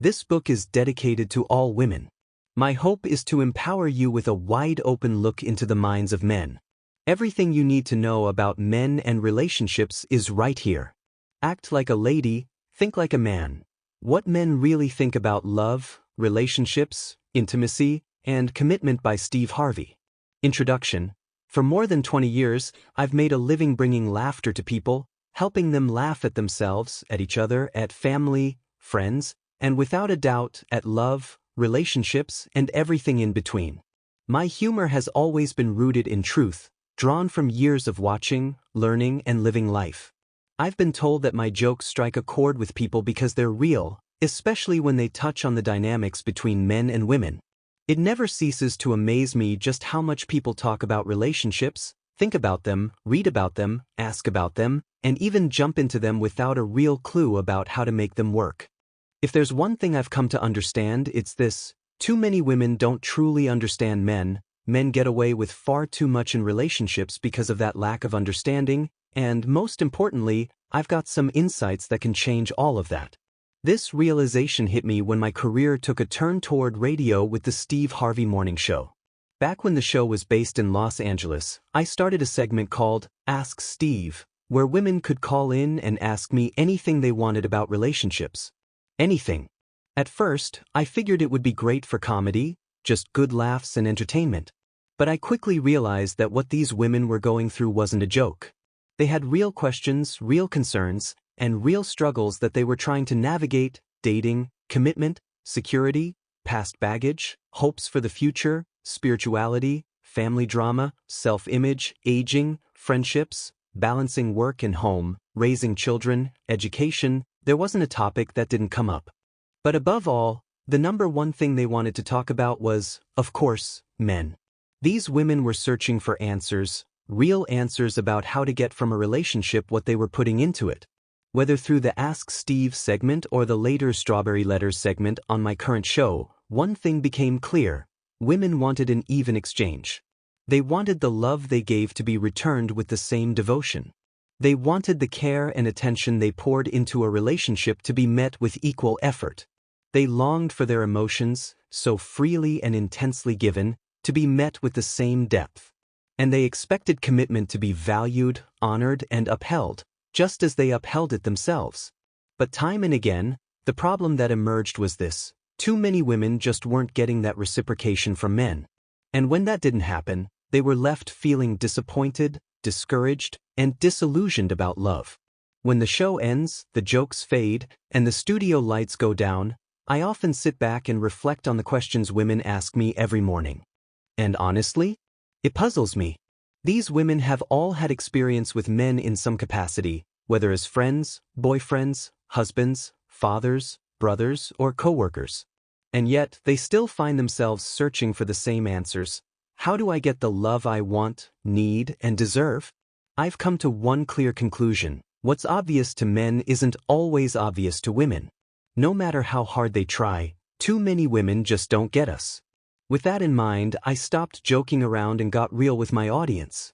This book is dedicated to all women. My hope is to empower you with a wide-open look into the minds of men. Everything you need to know about men and relationships is right here. Act like a lady, think like a man. What men really think about love, relationships, intimacy, and commitment by Steve Harvey. Introduction. For more than 20 years, I've made a living bringing laughter to people, helping them laugh at themselves, at each other, at family, friends, and without a doubt, at love, relationships, and everything in between. My humor has always been rooted in truth, drawn from years of watching, learning, and living life. I've been told that my jokes strike a chord with people because they're real, especially when they touch on the dynamics between men and women. It never ceases to amaze me just how much people talk about relationships, think about them, read about them, ask about them, and even jump into them without a real clue about how to make them work. If there's one thing I've come to understand, it's this: too many women don't truly understand men. Men get away with far too much in relationships because of that lack of understanding, and most importantly, I've got some insights that can change all of that. This realization hit me when my career took a turn toward radio with the Steve Harvey Morning Show. Back when the show was based in Los Angeles, I started a segment called Ask Steve, where women could call in and ask me anything they wanted about relationships. Anything. At first, I figured it would be great for comedy, just good laughs and entertainment. But I quickly realized that what these women were going through wasn't a joke. They had real questions, real concerns, and real struggles that they were trying to navigate: dating, commitment, security, past baggage, hopes for the future, spirituality, family drama, self-image, aging, friendships, balancing work and home, raising children, education. There wasn't a topic that didn't come up. But above all, the number one thing they wanted to talk about was, of course, men. These women were searching for answers, real answers about how to get from a relationship what they were putting into it. Whether through the Ask Steve segment or the later Strawberry Letters segment on my current show, one thing became clear: women wanted an even exchange. They wanted the love they gave to be returned with the same devotion. They wanted the care and attention they poured into a relationship to be met with equal effort. They longed for their emotions, so freely and intensely given, to be met with the same depth. And they expected commitment to be valued, honored, and upheld, just as they upheld it themselves. But time and again, the problem that emerged was this: too many women just weren't getting that reciprocation from men. And when that didn't happen, they were left feeling disappointed, discouraged, and disillusioned about love. When the show ends, the jokes fade, and the studio lights go down, I often sit back and reflect on the questions women ask me every morning. And honestly, it puzzles me. These women have all had experience with men in some capacity, whether as friends, boyfriends, husbands, fathers, brothers, or coworkers. And yet, they still find themselves searching for the same answers. How do I get the love I want, need, and deserve? I've come to one clear conclusion: what's obvious to men isn't always obvious to women. No matter how hard they try, too many women just don't get us. With that in mind, I stopped joking around and got real with my audience.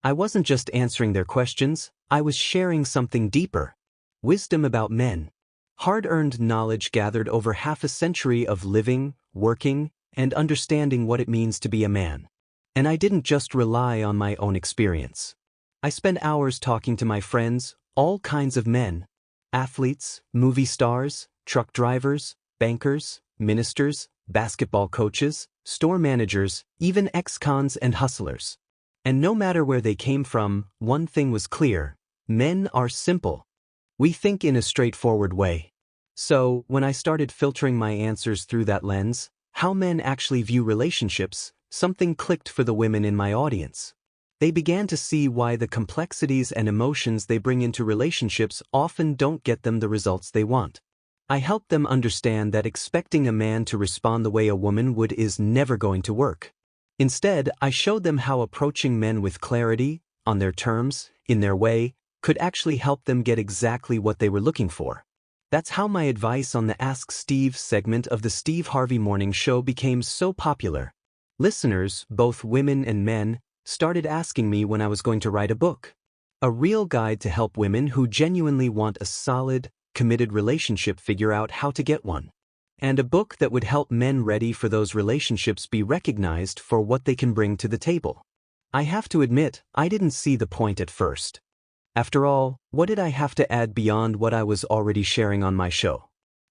I wasn't just answering their questions, I was sharing something deeper. Wisdom about men. Hard-earned knowledge gathered over half a century of living, working, and understanding what it means to be a man. And I didn't just rely on my own experience. I spent hours talking to my friends, all kinds of men. Athletes, movie stars, truck drivers, bankers, ministers, basketball coaches, store managers, even ex-cons and hustlers. And no matter where they came from, one thing was clear: men are simple. We think in a straightforward way. So, when I started filtering my answers through that lens, how men actually view relationships, something clicked for the women in my audience. They began to see why the complexities and emotions they bring into relationships often don't get them the results they want. I helped them understand that expecting a man to respond the way a woman would is never going to work. Instead, I showed them how approaching men with clarity, on their terms, in their way, could actually help them get exactly what they were looking for. That's how my advice on the Ask Steve segment of the Steve Harvey Morning Show became so popular. Listeners, both women and men, started asking me when I was going to write a book. A real guide to help women who genuinely want a solid, committed relationship figure out how to get one. and a book that would help men ready for those relationships be recognized for what they can bring to the table. I have to admit, I didn't see the point at first. After all, what did I have to add beyond what I was already sharing on my show?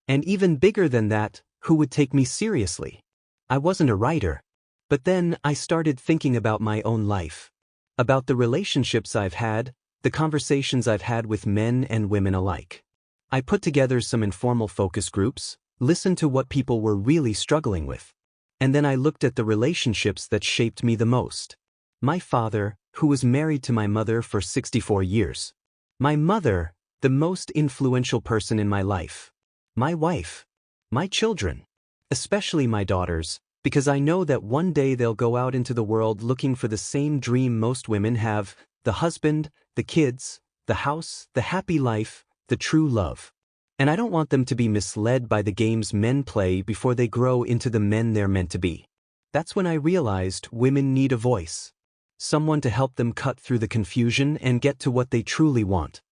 And even bigger than that, who would take me seriously? I wasn't a writer. But then I started thinking about my own life. About the relationships I've had, the conversations I've had with men and women alike. I put together some informal focus groups, listened to what people were really struggling with. And then I looked at the relationships that shaped me the most. My father, who was married to my mother for 64 years. My mother, the most influential person in my life. My wife. My children. Especially my daughters, because I know that one day they'll go out into the world looking for the same dream most women have, the husband, the kids, the house, the happy life, the true love. And I don't want them to be misled by the games men play before they grow into the men they're meant to be. That's when I realized women need a voice. Someone to help them cut through the confusion and get to what they truly want.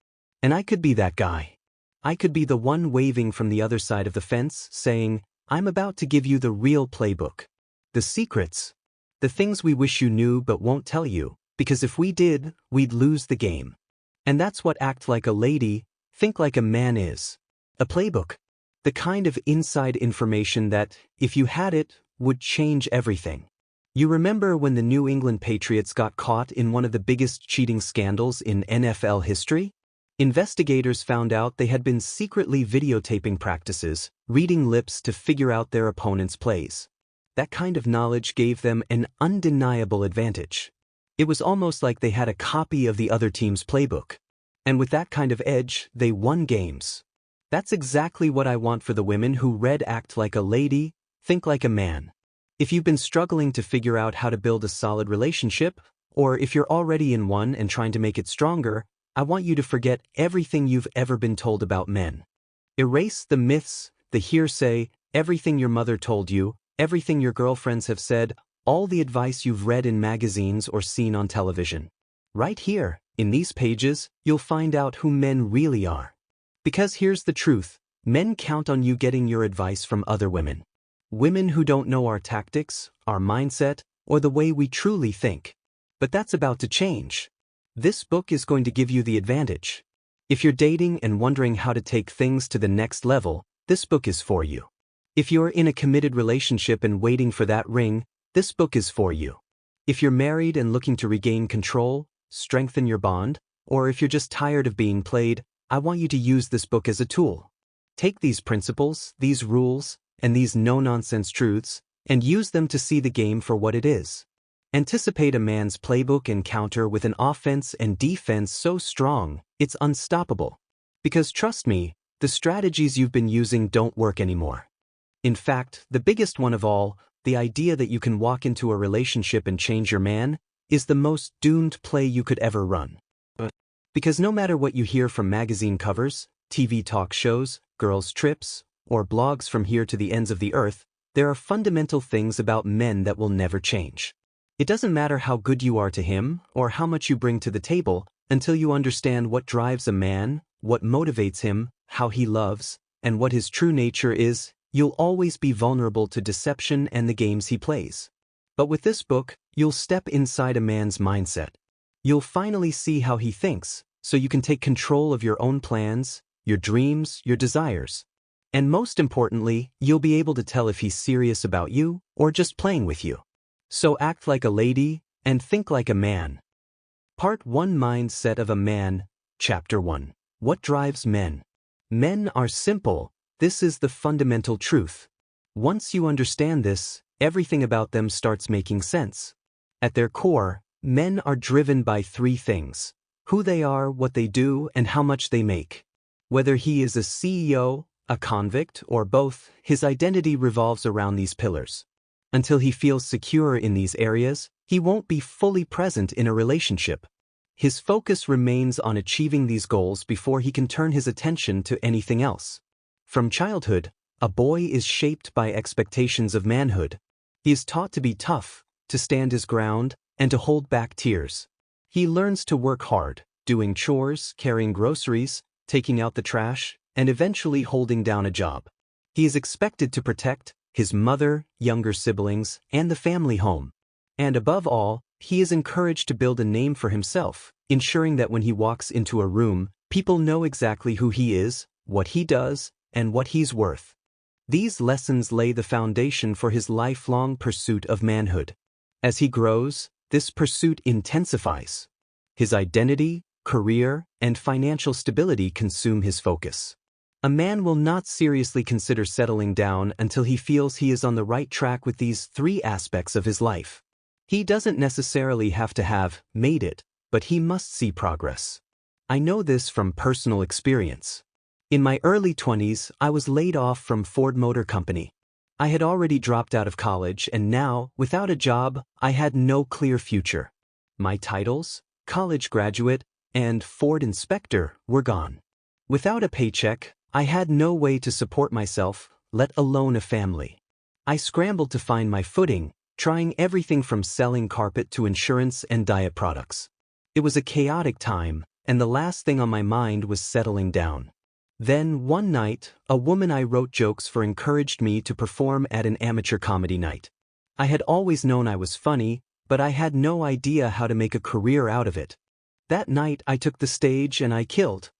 And I could be that guy. I could be the one waving from the other side of the fence, saying, I'm about to give you the real playbook. The secrets. The things we wish you knew but won't tell you, because if we did, we'd lose the game. And that's what Act Like a Lady, Think Like a Man is. A playbook. The kind of inside information that, if you had it, would change everything. You remember when the New England Patriots got caught in one of the biggest cheating scandals in NFL history? Investigators found out they had been secretly videotaping practices, reading lips to figure out their opponent's plays. That kind of knowledge gave them an undeniable advantage. It was almost like they had a copy of the other team's playbook. And with that kind of edge, they won games. That's exactly what I want for the women who read Act Like a Lady, Think Like a Man. If you've been struggling to figure out how to build a solid relationship, or if you're already in one and trying to make it stronger, I want you to forget everything you've ever been told about men. Erase the myths, the hearsay, everything your mother told you, everything your girlfriends have said, all the advice you've read in magazines or seen on television. Right here, in these pages, you'll find out who men really are. Because here's the truth, men count on you getting your advice from other women. Women who don't know our tactics, our mindset, or the way we truly think. But that's about to change. This book is going to give you the advantage. If you're dating and wondering how to take things to the next level, this book is for you. If you're in a committed relationship and waiting for that ring, this book is for you. If you're married and looking to regain control, strengthen your bond, or if you're just tired of being played, I want you to use this book as a tool. Take these principles, these rules, and these no-nonsense truths, and use them to see the game for what it is. Anticipate a man's playbook encounter with an offense and defense so strong, it's unstoppable. Because trust me, the strategies you've been using don't work anymore. In fact, the biggest one of all, the idea that you can walk into a relationship and change your man, is the most doomed play you could ever run. Because no matter what you hear from magazine covers, TV talk shows, girls' trips, or blogs from here to the ends of the earth, there are fundamental things about men that will never change. It doesn't matter how good you are to him or how much you bring to the table until you understand what drives a man, what motivates him, how he loves, and what his true nature is, you'll always be vulnerable to deception and the games he plays. But with this book, you'll step inside a man's mindset. You'll finally see how he thinks, so you can take control of your own plans, your dreams, your desires. And most importantly, you'll be able to tell if he's serious about you or just playing with you. So act like a lady and think like a man. Part 1, Mindset of a Man, Chapter 1. What drives men? Men are simple. This is the fundamental truth. Once you understand this, everything about them starts making sense. At their core, men are driven by 3 things: who they are, what they do, and how much they make. Whether he is a CEO, a convict, or both, his identity revolves around these pillars. Until he feels secure in these areas, he won't be fully present in a relationship. His focus remains on achieving these goals before he can turn his attention to anything else. From childhood, a boy is shaped by expectations of manhood. He is taught to be tough, to stand his ground, and to hold back tears. He learns to work hard, doing chores, carrying groceries, taking out the trash, and eventually holding down a job. He is expected to protect his mother, younger siblings, and the family home. And above all, he is encouraged to build a name for himself, ensuring that when he walks into a room, people know exactly who he is, what he does, and what he's worth. These lessons lay the foundation for his lifelong pursuit of manhood. As he grows, this pursuit intensifies. His identity, career, and financial stability consume his focus. A man will not seriously consider settling down until he feels he is on the right track with these three aspects of his life. He doesn't necessarily have to have made it, but he must see progress. I know this from personal experience. In my early 20s, I was laid off from Ford Motor Company. I had already dropped out of college, and now, without a job, I had no clear future. My titles, college graduate, and Ford inspector, were gone. Without a paycheck, I had no way to support myself, let alone a family. I scrambled to find my footing, trying everything from selling carpet to insurance and diet products. It was a chaotic time, and the last thing on my mind was settling down. Then, one night, a woman I wrote jokes for encouraged me to perform at an amateur comedy night. I had always known I was funny, but I had no idea how to make a career out of it. That night I took the stage and I killed.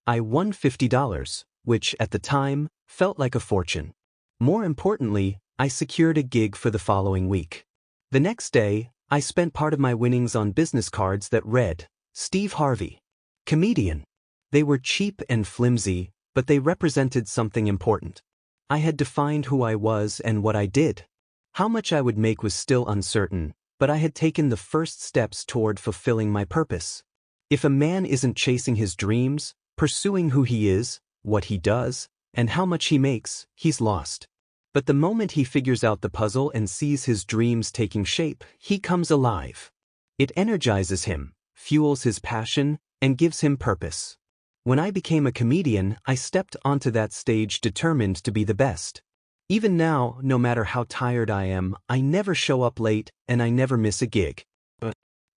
I won $50, which, at the time, felt like a fortune. More importantly, I secured a gig for the following week. The next day, I spent part of my winnings on business cards that read, Steve Harvey, comedian. They were cheap and flimsy, but they represented something important. I had defined who I was and what I did. How much I would make was still uncertain, but I had taken the first steps toward fulfilling my purpose. If a man isn't chasing his dreams, pursuing who he is, what he does, and how much he makes, he's lost. But the moment he figures out the puzzle and sees his dreams taking shape, he comes alive. It energizes him, fuels his passion, and gives him purpose. When I became a comedian, I stepped onto that stage determined to be the best. Even now, no matter how tired I am, I never show up late and I never miss a gig.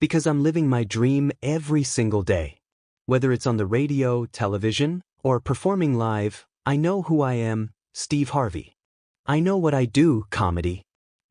Because I'm living my dream every single day. Whether it's on the radio, television, or performing live, I know who I am, Steve Harvey. I know what I do, comedy.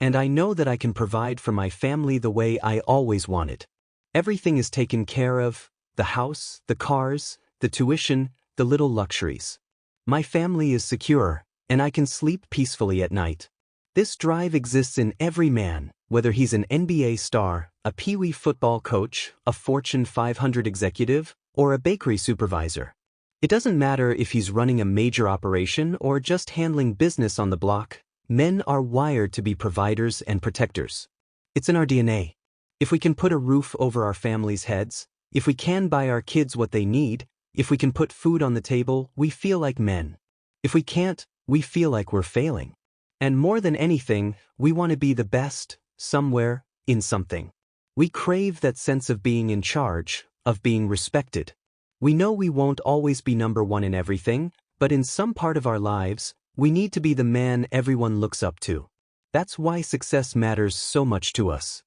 And I know that I can provide for my family the way I always wanted. Everything is taken care of, the house, the cars, the tuition, the little luxuries. My family is secure, and I can sleep peacefully at night. This drive exists in every man, whether he's an NBA star, a Pee-wee football coach, a Fortune 500 executive, or a bakery supervisor. It doesn't matter if he's running a major operation or just handling business on the block, men are wired to be providers and protectors. It's in our DNA. If we can put a roof over our families' heads, if we can buy our kids what they need, if we can put food on the table, we feel like men. If we can't, we feel like we're failing. And more than anything, we want to be the best, somewhere, in something. We crave that sense of being in charge, of being respected. We know we won't always be number one in everything, but in some part of our lives, we need to be the man everyone looks up to. That's why success matters so much to us.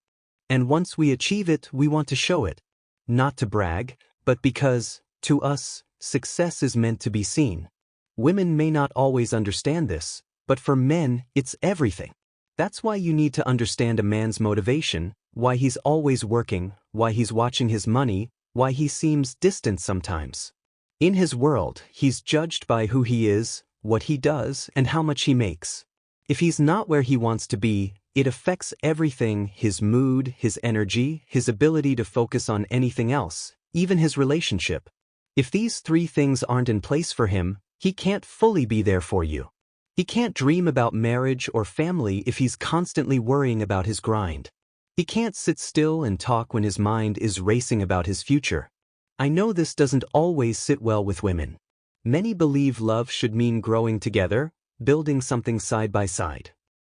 And once we achieve it, we want to show it. Not to brag, but because, to us, success is meant to be seen. Women may not always understand this, but for men, it's everything. That's why you need to understand a man's motivation, why he's always working, why he's watching his money, why he seems distant sometimes. In his world, he's judged by who he is, what he does, and how much he makes. If he's not where he wants to be, it affects everything: his mood, his energy, his ability to focus on anything else, even his relationship. If these three things aren't in place for him, he can't fully be there for you. He can't dream about marriage or family if he's constantly worrying about his grind. He can't sit still and talk when his mind is racing about his future. I know this doesn't always sit well with women. Many believe love should mean growing together, building something side by side.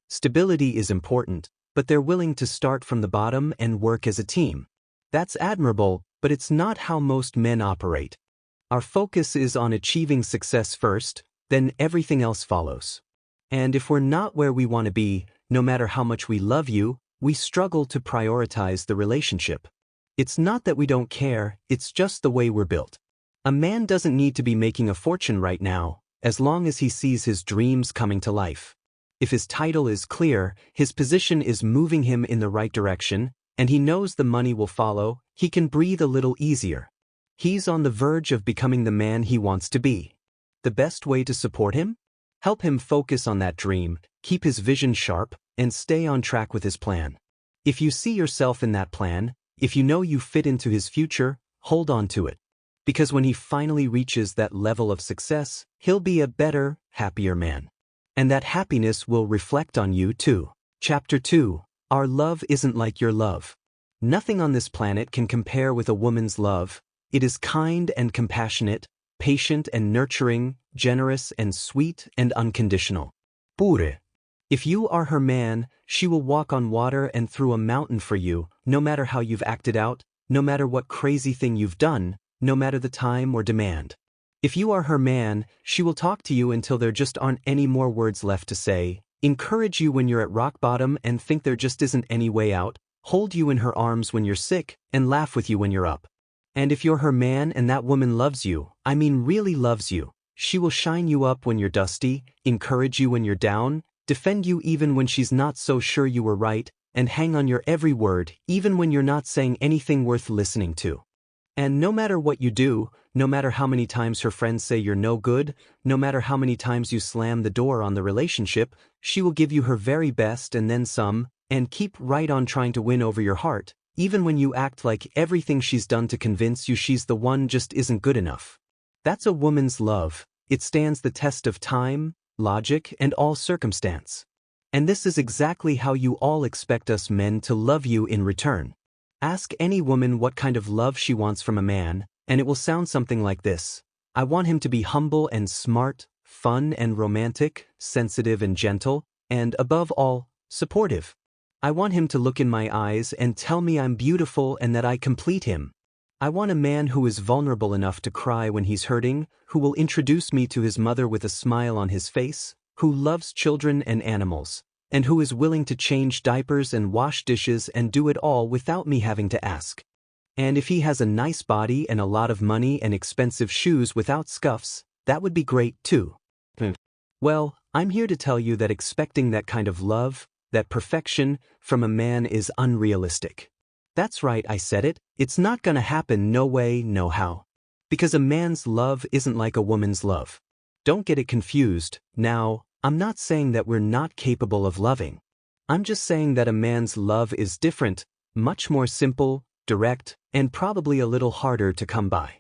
Stability is important, but they're willing to start from the bottom and work as a team. That's admirable, but it's not how most men operate. Our focus is on achieving success first, then everything else follows. And if we're not where we want to be, no matter how much we love you, we struggle to prioritize the relationship. It's not that we don't care, it's just the way we're built. A man doesn't need to be making a fortune right now, as long as he sees his dreams coming to life. If his title is clear, his position is moving him in the right direction, and he knows the money will follow, he can breathe a little easier. He's on the verge of becoming the man he wants to be. The best way to support him? Help him focus on that dream, keep his vision sharp, and stay on track with his plan. If you see yourself in that plan, if you know you fit into his future, hold on to it. Because when he finally reaches that level of success, he'll be a better, happier man. And that happiness will reflect on you too. Chapter 2. Our love isn't like your love. Nothing on this planet can compare with a woman's love. It is kind and compassionate, patient and nurturing, generous and sweet and unconditional. Pure. If you are her man, she will walk on water and through a mountain for you, no matter how you've acted out, no matter what crazy thing you've done, no matter the time or demand. If you are her man, she will talk to you until there just aren't any more words left to say, encourage you when you're at rock bottom and think there just isn't any way out, hold you in her arms when you're sick, and laugh with you when you're up. And if you're her man and that woman loves you, I mean really loves you, she will shine you up when you're dusty, encourage you when you're down, defend you even when she's not so sure you were right, and hang on your every word, even when you're not saying anything worth listening to. And no matter what you do, no matter how many times her friends say you're no good, no matter how many times you slam the door on the relationship, she will give you her very best and then some, and keep right on trying to win over your heart, even when you act like everything she's done to convince you she's the one just isn't good enough. That's a woman's love. It stands the test of time, logic, and all circumstance. And this is exactly how you all expect us men to love you in return. Ask any woman what kind of love she wants from a man, and it will sound something like this. I want him to be humble and smart, fun and romantic, sensitive and gentle, and above all, supportive. I want him to look in my eyes and tell me I'm beautiful and that I complete him. I want a man who is vulnerable enough to cry when he's hurting, who will introduce me to his mother with a smile on his face, who loves children and animals, and who is willing to change diapers and wash dishes and do it all without me having to ask. And if he has a nice body and a lot of money and expensive shoes without scuffs, that would be great too. Well, I'm here to tell you that expecting that kind of love, that perfection, from a man is unrealistic. That's right, I said it. It's not gonna happen, no way, no how. Because a man's love isn't like a woman's love. Don't get it confused. Now, I'm not saying that we're not capable of loving. I'm just saying that a man's love is different, much more simple, direct, and probably a little harder to come by.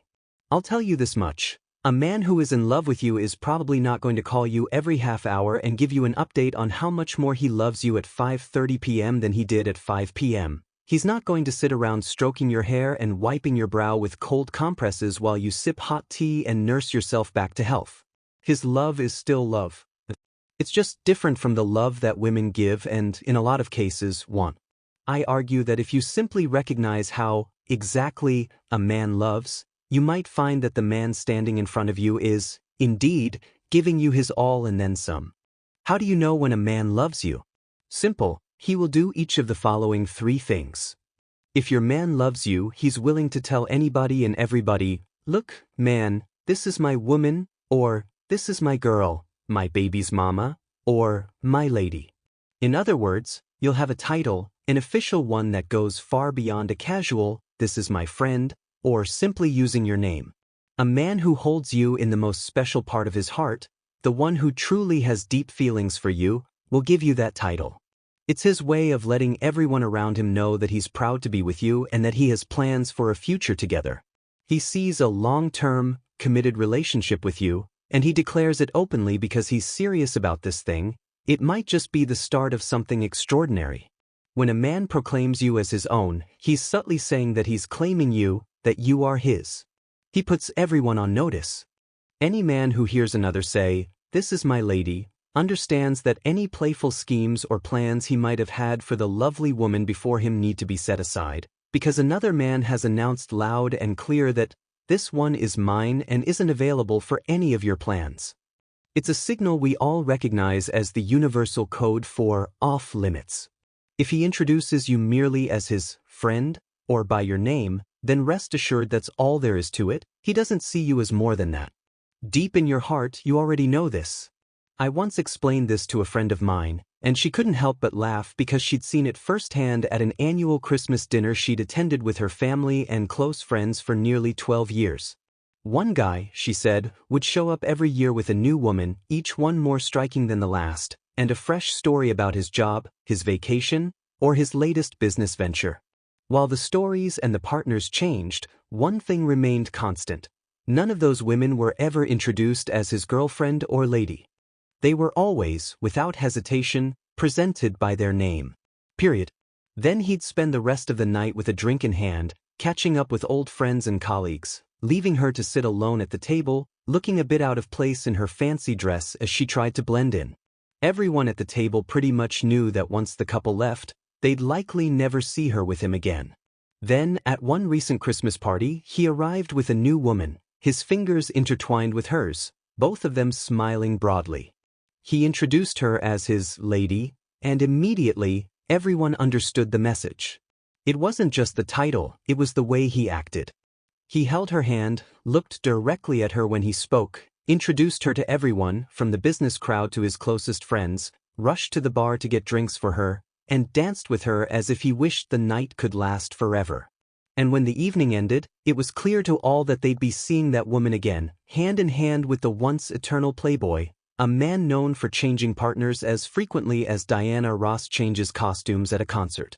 I'll tell you this much. A man who is in love with you is probably not going to call you every half hour and give you an update on how much more he loves you at 5:30 p.m. than he did at 5 p.m. He's not going to sit around stroking your hair and wiping your brow with cold compresses while you sip hot tea and nurse yourself back to health. His love is still love. It's just different from the love that women give and, in a lot of cases, want. I argue that if you simply recognize how, exactly, a man loves, you might find that the man standing in front of you is, indeed, giving you his all and then some. How do you know when a man loves you? Simple. He will do each of the following 3 things. If your man loves you, he's willing to tell anybody and everybody, look, man, this is my woman, or this is my girl, my baby's mama, or my lady. In other words, you'll have a title, an official one that goes far beyond a casual, this is my friend, or simply using your name. A man who holds you in the most special part of his heart, the one who truly has deep feelings for you, will give you that title. It's his way of letting everyone around him know that he's proud to be with you and that he has plans for a future together. He sees a long-term, committed relationship with you, and he declares it openly because he's serious about this thing. It might just be the start of something extraordinary. When a man proclaims you as his own, he's subtly saying that he's claiming you, that you are his. He puts everyone on notice. Any man who hears another say, this is my lady, understands that any playful schemes or plans he might have had for the lovely woman before him need to be set aside, because another man has announced loud and clear that this one is mine and isn't available for any of your plans. It's a signal we all recognize as the universal code for off-limits. If he introduces you merely as his friend, or by your name, then rest assured that's all there is to it. He doesn't see you as more than that. Deep in your heart, you already know this. I once explained this to a friend of mine, and she couldn't help but laugh because she'd seen it firsthand at an annual Christmas dinner she'd attended with her family and close friends for nearly 12 years. One guy, she said, would show up every year with a new woman, each one more striking than the last, and a fresh story about his job, his vacation, or his latest business venture. While the stories and the partners changed, one thing remained constant. None of those women were ever introduced as his girlfriend or lady. They were always, without hesitation, presented by their name. Period. Then he'd spend the rest of the night with a drink in hand, catching up with old friends and colleagues, leaving her to sit alone at the table, looking a bit out of place in her fancy dress as she tried to blend in. Everyone at the table pretty much knew that once the couple left, they'd likely never see her with him again. Then, at one recent Christmas party, he arrived with a new woman, his fingers intertwined with hers, both of them smiling broadly. He introduced her as his lady, and immediately, everyone understood the message. It wasn't just the title, it was the way he acted. He held her hand, looked directly at her when he spoke, introduced her to everyone, from the business crowd to his closest friends, rushed to the bar to get drinks for her, and danced with her as if he wished the night could last forever. And when the evening ended, it was clear to all that they'd be seeing that woman again, hand in hand with the once eternal playboy, a man known for changing partners as frequently as Diana Ross changes costumes at a concert.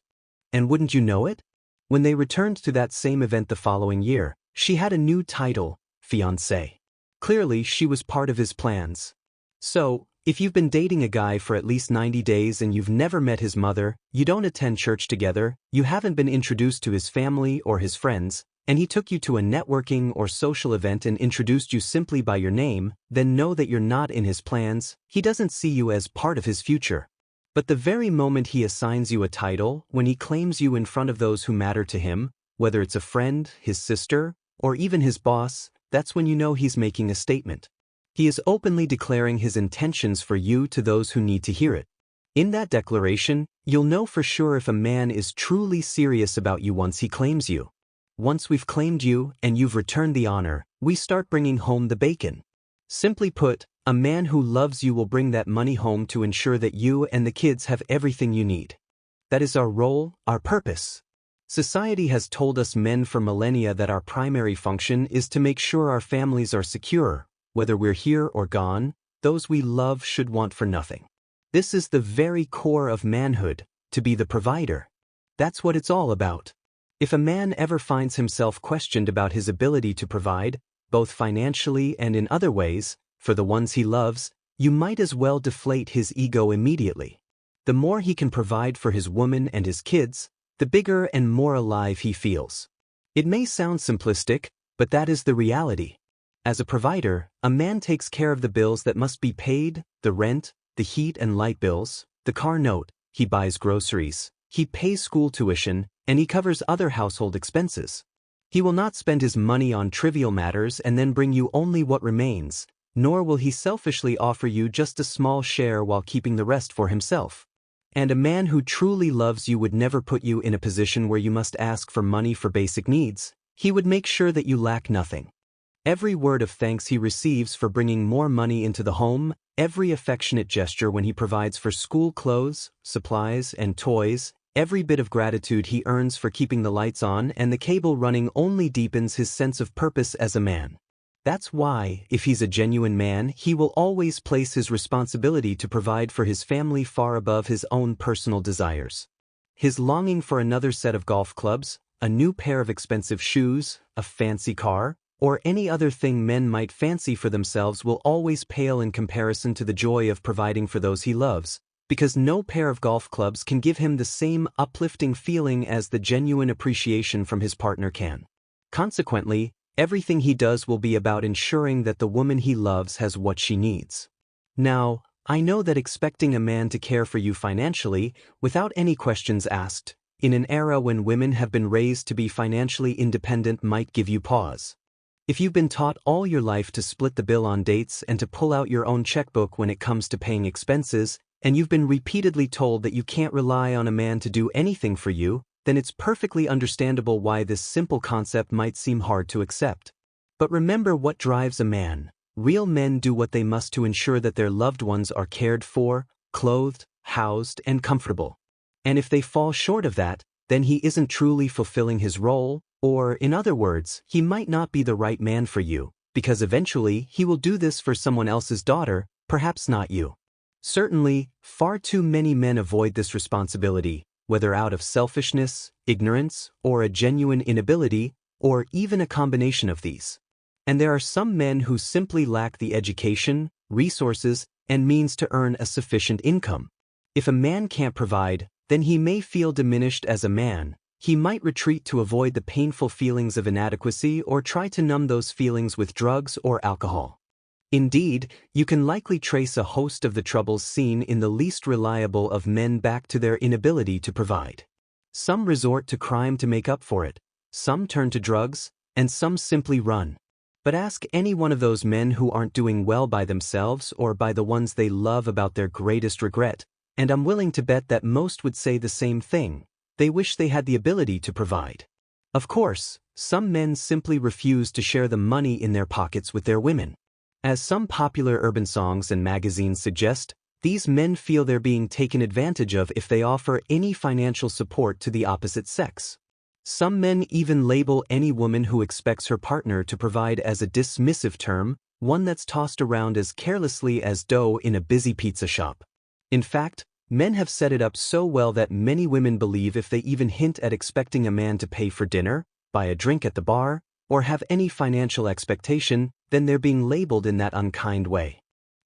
And wouldn't you know it? When they returned to that same event the following year, she had a new title, fiancé. Clearly, she was part of his plans. So, if you've been dating a guy for at least 90 days and you've never met his mother, you don't attend church together, you haven't been introduced to his family or his friends, and he took you to a networking or social event and introduced you simply by your name, then know that you're not in his plans, he doesn't see you as part of his future. But the very moment he assigns you a title, when he claims you in front of those who matter to him, whether it's a friend, his sister, or even his boss, that's when you know he's making a statement. He is openly declaring his intentions for you to those who need to hear it. In that declaration, you'll know for sure if a man is truly serious about you once he claims you. Once we've claimed you and you've returned the honor, we start bringing home the bacon. Simply put, a man who loves you will bring that money home to ensure that you and the kids have everything you need. That is our role, our purpose. Society has told us men for millennia that our primary function is to make sure our families are secure. Whether we're here or gone, those we love should want for nothing. This is the very core of manhood, to be the provider. That's what it's all about. If a man ever finds himself questioned about his ability to provide, both financially and in other ways, for the ones he loves, you might as well deflate his ego immediately. The more he can provide for his woman and his kids, the bigger and more alive he feels. It may sound simplistic, but that is the reality. As a provider, a man takes care of the bills that must be paid, the rent, the heat and light bills, the car note, he buys groceries, he pays school tuition, and he covers other household expenses. He will not spend his money on trivial matters and then bring you only what remains, nor will he selfishly offer you just a small share while keeping the rest for himself. And a man who truly loves you would never put you in a position where you must ask for money for basic needs. He would make sure that you lack nothing. Every word of thanks he receives for bringing more money into the home, every affectionate gesture when he provides for school clothes, supplies, and toys, every bit of gratitude he earns for keeping the lights on and the cable running only deepens his sense of purpose as a man. That's why, if he's a genuine man, he will always place his responsibility to provide for his family far above his own personal desires. His longing for another set of golf clubs, a new pair of expensive shoes, a fancy car, or any other thing men might fancy for themselves will always pale in comparison to the joy of providing for those he loves, because no pair of golf clubs can give him the same uplifting feeling as the genuine appreciation from his partner can. Consequently, everything he does will be about ensuring that the woman he loves has what she needs. Now, I know that expecting a man to care for you financially, without any questions asked, in an era when women have been raised to be financially independent might give you pause. If you've been taught all your life to split the bill on dates and to pull out your own checkbook when it comes to paying expenses, and you've been repeatedly told that you can't rely on a man to do anything for you, then it's perfectly understandable why this simple concept might seem hard to accept. But remember what drives a man. Real men do what they must to ensure that their loved ones are cared for, clothed, housed, and comfortable. And if they fall short of that, then he isn't truly fulfilling his role, or, in other words, he might not be the right man for you, because eventually he will do this for someone else's daughter, perhaps not you. Certainly, far too many men avoid this responsibility, whether out of selfishness, ignorance, or a genuine inability, or even a combination of these. And there are some men who simply lack the education, resources, and means to earn a sufficient income. If a man can't provide, then he may feel diminished as a man. He might retreat to avoid the painful feelings of inadequacy or try to numb those feelings with drugs or alcohol. Indeed, you can likely trace a host of the troubles seen in the least reliable of men back to their inability to provide. Some resort to crime to make up for it, some turn to drugs, and some simply run. But ask any one of those men who aren't doing well by themselves or by the ones they love about their greatest regret, and I'm willing to bet that most would say the same thing. They wish they had the ability to provide. Of course, some men simply refuse to share the money in their pockets with their women. As some popular urban songs and magazines suggest, these men feel they're being taken advantage of if they offer any financial support to the opposite sex. Some men even label any woman who expects her partner to provide as a dismissive term, one that's tossed around as carelessly as dough in a busy pizza shop. In fact, men have set it up so well that many women believe if they even hint at expecting a man to pay for dinner, buy a drink at the bar, or have any financial expectation, then they're being labeled in that unkind way.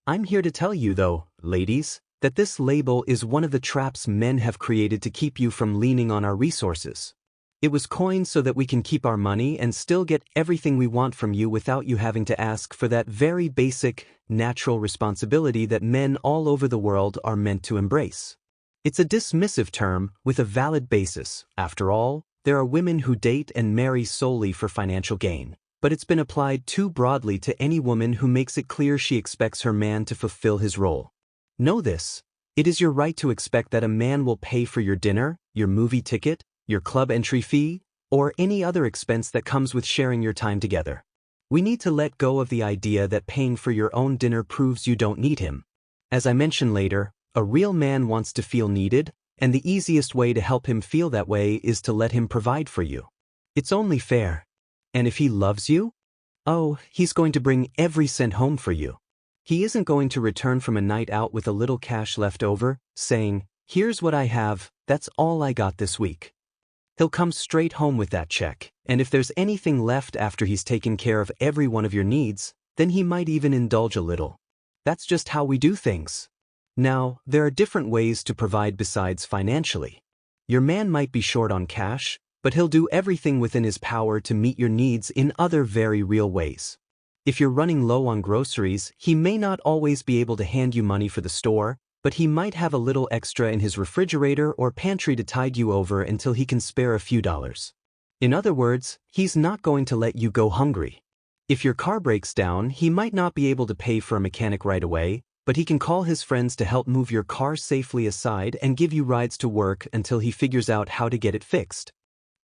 I'm here to tell you, though, ladies, that this label is one of the traps men have created to keep you from leaning on our resources. It was coined so that we can keep our money and still get everything we want from you without you having to ask for that very basic, natural responsibility that men all over the world are meant to embrace. It's a dismissive term with a valid basis. After all, there are women who date and marry solely for financial gain, but it's been applied too broadly to any woman who makes it clear she expects her man to fulfill his role. Know this: it is your right to expect that a man will pay for your dinner, your movie ticket, your club entry fee, or any other expense that comes with sharing your time together. We need to let go of the idea that paying for your own dinner proves you don't need him. As I mentioned later, a real man wants to feel needed, and the easiest way to help him feel that way is to let him provide for you. It's only fair. And if he loves you, oh, he's going to bring every cent home for you. He isn't going to return from a night out with a little cash left over, saying, "Here's what I have, that's all I got this week." He'll come straight home with that check, and if there's anything left after he's taken care of every one of your needs, then he might even indulge a little. That's just how we do things. Now, there are different ways to provide besides financially. Your man might be short on cash, but he'll do everything within his power to meet your needs in other very real ways. If you're running low on groceries, he may not always be able to hand you money for the store, but he might have a little extra in his refrigerator or pantry to tide you over until he can spare a few dollars. In other words, he's not going to let you go hungry. If your car breaks down, he might not be able to pay for a mechanic right away, but he can call his friends to help move your car safely aside and give you rides to work until he figures out how to get it fixed.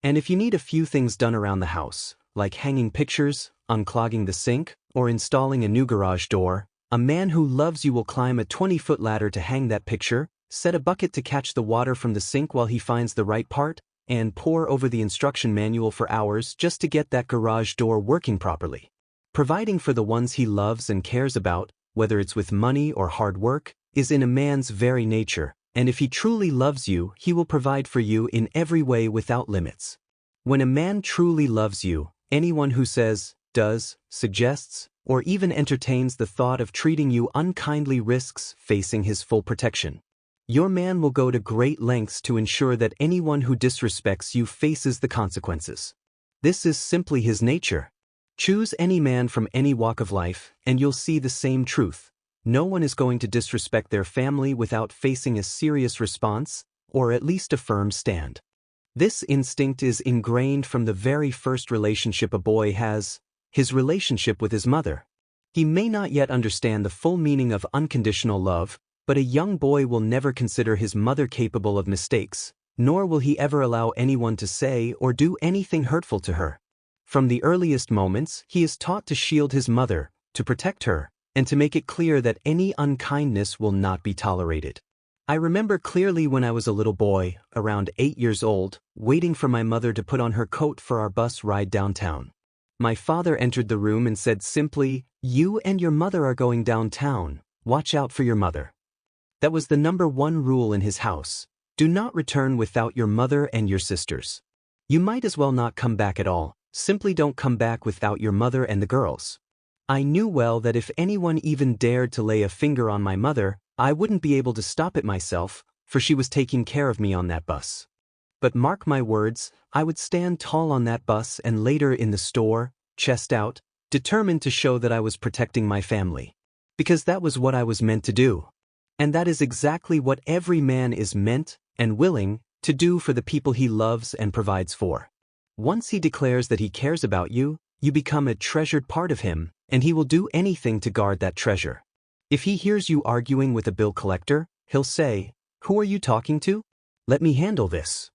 And if you need a few things done around the house, like hanging pictures, unclogging the sink, or installing a new garage door, a man who loves you will climb a 20-foot ladder to hang that picture, set a bucket to catch the water from the sink while he finds the right part, and pore over the instruction manual for hours just to get that garage door working properly. Providing for the ones he loves and cares about, whether it's with money or hard work, is in a man's very nature, and if he truly loves you, he will provide for you in every way without limits. When a man truly loves you, anyone who says, does, suggests, or even entertains the thought of treating you unkindly risks facing his full protection. Your man will go to great lengths to ensure that anyone who disrespects you faces the consequences. This is simply his nature. Choose any man from any walk of life, and you'll see the same truth. No one is going to disrespect their family without facing a serious response, or at least a firm stand. This instinct is ingrained from the very first relationship a boy has, his relationship with his mother. He may not yet understand the full meaning of unconditional love, but a young boy will never consider his mother capable of mistakes, nor will he ever allow anyone to say or do anything hurtful to her. From the earliest moments, he is taught to shield his mother, to protect her, and to make it clear that any unkindness will not be tolerated. I remember clearly when I was a little boy, around 8 years old, waiting for my mother to put on her coat for our bus ride downtown. My father entered the room and said simply, "You and your mother are going downtown. Watch out for your mother." That was the #1 rule in his house. Do not return without your mother and your sisters. You might as well not come back at all. Simply don't come back without your mother and the girls. I knew well that if anyone even dared to lay a finger on my mother, I wouldn't be able to stop it myself, for she was taking care of me on that bus. But mark my words, I would stand tall on that bus and later in the store, chest out, determined to show that I was protecting my family. Because that was what I was meant to do. And that is exactly what every man is meant and willing to do for the people he loves and provides for. Once he declares that he cares about you, you become a treasured part of him, and he will do anything to guard that treasure. If he hears you arguing with a bill collector, he'll say, "Who are you talking to? Let me handle this."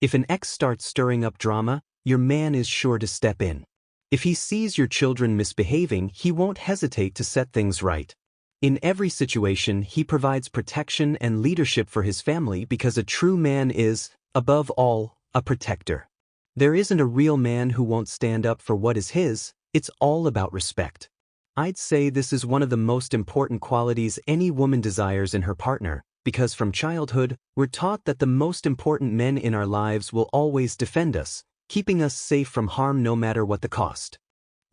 If an ex starts stirring up drama, your man is sure to step in. If he sees your children misbehaving, he won't hesitate to set things right. In every situation, he provides protection and leadership for his family because a true man is, above all, a protector. There isn't a real man who won't stand up for what is his. It's all about respect. I'd say this is one of the most important qualities any woman desires in her partner, because from childhood, we're taught that the most important men in our lives will always defend us, keeping us safe from harm no matter what the cost.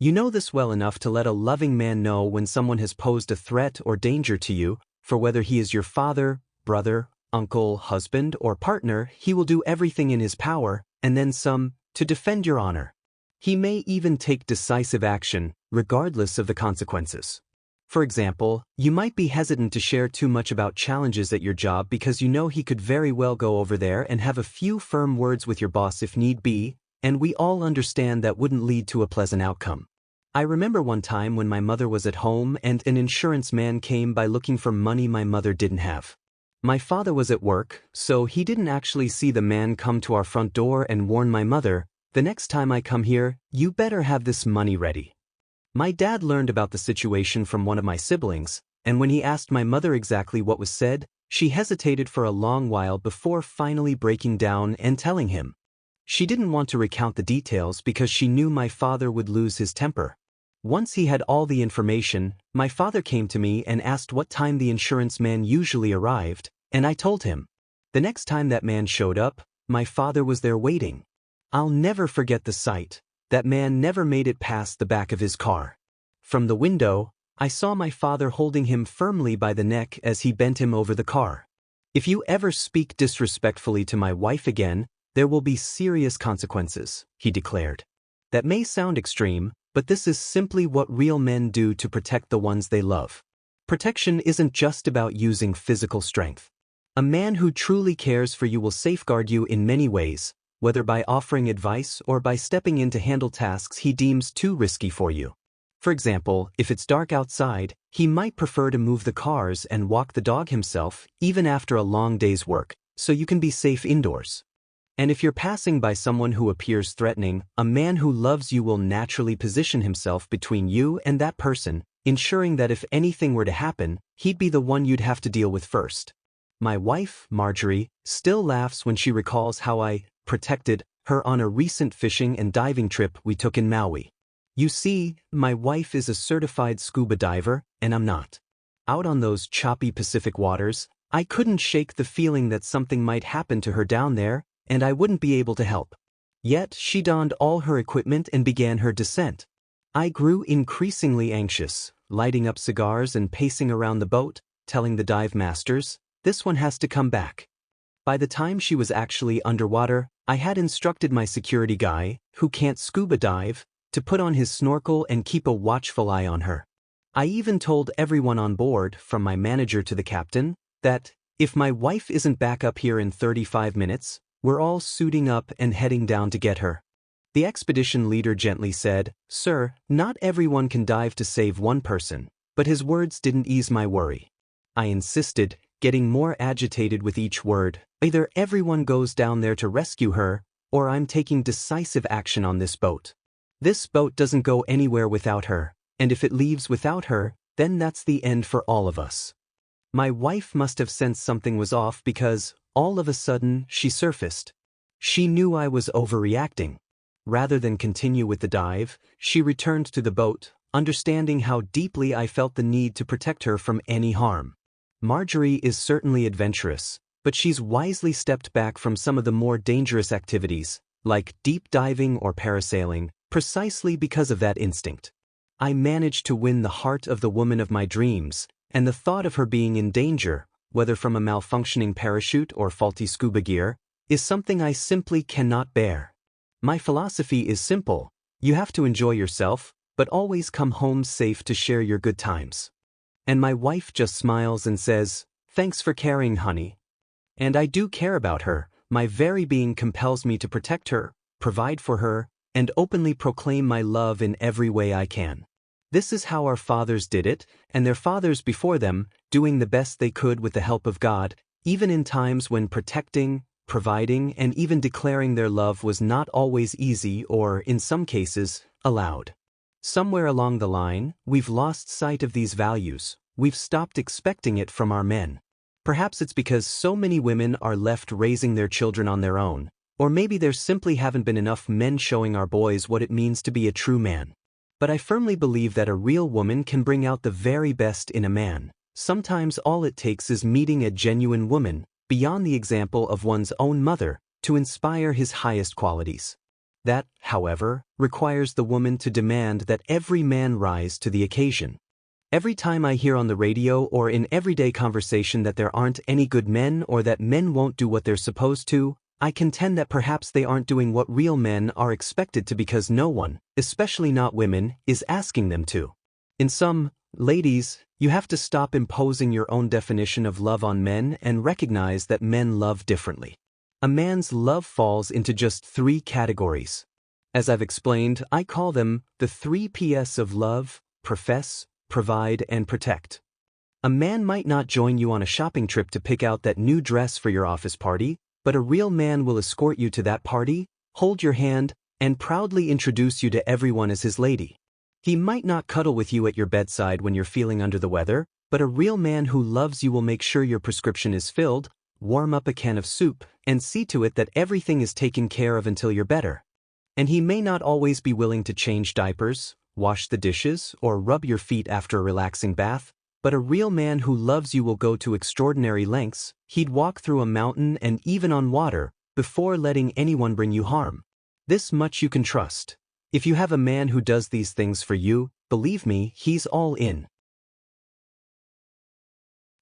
You know this well enough to let a loving man know when someone has posed a threat or danger to you, for whether he is your father, brother, uncle, husband, or partner, he will do everything in his power, and then some, to defend your honor. He may even take decisive action, regardless of the consequences. For example, you might be hesitant to share too much about challenges at your job because you know he could very well go over there and have a few firm words with your boss if need be, and we all understand that wouldn't lead to a pleasant outcome. I remember one time when my mother was at home and an insurance man came by looking for money my mother didn't have. My father was at work, so he didn't actually see the man come to our front door and warn my mother, "The next time I come here, you better have this money ready." My dad learned about the situation from one of my siblings, and when he asked my mother exactly what was said, she hesitated for a long while before finally breaking down and telling him. She didn't want to recount the details because she knew my father would lose his temper. Once he had all the information, my father came to me and asked what time the insurance man usually arrived, and I told him. The next time that man showed up, my father was there waiting. I'll never forget the sight. That man never made it past the back of his car. From the window, I saw my father holding him firmly by the neck as he bent him over the car. "If you ever speak disrespectfully to my wife again, there will be serious consequences," he declared. That may sound extreme, but this is simply what real men do to protect the ones they love. Protection isn't just about using physical strength. A man who truly cares for you will safeguard you in many ways, whether by offering advice or by stepping in to handle tasks he deems too risky for you. For example, if it's dark outside, he might prefer to move the cars and walk the dog himself, even after a long day's work, so you can be safe indoors. And if you're passing by someone who appears threatening, a man who loves you will naturally position himself between you and that person, ensuring that if anything were to happen, he'd be the one you'd have to deal with first. My wife, Marjorie, still laughs when she recalls how I protected her on a recent fishing and diving trip we took in Maui. You see, my wife is a certified scuba diver, and I'm not. Out on those choppy Pacific waters, I couldn't shake the feeling that something might happen to her down there, and I wouldn't be able to help. Yet she donned all her equipment and began her descent. I grew increasingly anxious, lighting up cigars and pacing around the boat, telling the dive masters, "This one has to come back." By the time she was actually underwater, I had instructed my security guy, who can't scuba dive, to put on his snorkel and keep a watchful eye on her. I even told everyone on board, from my manager to the captain, that, if my wife isn't back up here in 35 minutes, we're all suiting up and heading down to get her. The expedition leader gently said, "Sir, not everyone can dive to save one person," but his words didn't ease my worry. I insisted, getting more agitated with each word, "Either everyone goes down there to rescue her, or I'm taking decisive action on this boat. This boat doesn't go anywhere without her, And if it leaves without her, then that's the end for all of us. My wife must have sensed something was off because, all of a sudden, she surfaced. She knew I was overreacting. Rather than continue with the dive, she returned to the boat, understanding how deeply I felt the need to protect her from any harm. Marjorie is certainly adventurous, but she's wisely stepped back from some of the more dangerous activities, like deep diving or parasailing, precisely because of that instinct. I managed to win the heart of the woman of my dreams, and the thought of her being in danger, whether from a malfunctioning parachute or faulty scuba gear, is something I simply cannot bear. My philosophy is simple: you have to enjoy yourself, but always come home safe to share your good times. And my wife just smiles and says, "Thanks for caring, honey." And I do care about her. My very being compels me to protect her, provide for her, and openly proclaim my love in every way I can. This is how our fathers did it, and their fathers before them, doing the best they could with the help of God, even in times when protecting, providing, and even declaring their love was not always easy or, in some cases, allowed. Somewhere along the line, we've lost sight of these values. We've stopped expecting it from our men. Perhaps it's because so many women are left raising their children on their own, or maybe there simply haven't been enough men showing our boys what it means to be a true man. But I firmly believe that a real woman can bring out the very best in a man. Sometimes all it takes is meeting a genuine woman, beyond the example of one's own mother, to inspire his highest qualities. That, however, requires the woman to demand that every man rise to the occasion. Every time I hear on the radio or in everyday conversation that there aren't any good men or that men won't do what they're supposed to, I contend that perhaps they aren't doing what real men are expected to because no one, especially not women, is asking them to. In sum, ladies, you have to stop imposing your own definition of love on men and recognize that men love differently. A man's love falls into just 3 categories. As I've explained, I call them the 3 Ps of love: profess, provide, and protect. A man might not join you on a shopping trip to pick out that new dress for your office party, but a real man will escort you to that party, hold your hand, and proudly introduce you to everyone as his lady. He might not cuddle with you at your bedside when you're feeling under the weather, but a real man who loves you will make sure your prescription is filled, warm up a can of soup, and see to it that everything is taken care of until you're better. And he may not always be willing to change diapers, wash the dishes, or rub your feet after a relaxing bath, but a real man who loves you will go to extraordinary lengths. He'd walk through a mountain and even on water before letting anyone bring you harm. This much you can trust. If you have a man who does these things for you, believe me, he's all in.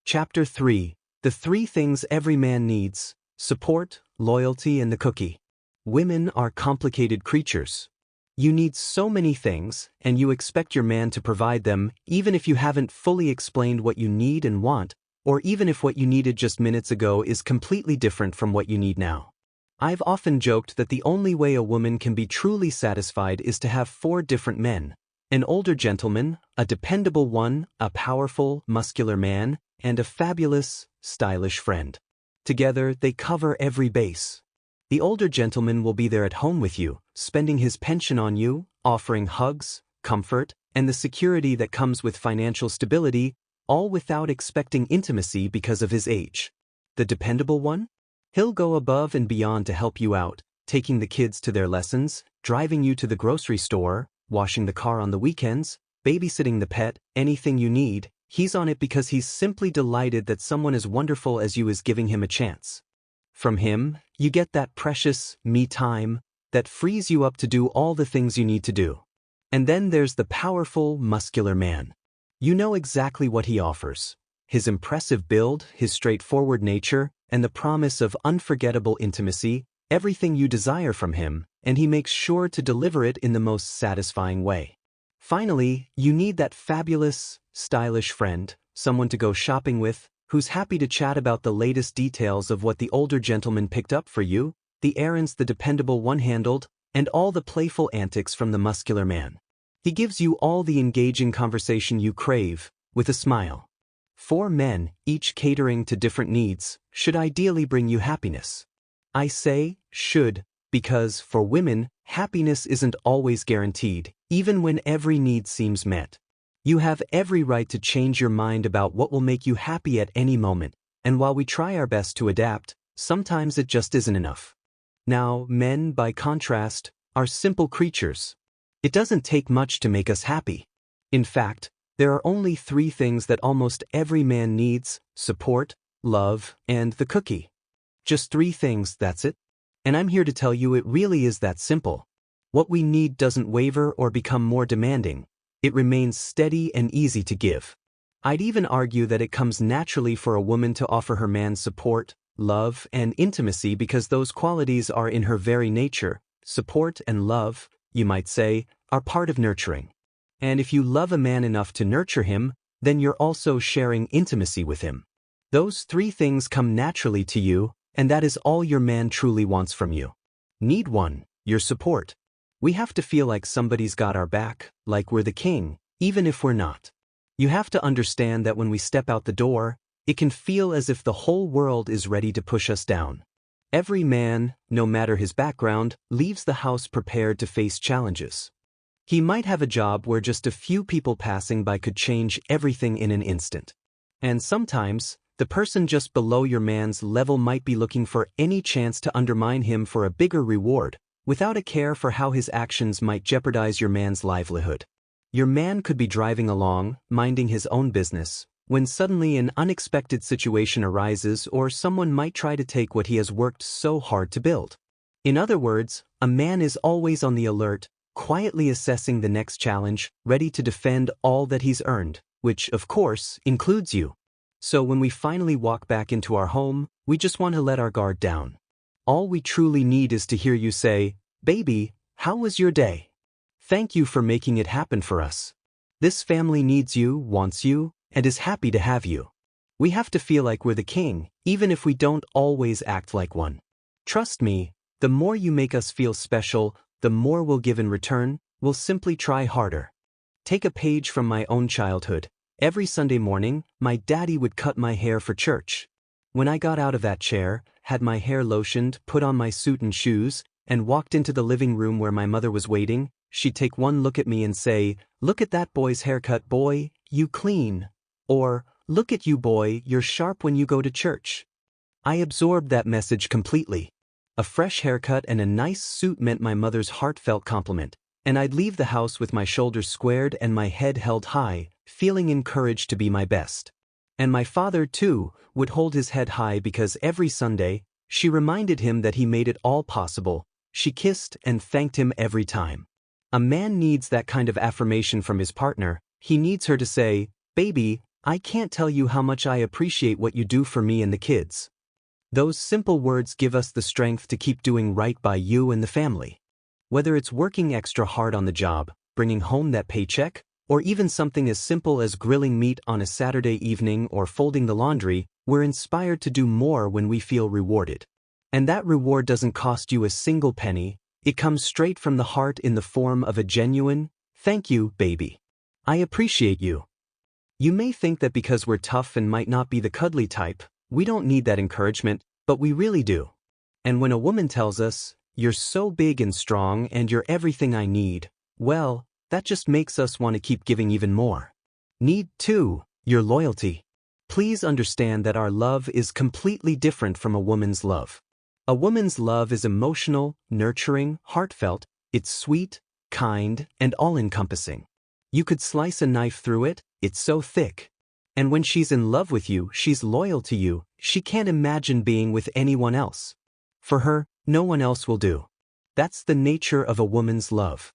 Chapter 3: The 3 things every man needs: support, loyalty, and the cookie. Women are complicated creatures. You need so many things, and you expect your man to provide them, even if you haven't fully explained what you need and want, or even if what you needed just minutes ago is completely different from what you need now. I've often joked that the only way a woman can be truly satisfied is to have 4 different men: an older gentleman, a dependable one, a powerful, muscular man, and a fabulous, stylish friend. Together, they cover every base. The older gentleman will be there at home with you, spending his pension on you, offering hugs, comfort, and the security that comes with financial stability, all without expecting intimacy because of his age. The dependable one? He'll go above and beyond to help you out, taking the kids to their lessons, driving you to the grocery store, washing the car on the weekends, babysitting the pet, anything you need. He's on it because he's simply delighted that someone as wonderful as you is giving him a chance. From him, you get that precious me time that frees you up to do all the things you need to do. And then there's the powerful, muscular man. You know exactly what he offers: his impressive build, his straightforward nature, and the promise of unforgettable intimacy, everything you desire from him, and he makes sure to deliver it in the most satisfying way. Finally, you need that fabulous, stylish friend, someone to go shopping with, who's happy to chat about the latest details of what the older gentleman picked up for you, the errands the dependable one handled, and all the playful antics from the muscular man. He gives you all the engaging conversation you crave, with a smile. 4 men, each catering to different needs, should ideally bring you happiness. I say should because, for women, happiness isn't always guaranteed, even when every need seems met. You have every right to change your mind about what will make you happy at any moment, and while we try our best to adapt, sometimes it just isn't enough. Now, men, by contrast, are simple creatures. It doesn't take much to make us happy. In fact, there are only 3 things that almost every man needs: support, love, and the cookie. Just 3 things, that's it. And I'm here to tell you it really is that simple. What we need doesn't waver or become more demanding. It remains steady and easy to give. I'd even argue that it comes naturally for a woman to offer her man support, love, and intimacy because those qualities are in her very nature. Support and love, you might say, are part of nurturing. And if you love a man enough to nurture him, then you're also sharing intimacy with him. Those 3 things come naturally to you, and that is all your man truly wants from you. Need 1, your support. We have to feel like somebody's got our back, like we're the king, even if we're not. You have to understand that when we step out the door, it can feel as if the whole world is ready to push us down. Every man, no matter his background, leaves the house prepared to face challenges. He might have a job where just a few people passing by could change everything in an instant. And sometimes, the person just below your man's level might be looking for any chance to undermine him for a bigger reward, without a care for how his actions might jeopardize your man's livelihood. Your man could be driving along, minding his own business, when suddenly an unexpected situation arises or someone might try to take what he has worked so hard to build. In other words, a man is always on the alert, quietly assessing the next challenge, ready to defend all that he's earned, which, of course, includes you. So when we finally walk back into our home, we just want to let our guard down. All we truly need is to hear you say, "Baby, how was your day? Thank you for making it happen for us. This family needs you, wants you, and is happy to have you." We have to feel like we're the king, even if we don't always act like one. Trust me, the more you make us feel special, the more we'll give in return. We'll simply try harder. Take a page from my own childhood. Every Sunday morning, my daddy would cut my hair for church. When I got out of that chair, had my hair lotioned, put on my suit and shoes, and walked into the living room where my mother was waiting, she'd take one look at me and say, "Look at that boy's haircut, boy, you clean." Or, "Look at you, boy, you're sharp when you go to church." I absorbed that message completely. A fresh haircut and a nice suit meant my mother's heartfelt compliment, and I'd leave the house with my shoulders squared and my head held high, feeling encouraged to be my best. And my father, too, would hold his head high because every Sunday, she reminded him that he made it all possible. She kissed and thanked him every time. A man needs that kind of affirmation from his partner. He needs her to say, "Baby, I can't tell you how much I appreciate what you do for me and the kids." Those simple words give us the strength to keep doing right by you and the family. Whether it's working extra hard on the job, bringing home that paycheck, or even something as simple as grilling meat on a Saturday evening or folding the laundry, we're inspired to do more when we feel rewarded. And that reward doesn't cost you a single penny. It comes straight from the heart in the form of a genuine, "Thank you, baby. I appreciate you." You may think that because we're tough and might not be the cuddly type, we don't need that encouragement, but we really do. And when a woman tells us, "You're so big and strong and you're everything I need," well, that just makes us want to keep giving even more. Need 2, your loyalty. Please understand that our love is completely different from a woman's love. A woman's love is emotional, nurturing, heartfelt. It's sweet, kind, and all-encompassing. You could slice a knife through it, it's so thick. And when she's in love with you, she's loyal to you. She can't imagine being with anyone else. For her, no one else will do. That's the nature of a woman's love.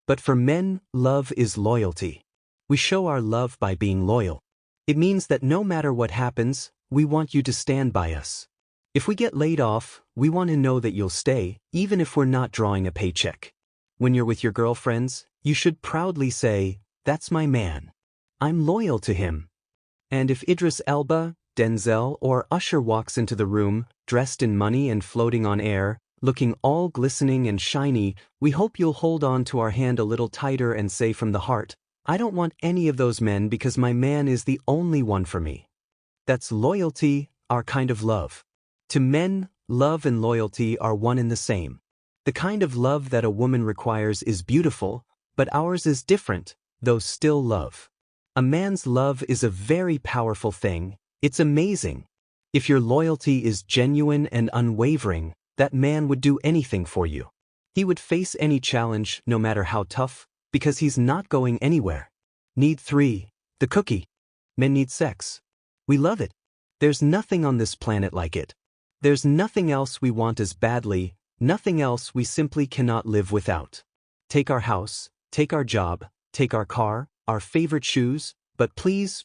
But for men, love is loyalty. We show our love by being loyal. It means that no matter what happens, we want you to stand by us. If we get laid off, we want to know that you'll stay, even if we're not drawing a paycheck. When you're with your girlfriends, you should proudly say, "That's my man. I'm loyal to him." And if Idris Elba, Denzel, or Usher walks into the room, dressed in money and floating on air, looking all glistening and shiny, we hope you'll hold on to our hand a little tighter and say from the heart, "I don't want any of those men because my man is the only one for me." That's loyalty, our kind of love. To men, love and loyalty are one and the same. The kind of love that a woman requires is beautiful, but ours is different, though still love. A man's love is a very powerful thing. It's amazing. If your loyalty is genuine and unwavering, that man would do anything for you. He would face any challenge, no matter how tough, because he's not going anywhere. Need 3. The cookie. Men need sex. We love it. There's nothing on this planet like it. There's nothing else we want as badly, nothing else we simply cannot live without. Take our house, take our job, take our car, our favorite shoes, but please,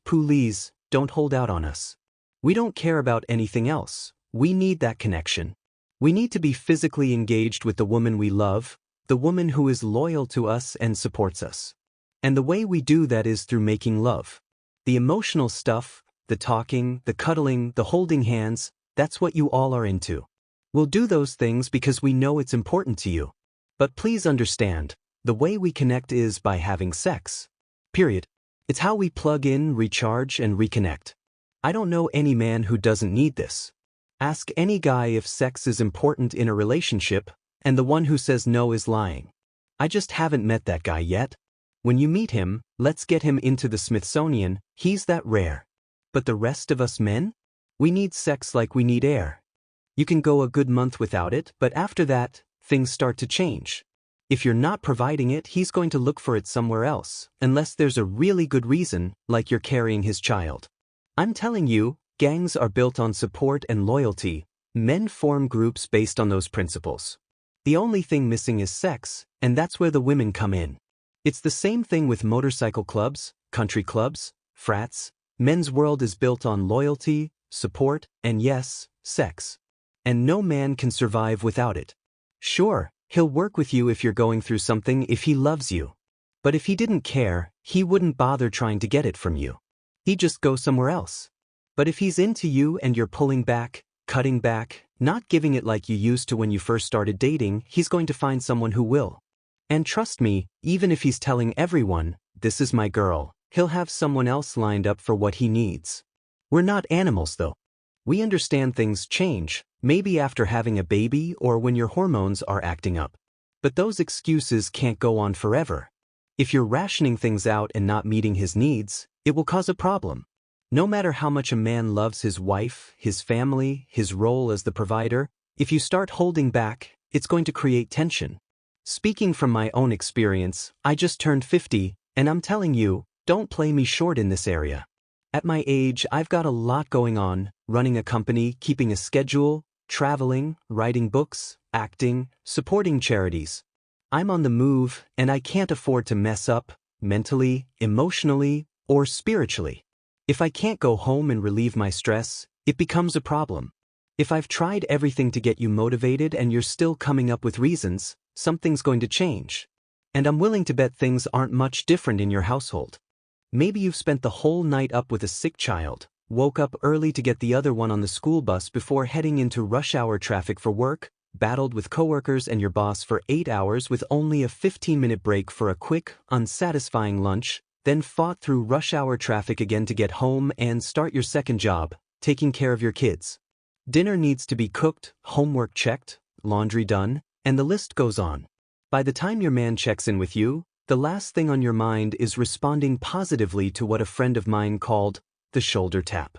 don't hold out on us. We don't care about anything else. We need that connection. We need to be physically engaged with the woman we love, the woman who is loyal to us and supports us. And the way we do that is through making love. The emotional stuff, the talking, the cuddling, the holding hands, that's what you all are into. We'll do those things because we know it's important to you. But please understand, the way we connect is by having sex. Period. It's how we plug in, recharge, and reconnect. I don't know any man who doesn't need this. Ask any guy if sex is important in a relationship, and the one who says no is lying. I just haven't met that guy yet. When you meet him, let's get him into the Smithsonian, he's that rare. But the rest of us men? We need sex like we need air. You can go a good month without it, but after that, things start to change. If you're not providing it, he's going to look for it somewhere else, unless there's a really good reason, like you're carrying his child. I'm telling you, gangs are built on support and loyalty. Men form groups based on those principles. The only thing missing is sex, and that's where the women come in. It's the same thing with motorcycle clubs, country clubs, frats. Men's world is built on loyalty, support, and yes, sex. And no man can survive without it. Sure, he'll work with you if you're going through something if he loves you. But if he didn't care, he wouldn't bother trying to get it from you. He'd just go somewhere else. But if he's into you and you're pulling back, cutting back, not giving it like you used to when you first started dating, he's going to find someone who will. And trust me, even if he's telling everyone, this is my girl, he'll have someone else lined up for what he needs. We're not animals though. We understand things change, maybe after having a baby or when your hormones are acting up. But those excuses can't go on forever. If you're rationing things out and not meeting his needs, it will cause a problem. No matter how much a man loves his wife, his family, his role as the provider, if you start holding back, it's going to create tension. Speaking from my own experience, I just turned 50, and I'm telling you, don't play me short in this area. At my age, I've got a lot going on, running a company, keeping a schedule, traveling, writing books, acting, supporting charities. I'm on the move, and I can't afford to mess up, mentally, emotionally, or spiritually. If I can't go home and relieve my stress, it becomes a problem. If I've tried everything to get you motivated and you're still coming up with reasons, something's going to change. And I'm willing to bet things aren't much different in your household. Maybe you've spent the whole night up with a sick child, woke up early to get the other one on the school bus before heading into rush hour traffic for work, battled with coworkers and your boss for 8 hours with only a 15-minute break for a quick, unsatisfying lunch, then fought through rush hour traffic again to get home and start your second job, taking care of your kids. Dinner needs to be cooked, homework checked, laundry done, and the list goes on. By the time your man checks in with you, the last thing on your mind is responding positively to what a friend of mine called the shoulder tap.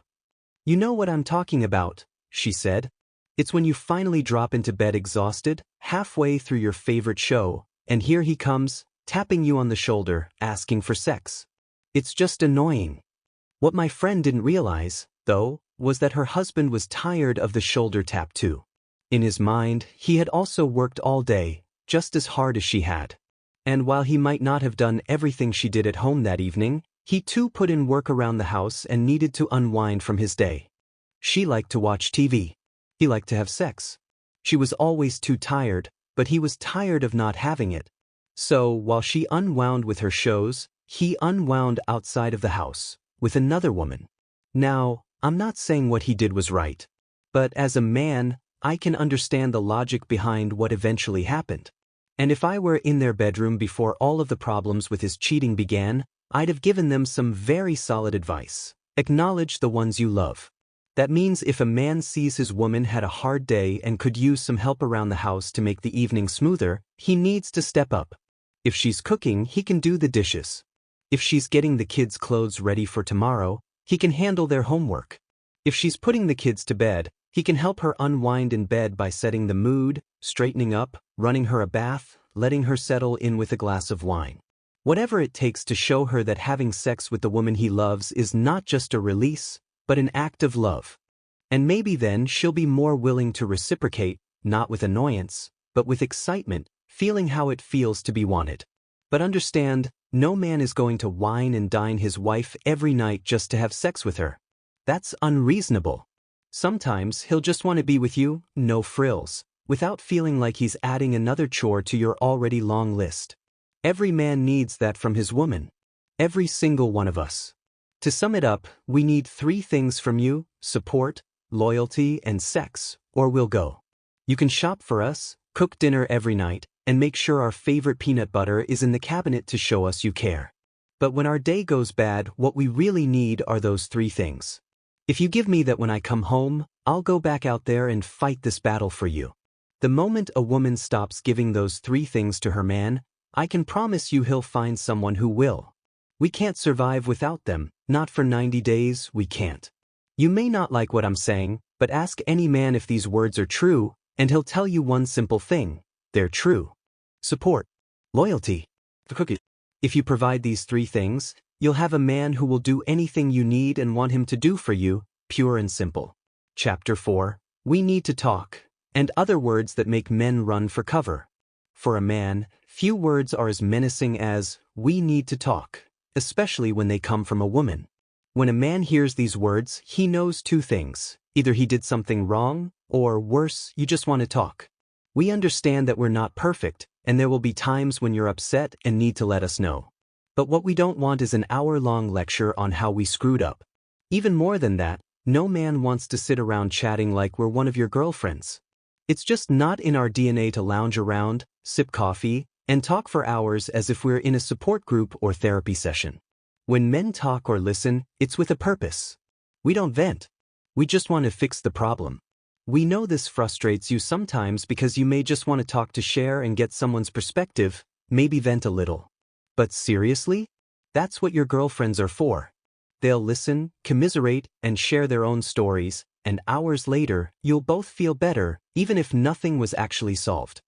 You know what I'm talking about, she said. It's when you finally drop into bed exhausted, halfway through your favorite show, and here he comes, tapping you on the shoulder, asking for sex. It's just annoying. What my friend didn't realize, though, was that her husband was tired of the shoulder tap too. In his mind, he had also worked all day, just as hard as she had. And while he might not have done everything she did at home that evening, he too put in work around the house and needed to unwind from his day. She liked to watch TV. He liked to have sex. She was always too tired, but he was tired of not having it. So, while she unwound with her shows, he unwound outside of the house, with another woman. Now, I'm not saying what he did was right. But as a man, I can understand the logic behind what eventually happened. And if I were in their bedroom before all of the problems with his cheating began, I'd have given them some very solid advice. Acknowledge the ones you love. That means if a man sees his woman had a hard day and could use some help around the house to make the evening smoother, he needs to step up. If she's cooking, he can do the dishes. If she's getting the kids' clothes ready for tomorrow, he can handle their homework. If she's putting the kids to bed, he can help her unwind in bed by setting the mood, straightening up, running her a bath, letting her settle in with a glass of wine. Whatever it takes to show her that having sex with the woman he loves is not just a release, but an act of love. And maybe then she'll be more willing to reciprocate, not with annoyance, but with excitement, feeling how it feels to be wanted. But understand, no man is going to wine and dine his wife every night just to have sex with her. That's unreasonable. Sometimes he'll just want to be with you, no frills, without feeling like he's adding another chore to your already long list. Every man needs that from his woman. Every single one of us. To sum it up, we need 3 things from you: support, loyalty, and sex, or we'll go. You can shop for us, cook dinner every night, and make sure our favorite peanut butter is in the cabinet to show us you care. But when our day goes bad, what we really need are those 3 things. If you give me that when I come home, I'll go back out there and fight this battle for you. The moment a woman stops giving those 3 things to her man, I can promise you he'll find someone who will. We can't survive without them, not for 90 days, we can't. You may not like what I'm saying, but ask any man if these words are true, and he'll tell you one simple thing: they're true. Support. Loyalty. The cookie. If you provide these 3 things, you'll have a man who will do anything you need and want him to do for you, pure and simple. Chapter 4. We need to talk, and other words that make men run for cover. For a man, few words are as menacing as, "we need to talk," especially when they come from a woman. When a man hears these words, he knows 2 things. Either he did something wrong, or worse, you just want to talk. We understand that we're not perfect, and there will be times when you're upset and need to let us know. But what we don't want is an hour-long lecture on how we screwed up. Even more than that, no man wants to sit around chatting like we're one of your girlfriends. It's just not in our DNA to lounge around, sip coffee, and talk for hours as if we're in a support group or therapy session. When men talk or listen, it's with a purpose. We don't vent. We just want to fix the problem. We know this frustrates you sometimes because you may just want to talk to share and get someone's perspective, maybe vent a little. But seriously? That's what your girlfriends are for. They'll listen, commiserate, and share their own stories, and hours later, you'll both feel better, even if nothing was actually solved.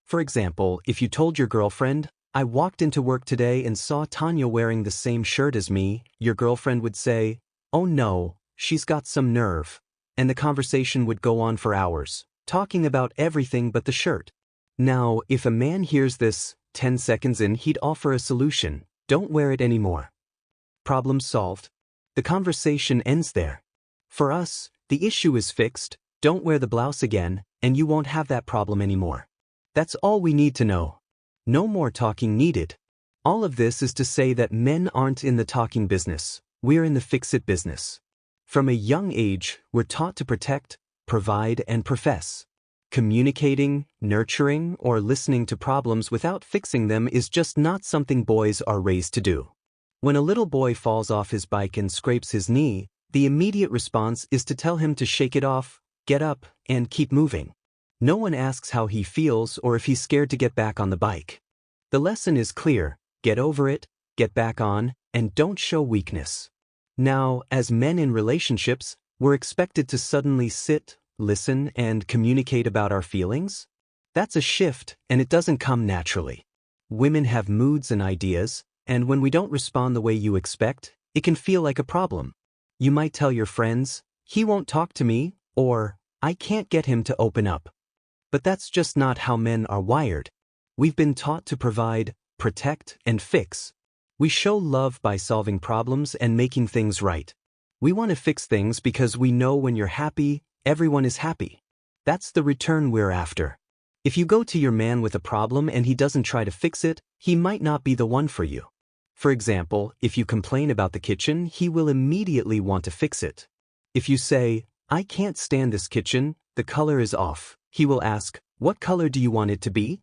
For example, if you told your girlfriend, "I walked into work today and saw Tanya wearing the same shirt as me," your girlfriend would say, "Oh no, she's got some nerve." And the conversation would go on for hours, talking about everything but the shirt. Now, if a man hears this, 10 seconds in he'd offer a solution: don't wear it anymore. Problem solved. The conversation ends there. For us, the issue is fixed: don't wear the blouse again, and you won't have that problem anymore. That's all we need to know. No more talking needed. All of this is to say that men aren't in the talking business, we're in the fix-it business. From a young age, we're taught to protect, provide, and profess. Communicating, nurturing, or listening to problems without fixing them is just not something boys are raised to do. When a little boy falls off his bike and scrapes his knee, the immediate response is to tell him to shake it off, get up, and keep moving. No one asks how he feels or if he's scared to get back on the bike. The lesson is clear: get over it, get back on, and don't show weakness. Now, as men in relationships, we're expected to suddenly sit, listen, and communicate about our feelings? That's a shift, and it doesn't come naturally. Women have moods and ideas, and when we don't respond the way you expect, it can feel like a problem. You might tell your friends, "He won't talk to me," or "I can't get him to open up." But that's just not how men are wired. We've been taught to provide, protect, and fix. We show love by solving problems and making things right. We want to fix things because we know when you're happy, everyone is happy. That's the return we're after. If you go to your man with a problem and he doesn't try to fix it, he might not be the one for you. For example, if you complain about the kitchen, he will immediately want to fix it. If you say, "I can't stand this kitchen, the color is off," he will ask, "What color do you want it to be?"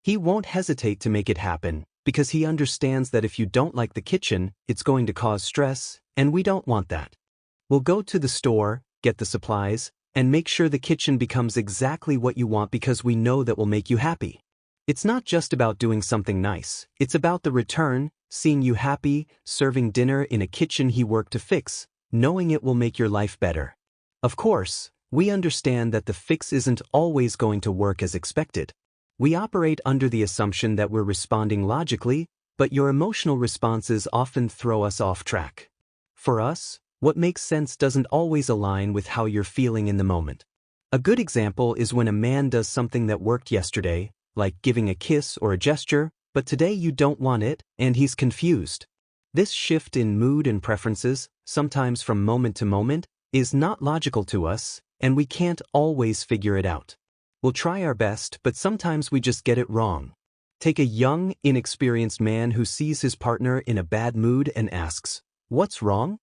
He won't hesitate to make it happen, because he understands that if you don't like the kitchen, it's going to cause stress, and we don't want that. We'll go to the store, get the supplies, and make sure the kitchen becomes exactly what you want because we know that will make you happy. It's not just about doing something nice, it's about the return, seeing you happy, serving dinner in a kitchen he worked to fix, knowing it will make your life better. Of course, we understand that the fix isn't always going to work as expected. We operate under the assumption that we're responding logically, but your emotional responses often throw us off track. For us, what makes sense doesn't always align with how you're feeling in the moment. A good example is when a man does something that worked yesterday, like giving a kiss or a gesture, but today you don't want it, and he's confused. This shift in mood and preferences, sometimes from moment to moment, is not logical to us, and we can't always figure it out. We'll try our best, but sometimes we just get it wrong. Take a young, inexperienced man who sees his partner in a bad mood and asks, "What's wrong?"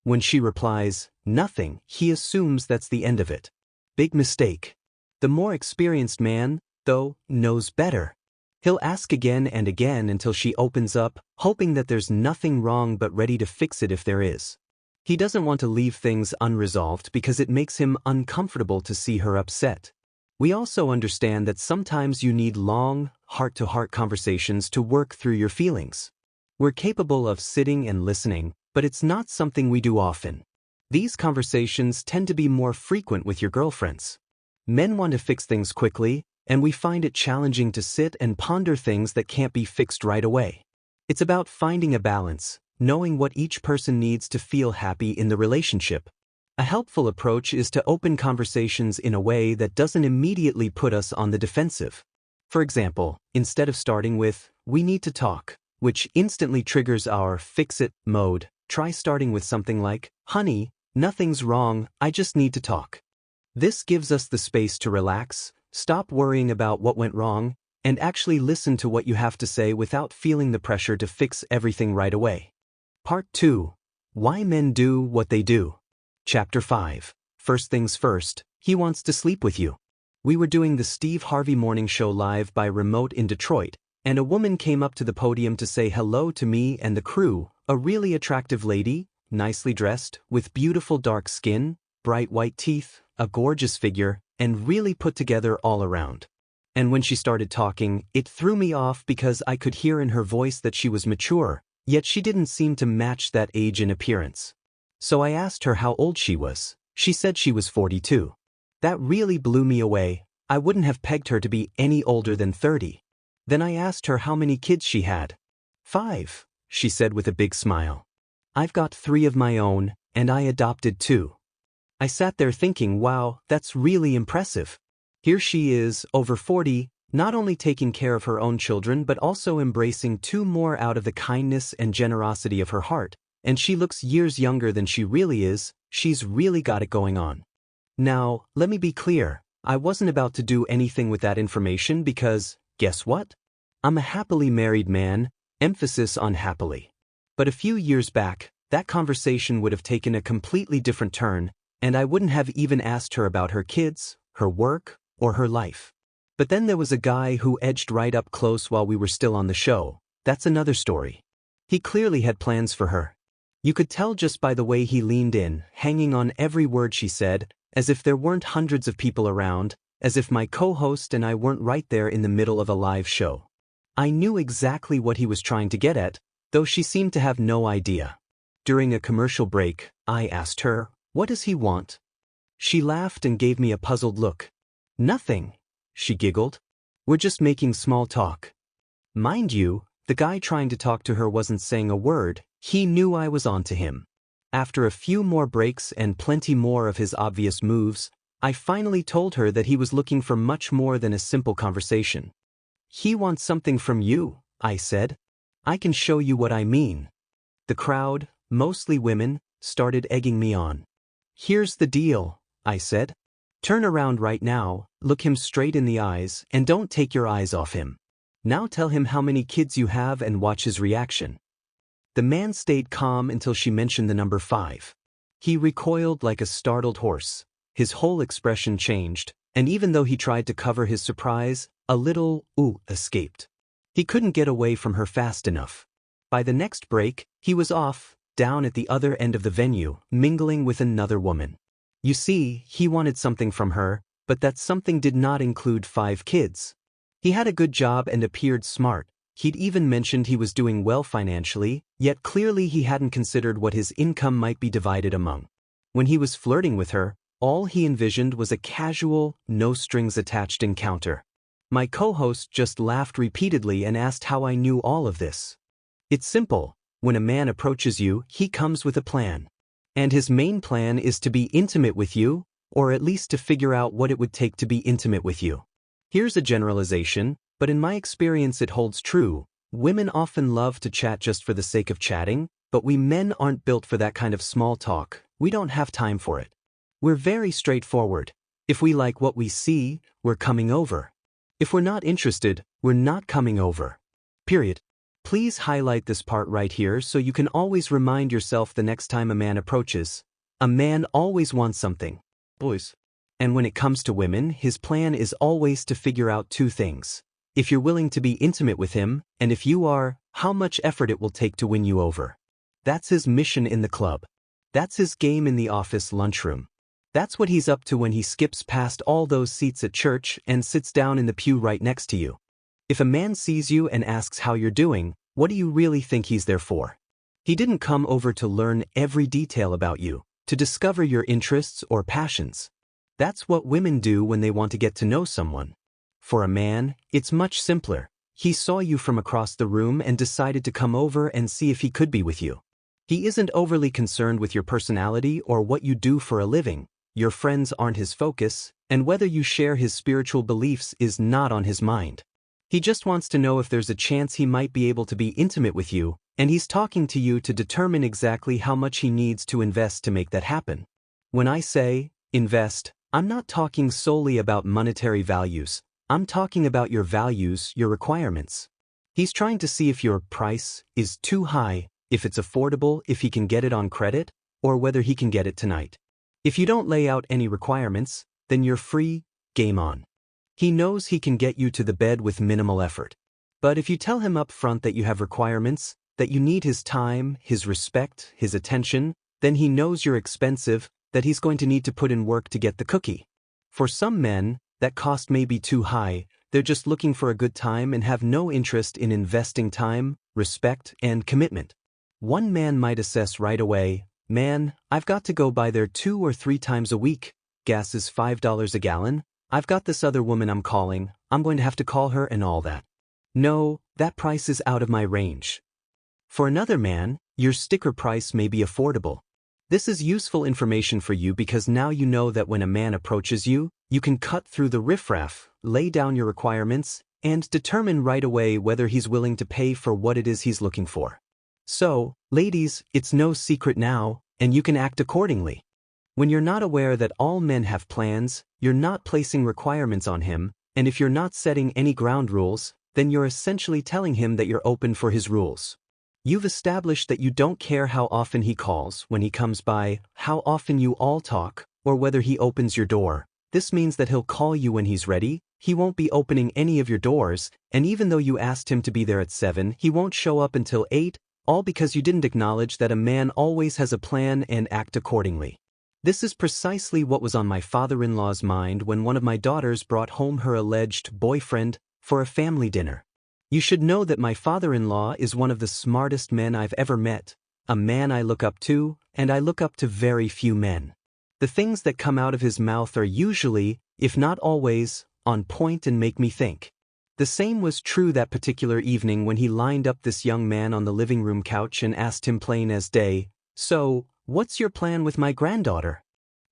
When she replies, "Nothing," he assumes that's the end of it. Big mistake. The more experienced man, though, knows better. He'll ask again and again until she opens up, hoping that there's nothing wrong but ready to fix it if there is. He doesn't want to leave things unresolved because it makes him uncomfortable to see her upset. We also understand that sometimes you need long, heart-to-heart conversations to work through your feelings. We're capable of sitting and listening, but it's not something we do often. These conversations tend to be more frequent with your girlfriends. Men want to fix things quickly, and we find it challenging to sit and ponder things that can't be fixed right away. It's about finding a balance, knowing what each person needs to feel happy in the relationship. A helpful approach is to open conversations in a way that doesn't immediately put us on the defensive. For example, instead of starting with, "We need to talk," which instantly triggers our fix-it mode, try starting with something like, "Honey, nothing's wrong, I just need to talk." This gives us the space to relax, stop worrying about what went wrong, and actually listen to what you have to say without feeling the pressure to fix everything right away. Part 2. Why Men Do What They Do. Chapter 5. First things first, he wants to sleep with you. We were doing the Steve Harvey Morning Show live by remote in Detroit, and a woman came up to the podium to say hello to me and the crew, a really attractive lady, nicely dressed, with beautiful dark skin, bright white teeth, a gorgeous figure, and really put together all around. And when she started talking, it threw me off because I could hear in her voice that she was mature, yet she didn't seem to match that age in appearance. So I asked her how old she was. She said she was 42. That really blew me away. I wouldn't have pegged her to be any older than 30. Then I asked her how many kids she had. 5, she said with a big smile. I've got 3 of my own, and I adopted 2. I sat there thinking, wow, that's really impressive. Here she is, over 40, not only taking care of her own children but also embracing 2 more out of the kindness and generosity of her heart. And she looks years younger than she really is. She's really got it going on. Now, let me be clear. I wasn't about to do anything with that information because, guess what? I'm a happily married man, emphasis on happily. But a few years back, that conversation would have taken a completely different turn, and I wouldn't have even asked her about her kids, her work, or her life. But then there was a guy who edged right up close while we were still on the show. That's another story. He clearly had plans for her. You could tell just by the way he leaned in, hanging on every word she said, as if there weren't hundreds of people around, as if my co-host and I weren't right there in the middle of a live show. I knew exactly what he was trying to get at, though she seemed to have no idea. During a commercial break, I asked her, "What does he want?" She laughed and gave me a puzzled look. "Nothing," she giggled. "We're just making small talk." Mind you, the guy trying to talk to her wasn't saying a word. He knew I was onto him. After a few more breaks and plenty more of his obvious moves, I finally told her that he was looking for much more than a simple conversation. "He wants something from you," I said. "I can show you what I mean." The crowd, mostly women, started egging me on. "Here's the deal," I said. "Turn around right now, look him straight in the eyes, and don't take your eyes off him. Now tell him how many kids you have and watch his reaction." The man stayed calm until she mentioned the number 5. He recoiled like a startled horse. His whole expression changed, and even though he tried to cover his surprise, a little ooh escaped. He couldn't get away from her fast enough. By the next break, he was off, down at the other end of the venue, mingling with another woman. You see, he wanted something from her, but that something did not include 5 kids. He had a good job and appeared smart. He'd even mentioned he was doing well financially, yet clearly he hadn't considered what his income might be divided among. When he was flirting with her, all he envisioned was a casual, no-strings-attached encounter. My co-host just laughed repeatedly and asked how I knew all of this. It's simple. When a man approaches you, he comes with a plan. And his main plan is to be intimate with you, or at least to figure out what it would take to be intimate with you. Here's a generalization, but in my experience it holds true. Women often love to chat just for the sake of chatting, but we men aren't built for that kind of small talk. We don't have time for it. We're very straightforward. If we like what we see, we're coming over. If we're not interested, we're not coming over. Period. Please highlight this part right here so you can always remind yourself the next time a man approaches. A man always wants something. Boys. And when it comes to women, his plan is always to figure out two things. If you're willing to be intimate with him, and if you are, how much effort it will take to win you over. That's his mission in the club. That's his game in the office lunchroom. That's what he's up to when he skips past all those seats at church and sits down in the pew right next to you. If a man sees you and asks how you're doing, what do you really think he's there for? He didn't come over to learn every detail about you, to discover your interests or passions. That's what women do when they want to get to know someone. For a man, it's much simpler. He saw you from across the room and decided to come over and see if he could be with you. He isn't overly concerned with your personality or what you do for a living. Your friends aren't his focus, and whether you share his spiritual beliefs is not on his mind. He just wants to know if there's a chance he might be able to be intimate with you, and he's talking to you to determine exactly how much he needs to invest to make that happen. When I say, invest, I'm not talking solely about monetary values. I'm talking about your values, your requirements. He's trying to see if your price is too high, if it's affordable, if he can get it on credit, or whether he can get it tonight. If you don't lay out any requirements, then you're free, game on. He knows he can get you to the bed with minimal effort. But if you tell him up front that you have requirements, that you need his time, his respect, his attention, then he knows you're expensive, that he's going to need to put in work to get the cookie. For some men, that cost may be too high. They're just looking for a good time and have no interest in investing time, respect, and commitment. One man might assess right away, man, I've got to go by there 2 or 3 times a week. Gas is $5 a gallon. I've got this other woman I'm calling. I'm going to have to call her and all that. No, that price is out of my range. For another man, your sticker price may be affordable. This is useful information for you because now you know that when a man approaches you, you can cut through the riffraff, lay down your requirements, and determine right away whether he's willing to pay for what it is he's looking for. So, ladies, it's no secret now, and you can act accordingly. When you're not aware that all men have plans, you're not placing requirements on him, and if you're not setting any ground rules, then you're essentially telling him that you're open for his rules. You've established that you don't care how often he calls when he comes by, how often you all talk, or whether he opens your door. This means that he'll call you when he's ready, he won't be opening any of your doors, and even though you asked him to be there at 7, he won't show up until 8, all because you didn't acknowledge that a man always has a plan and act accordingly. This is precisely what was on my father-in-law's mind when one of my daughters brought home her alleged boyfriend for a family dinner. You should know that my father-in-law is one of the smartest men I've ever met, a man I look up to, and I look up to very few men. The things that come out of his mouth are usually, if not always, on point and make me think. The same was true that particular evening when he lined up this young man on the living room couch and asked him plain as day, "So, what's your plan with my granddaughter?"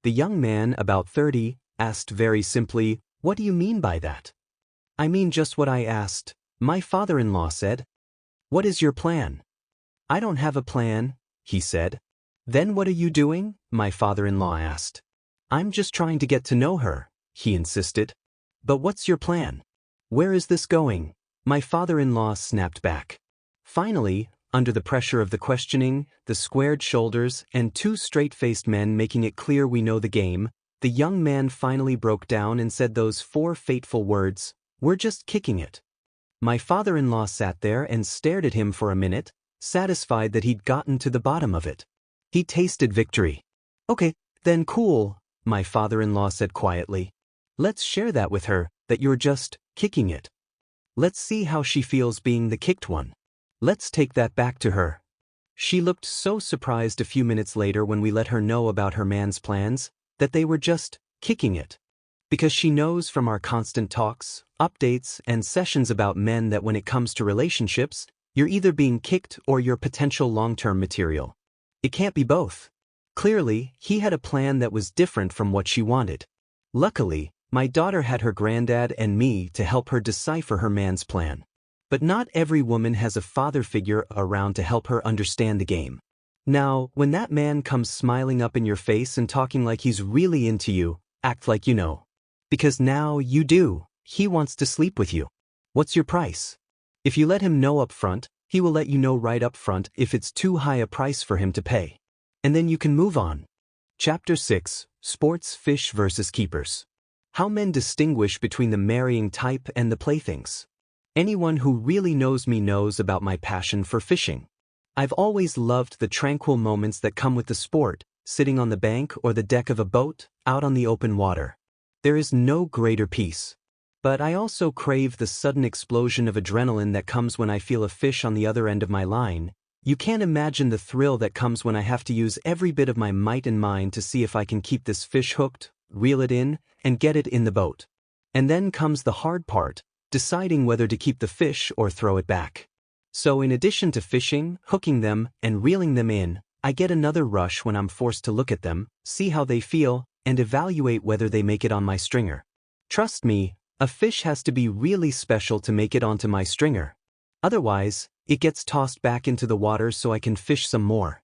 The young man, about 30, asked very simply, "What do you mean by that?" "I mean just what I asked," my father-in-law said. "What is your plan?" "I don't have a plan," he said. "Then what are you doing?" my father-in-law asked. "I'm just trying to get to know her," he insisted. "But what's your plan? Where is this going?" my father-in-law snapped back. Finally, under the pressure of the questioning, the squared shoulders, and 2 straight-faced men making it clear we know the game, the young man finally broke down and said those 4 fateful words, "We're just kicking it." My father-in-law sat there and stared at him for a minute, satisfied that he'd gotten to the bottom of it. He tasted victory. "Okay, then cool," my father-in-law said quietly. "Let's share that with her, that you're just kicking it." Let's see how she feels being the kicked one. Let's take that back to her. She looked so surprised a few minutes later when we let her know about her man's plans, that they were just kicking it. Because she knows from our constant talks, updates, and sessions about men that when it comes to relationships, you're either being kicked or you're potential long-term material. It can't be both. Clearly, he had a plan that was different from what she wanted. Luckily, my daughter had her granddad and me to help her decipher her man's plan. But not every woman has a father figure around to help her understand the game. Now, when that man comes smiling up in your face and talking like he's really into you, act like you know. Because now you do. He wants to sleep with you. What's your price? If you let him know up front, he will let you know right up front if it's too high a price for him to pay. And then you can move on. Chapter 6: Sports Fish versus Keepers. How men distinguish between the marrying type and the playthings. Anyone who really knows me knows about my passion for fishing. I've always loved the tranquil moments that come with the sport, sitting on the bank or the deck of a boat, out on the open water. There is no greater peace. But I also crave the sudden explosion of adrenaline that comes when I feel a fish on the other end of my line. You can't imagine the thrill that comes when I have to use every bit of my might and mind to see if I can keep this fish hooked, reel it in, and get it in the boat. And then comes the hard part, deciding whether to keep the fish or throw it back. So in addition to fishing, hooking them, and reeling them in, I get another rush when I'm forced to look at them, see how they feel, and evaluate whether they make it on my stringer. Trust me, a fish has to be really special to make it onto my stringer. Otherwise, it gets tossed back into the water so I can fish some more.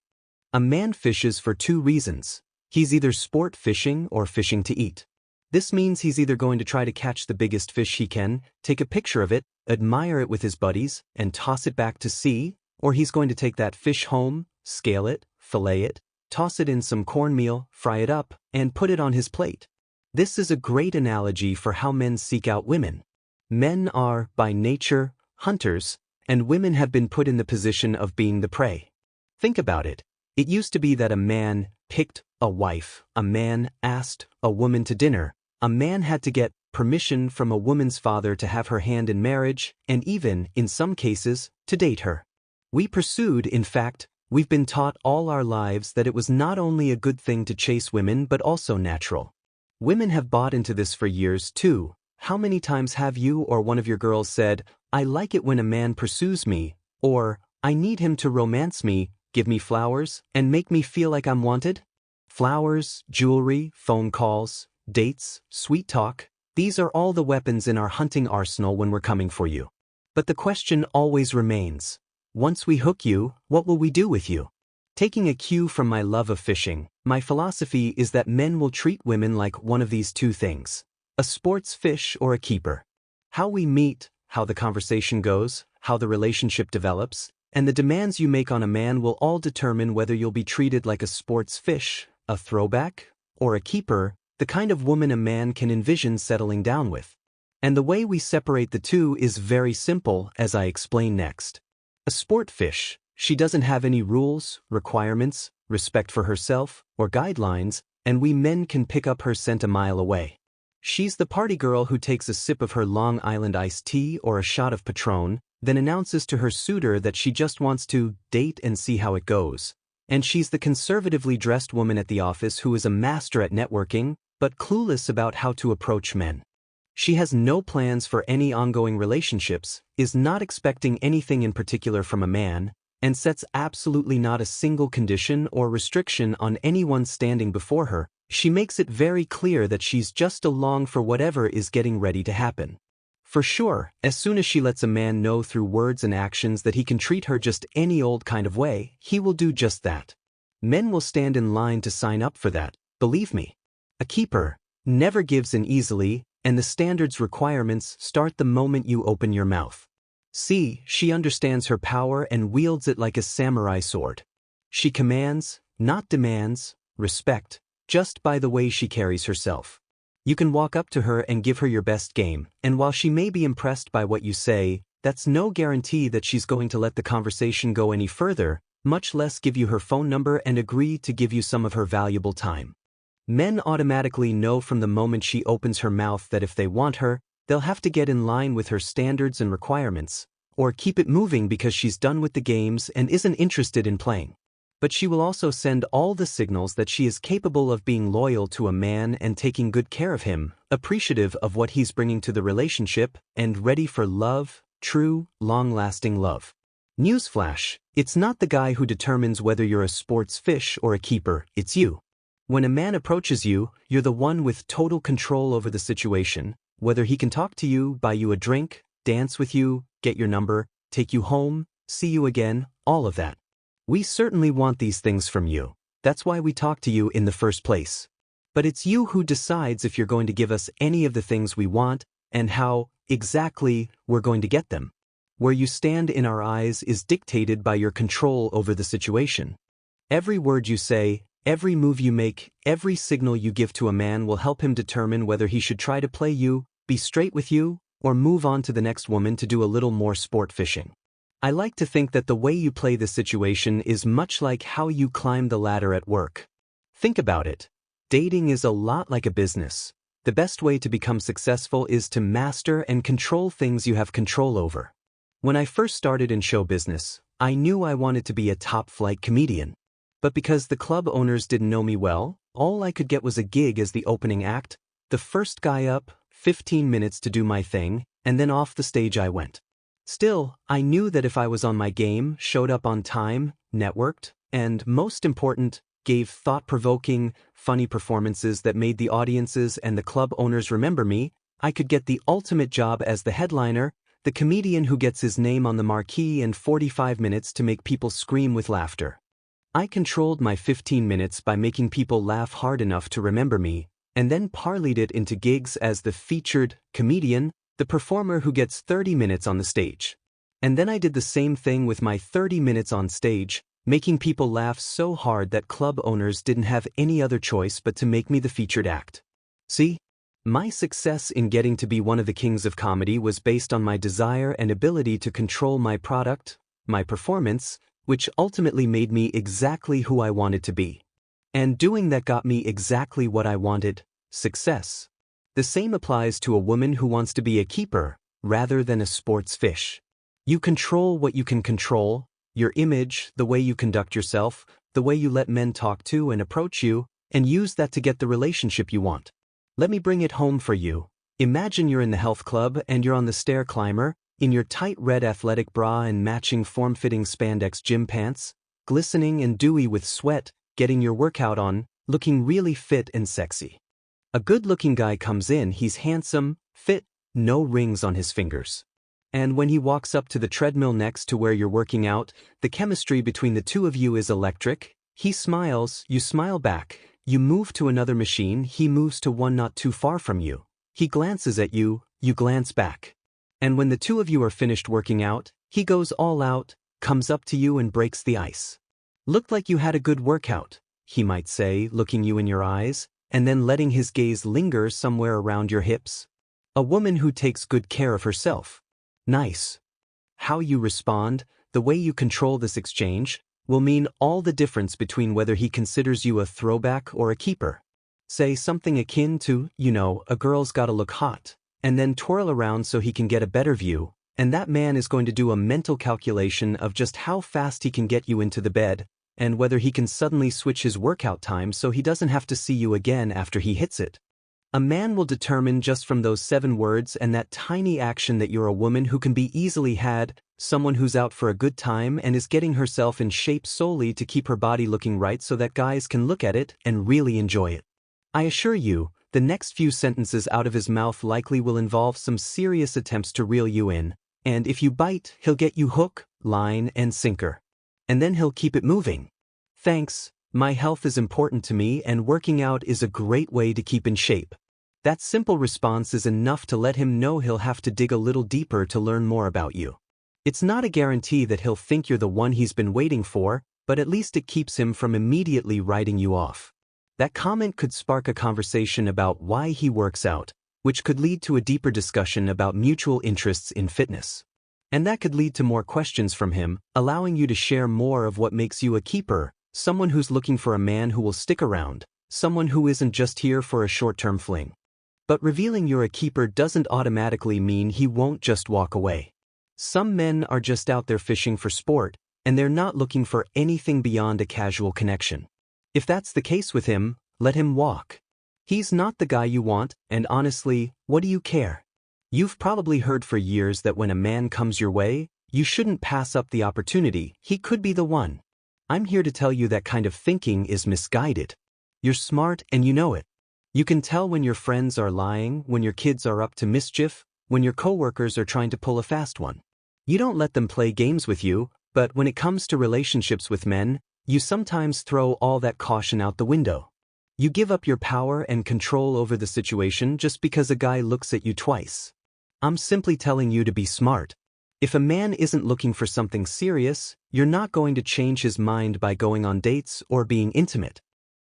A man fishes for two reasons. He's either sport fishing or fishing to eat. This means he's either going to try to catch the biggest fish he can, take a picture of it, admire it with his buddies, and toss it back to sea, or he's going to take that fish home, scale it, fillet it, toss it in some cornmeal, fry it up, and put it on his plate. This is a great analogy for how men seek out women. Men are, by nature, hunters, and women have been put in the position of being the prey. Think about it. It used to be that a man picked a wife, a man asked a woman to dinner, a man had to get permission from a woman's father to have her hand in marriage, and even, in some cases, to date her. We pursued, in fact, we've been taught all our lives that it was not only a good thing to chase women but also natural. Women have bought into this for years too. How many times have you or one of your girls said, "I like it when a man pursues me," or "I need him to romance me, give me flowers, and make me feel like I'm wanted"? Flowers, jewelry, phone calls, dates, sweet talk, these are all the weapons in our hunting arsenal when we're coming for you. But the question always remains, once we hook you, what will we do with you? Taking a cue from my love of fishing, my philosophy is that men will treat women like one of these two things: a sports fish or a keeper. How we meet, how the conversation goes, how the relationship develops, and the demands you make on a man will all determine whether you'll be treated like a sports fish, a throwback, or a keeper, the kind of woman a man can envision settling down with. And the way we separate the two is very simple, as I explain next. A sport fish, she doesn't have any rules, requirements, respect for herself, or guidelines, and we men can pick up her scent a mile away. She's the party girl who takes a sip of her Long Island iced tea or a shot of Patron, then announces to her suitor that she just wants to date and see how it goes. And she's the conservatively dressed woman at the office who is a master at networking, but clueless about how to approach men. She has no plans for any ongoing relationships, is not expecting anything in particular from a man, and sets absolutely not a single condition or restriction on anyone standing before her. She makes it very clear that she's just along for whatever is getting ready to happen. For sure, as soon as she lets a man know through words and actions that he can treat her just any old kind of way, he will do just that. Men will stand in line to sign up for that, believe me. A keeper never gives in easily, and the standards requirements start the moment you open your mouth. See, she understands her power and wields it like a samurai sword. She commands, not demands, respect, just by the way she carries herself. You can walk up to her and give her your best game, and while she may be impressed by what you say, that's no guarantee that she's going to let the conversation go any further, much less give you her phone number and agree to give you some of her valuable time. Men automatically know from the moment she opens her mouth that if they want her, They'll have to get in line with her standards and requirements, or keep it moving because she's done with the games and isn't interested in playing. But she will also send all the signals that she is capable of being loyal to a man and taking good care of him, appreciative of what he's bringing to the relationship, and ready for love, true, long-lasting love. Newsflash, it's not the guy who determines whether you're a sports fish or a keeper, it's you. When a man approaches you, you're the one with total control over the situation, whether he can talk to you, buy you a drink, dance with you, get your number, take you home, see you again, all of that. We certainly want these things from you. That's why we talk to you in the first place. But it's you who decides if you're going to give us any of the things we want and how, exactly, we're going to get them. Where you stand in our eyes is dictated by your control over the situation. Every word you say, every move you make, every signal you give to a man will help him determine whether he should try to play you, be straight with you, or move on to the next woman to do a little more sport fishing. I like to think that the way you play this situation is much like how you climb the ladder at work. Think about it. Dating is a lot like a business. The best way to become successful is to master and control things you have control over. When I first started in show business, I knew I wanted to be a top-flight comedian. But because the club owners didn't know me well, all I could get was a gig as the opening act, the first guy up, 15 minutes to do my thing, and then off the stage I went. Still, I knew that if I was on my game, showed up on time, networked, and, most important, gave thought-provoking, funny performances that made the audiences and the club owners remember me, I could get the ultimate job as the headliner, the comedian who gets his name on the marquee in 45 minutes to make people scream with laughter. I controlled my 15 minutes by making people laugh hard enough to remember me, and then parlayed it into gigs as the featured comedian, the performer who gets 30 minutes on the stage. And then I did the same thing with my 30 minutes on stage, making people laugh so hard that club owners didn't have any other choice but to make me the featured act. See? My success in getting to be one of the kings of comedy was based on my desire and ability to control my product, my performance, which ultimately made me exactly who I wanted to be. And doing that got me exactly what I wanted, success. The same applies to a woman who wants to be a keeper, rather than a sports fish. You control what you can control, your image, the way you conduct yourself, the way you let men talk to and approach you, and use that to get the relationship you want. Let me bring it home for you. Imagine you're in the health club and you're on the stair climber, in your tight red athletic bra and matching form-fitting spandex gym pants, glistening and dewy with sweat, getting your workout on, looking really fit and sexy. A good-looking guy comes in, he's handsome, fit, no rings on his fingers. And when he walks up to the treadmill next to where you're working out, the chemistry between the two of you is electric. He smiles, you smile back. You move to another machine, he moves to one not too far from you. He glances at you, you glance back. And when the two of you are finished working out, he goes all out, comes up to you and breaks the ice. Looked like you had a good workout, he might say, looking you in your eyes, and then letting his gaze linger somewhere around your hips. A woman who takes good care of herself. Nice. How you respond, the way you control this exchange, will mean all the difference between whether he considers you a throwback or a keeper. Say something akin to, a girl's gotta look hot, and then twirl around so he can get a better view, and that man is going to do a mental calculation of just how fast he can get you into the bed, and whether he can suddenly switch his workout time so he doesn't have to see you again after he hits it. A man will determine just from those 7 words and that tiny action that you're a woman who can be easily had, someone who's out for a good time and is getting herself in shape solely to keep her body looking right so that guys can look at it and really enjoy it. I assure you, the next few sentences out of his mouth likely will involve some serious attempts to reel you in, and if you bite, he'll get you hook, line, and sinker. And then he'll keep it moving. Thanks, my health is important to me and working out is a great way to keep in shape. That simple response is enough to let him know he'll have to dig a little deeper to learn more about you. It's not a guarantee that he'll think you're the one he's been waiting for, but at least it keeps him from immediately writing you off. That comment could spark a conversation about why he works out, which could lead to a deeper discussion about mutual interests in fitness. And that could lead to more questions from him, allowing you to share more of what makes you a keeper, someone who's looking for a man who will stick around, someone who isn't just here for a short-term fling. But revealing you're a keeper doesn't automatically mean he won't just walk away. Some men are just out there fishing for sport, and they're not looking for anything beyond a casual connection. If that's the case with him, let him walk. He's not the guy you want, and honestly, what do you care? You've probably heard for years that when a man comes your way, you shouldn't pass up the opportunity. He could be the one. I'm here to tell you that kind of thinking is misguided. You're smart and you know it. You can tell when your friends are lying, when your kids are up to mischief, when your coworkers are trying to pull a fast one. You don't let them play games with you, but when it comes to relationships with men, you sometimes throw all that caution out the window. You give up your power and control over the situation just because a guy looks at you twice. I'm simply telling you to be smart. If a man isn't looking for something serious, you're not going to change his mind by going on dates or being intimate.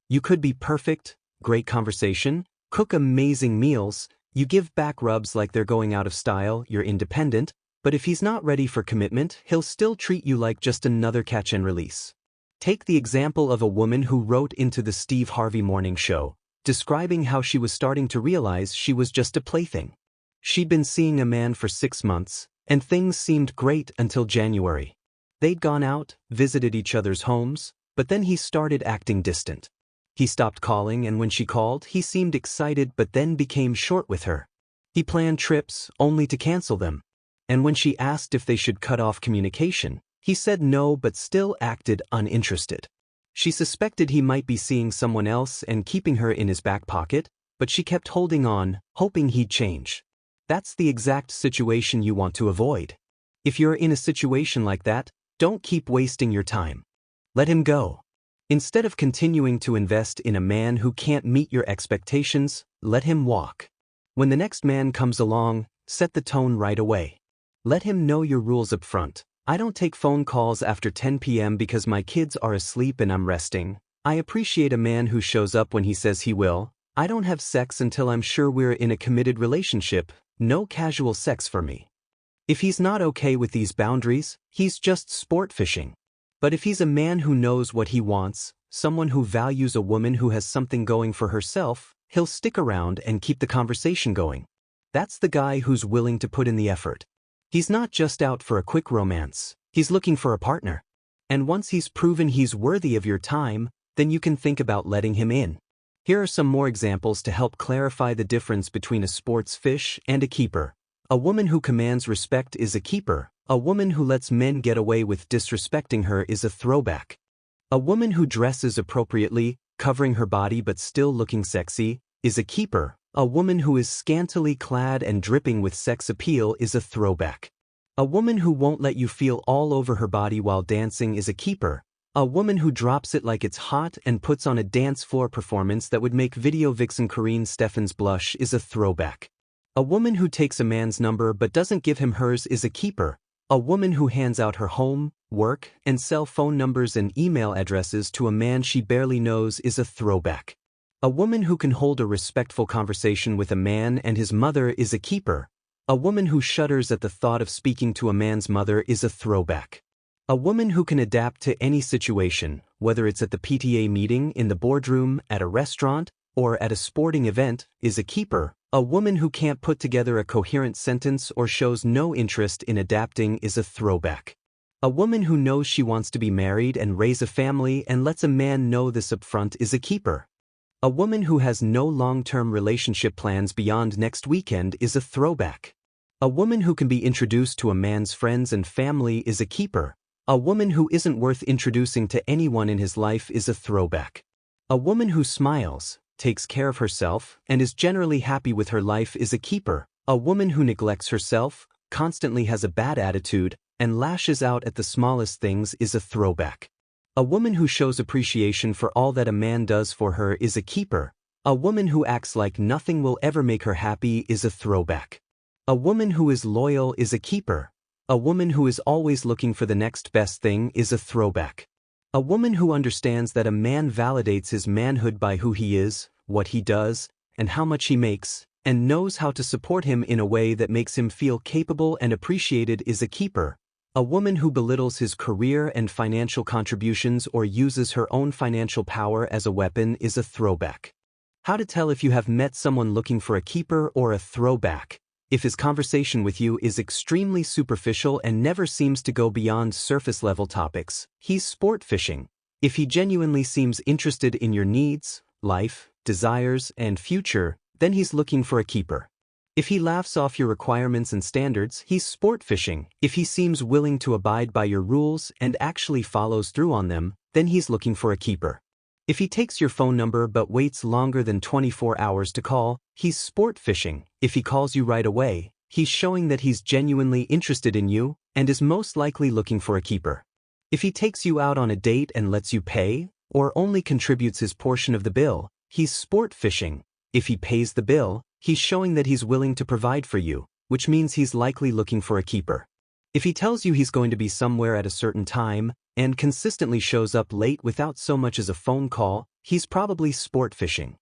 You could be perfect, great conversation, cook amazing meals, you give back rubs like they're going out of style, you're independent, but if he's not ready for commitment, he'll still treat you like just another catch and release. Take the example of a woman who wrote into the Steve Harvey Morning Show, describing how she was starting to realize she was just a plaything. She'd been seeing a man for 6 months, and things seemed great until January. They'd gone out, visited each other's homes, but then he started acting distant. He stopped calling, and when she called, he seemed excited but then became short with her. He planned trips, only to cancel them. And when she asked if they should cut off communication, he said no but still acted uninterested. She suspected he might be seeing someone else and keeping her in his back pocket, but she kept holding on, hoping he'd change. That's the exact situation you want to avoid. If you're in a situation like that, don't keep wasting your time. Let him go. Instead of continuing to invest in a man who can't meet your expectations, let him walk. When the next man comes along, set the tone right away. Let him know your rules up front. I don't take phone calls after 10 p.m. because my kids are asleep and I'm resting. I appreciate a man who shows up when he says he will. I don't have sex until I'm sure we're in a committed relationship. No casual sex for me. If he's not okay with these boundaries, he's just sport fishing. But if he's a man who knows what he wants, someone who values a woman who has something going for herself, he'll stick around and keep the conversation going. That's the guy who's willing to put in the effort. He's not just out for a quick romance, he's looking for a partner. And once he's proven he's worthy of your time, then you can think about letting him in. Here are some more examples to help clarify the difference between a sports fish and a keeper. A woman who commands respect is a keeper. A woman who lets men get away with disrespecting her is a throwback. A woman who dresses appropriately, covering her body but still looking sexy, is a keeper. A woman who is scantily clad and dripping with sex appeal is a throwback. A woman who won't let you feel all over her body while dancing is a keeper. A woman who drops it like it's hot and puts on a dance floor performance that would make video vixen Karine Steffans blush is a throwback. A woman who takes a man's number but doesn't give him hers is a keeper. A woman who hands out her home, work, and cell phone numbers and email addresses to a man she barely knows is a throwback. A woman who can hold a respectful conversation with a man and his mother is a keeper. A woman who shudders at the thought of speaking to a man's mother is a throwback. A woman who can adapt to any situation, whether it's at the PTA meeting, in the boardroom, at a restaurant, or at a sporting event, is a keeper. A woman who can't put together a coherent sentence or shows no interest in adapting is a throwback. A woman who knows she wants to be married and raise a family and lets a man know this up front is a keeper. A woman who has no long-term relationship plans beyond next weekend is a throwback. A woman who can be introduced to a man's friends and family is a keeper. A woman who isn't worth introducing to anyone in his life is a throwback. A woman who smiles, takes care of herself, and is generally happy with her life is a keeper. A woman who neglects herself, constantly has a bad attitude, and lashes out at the smallest things is a throwback. A woman who shows appreciation for all that a man does for her is a keeper. A woman who acts like nothing will ever make her happy is a throwback. A woman who is loyal is a keeper. A woman who is always looking for the next best thing is a throwback. A woman who understands that a man validates his manhood by who he is, what he does, and how much he makes, and knows how to support him in a way that makes him feel capable and appreciated is a keeper. A woman who belittles his career and financial contributions or uses her own financial power as a weapon is a throwback. How to tell if you have met someone looking for a keeper or a throwback. If his conversation with you is extremely superficial and never seems to go beyond surface-level topics, he's sport fishing. If he genuinely seems interested in your needs, life, desires, and future, then he's looking for a keeper. If he laughs off your requirements and standards, he's sport fishing. If he seems willing to abide by your rules and actually follows through on them, then he's looking for a keeper. If he takes your phone number but waits longer than 24 hours to call, he's sport fishing. If he calls you right away, he's showing that he's genuinely interested in you and is most likely looking for a keeper. If he takes you out on a date and lets you pay, or only contributes his portion of the bill, he's sport fishing. If he pays the bill, he's showing that he's willing to provide for you, which means he's likely looking for a keeper. If he tells you he's going to be somewhere at a certain time, and consistently shows up late without so much as a phone call, he's probably sport fishing.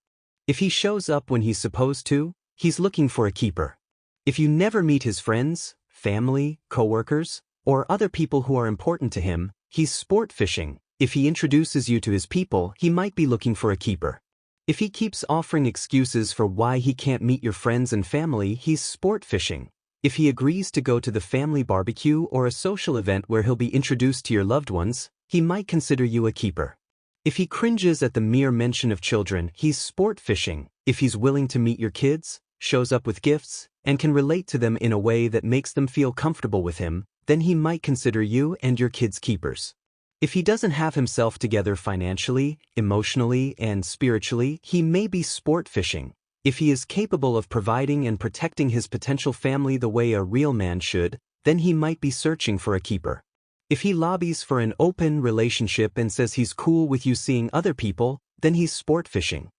If he shows up when he's supposed to, he's looking for a keeper. If you never meet his friends, family, coworkers, or other people who are important to him, he's sport fishing. If he introduces you to his people, he might be looking for a keeper. If he keeps offering excuses for why he can't meet your friends and family, he's sport fishing. If he agrees to go to the family barbecue or a social event where he'll be introduced to your loved ones, he might consider you a keeper. If he cringes at the mere mention of children, he's sport fishing. If he's willing to meet your kids, shows up with gifts, and can relate to them in a way that makes them feel comfortable with him, then he might consider you and your kids keepers. If he doesn't have himself together financially, emotionally, and spiritually, he may be sport fishing. If he is capable of providing and protecting his potential family the way a real man should, then he might be searching for a keeper. If he lobbies for an open relationship and says he's cool with you seeing other people, then he's sport fishing.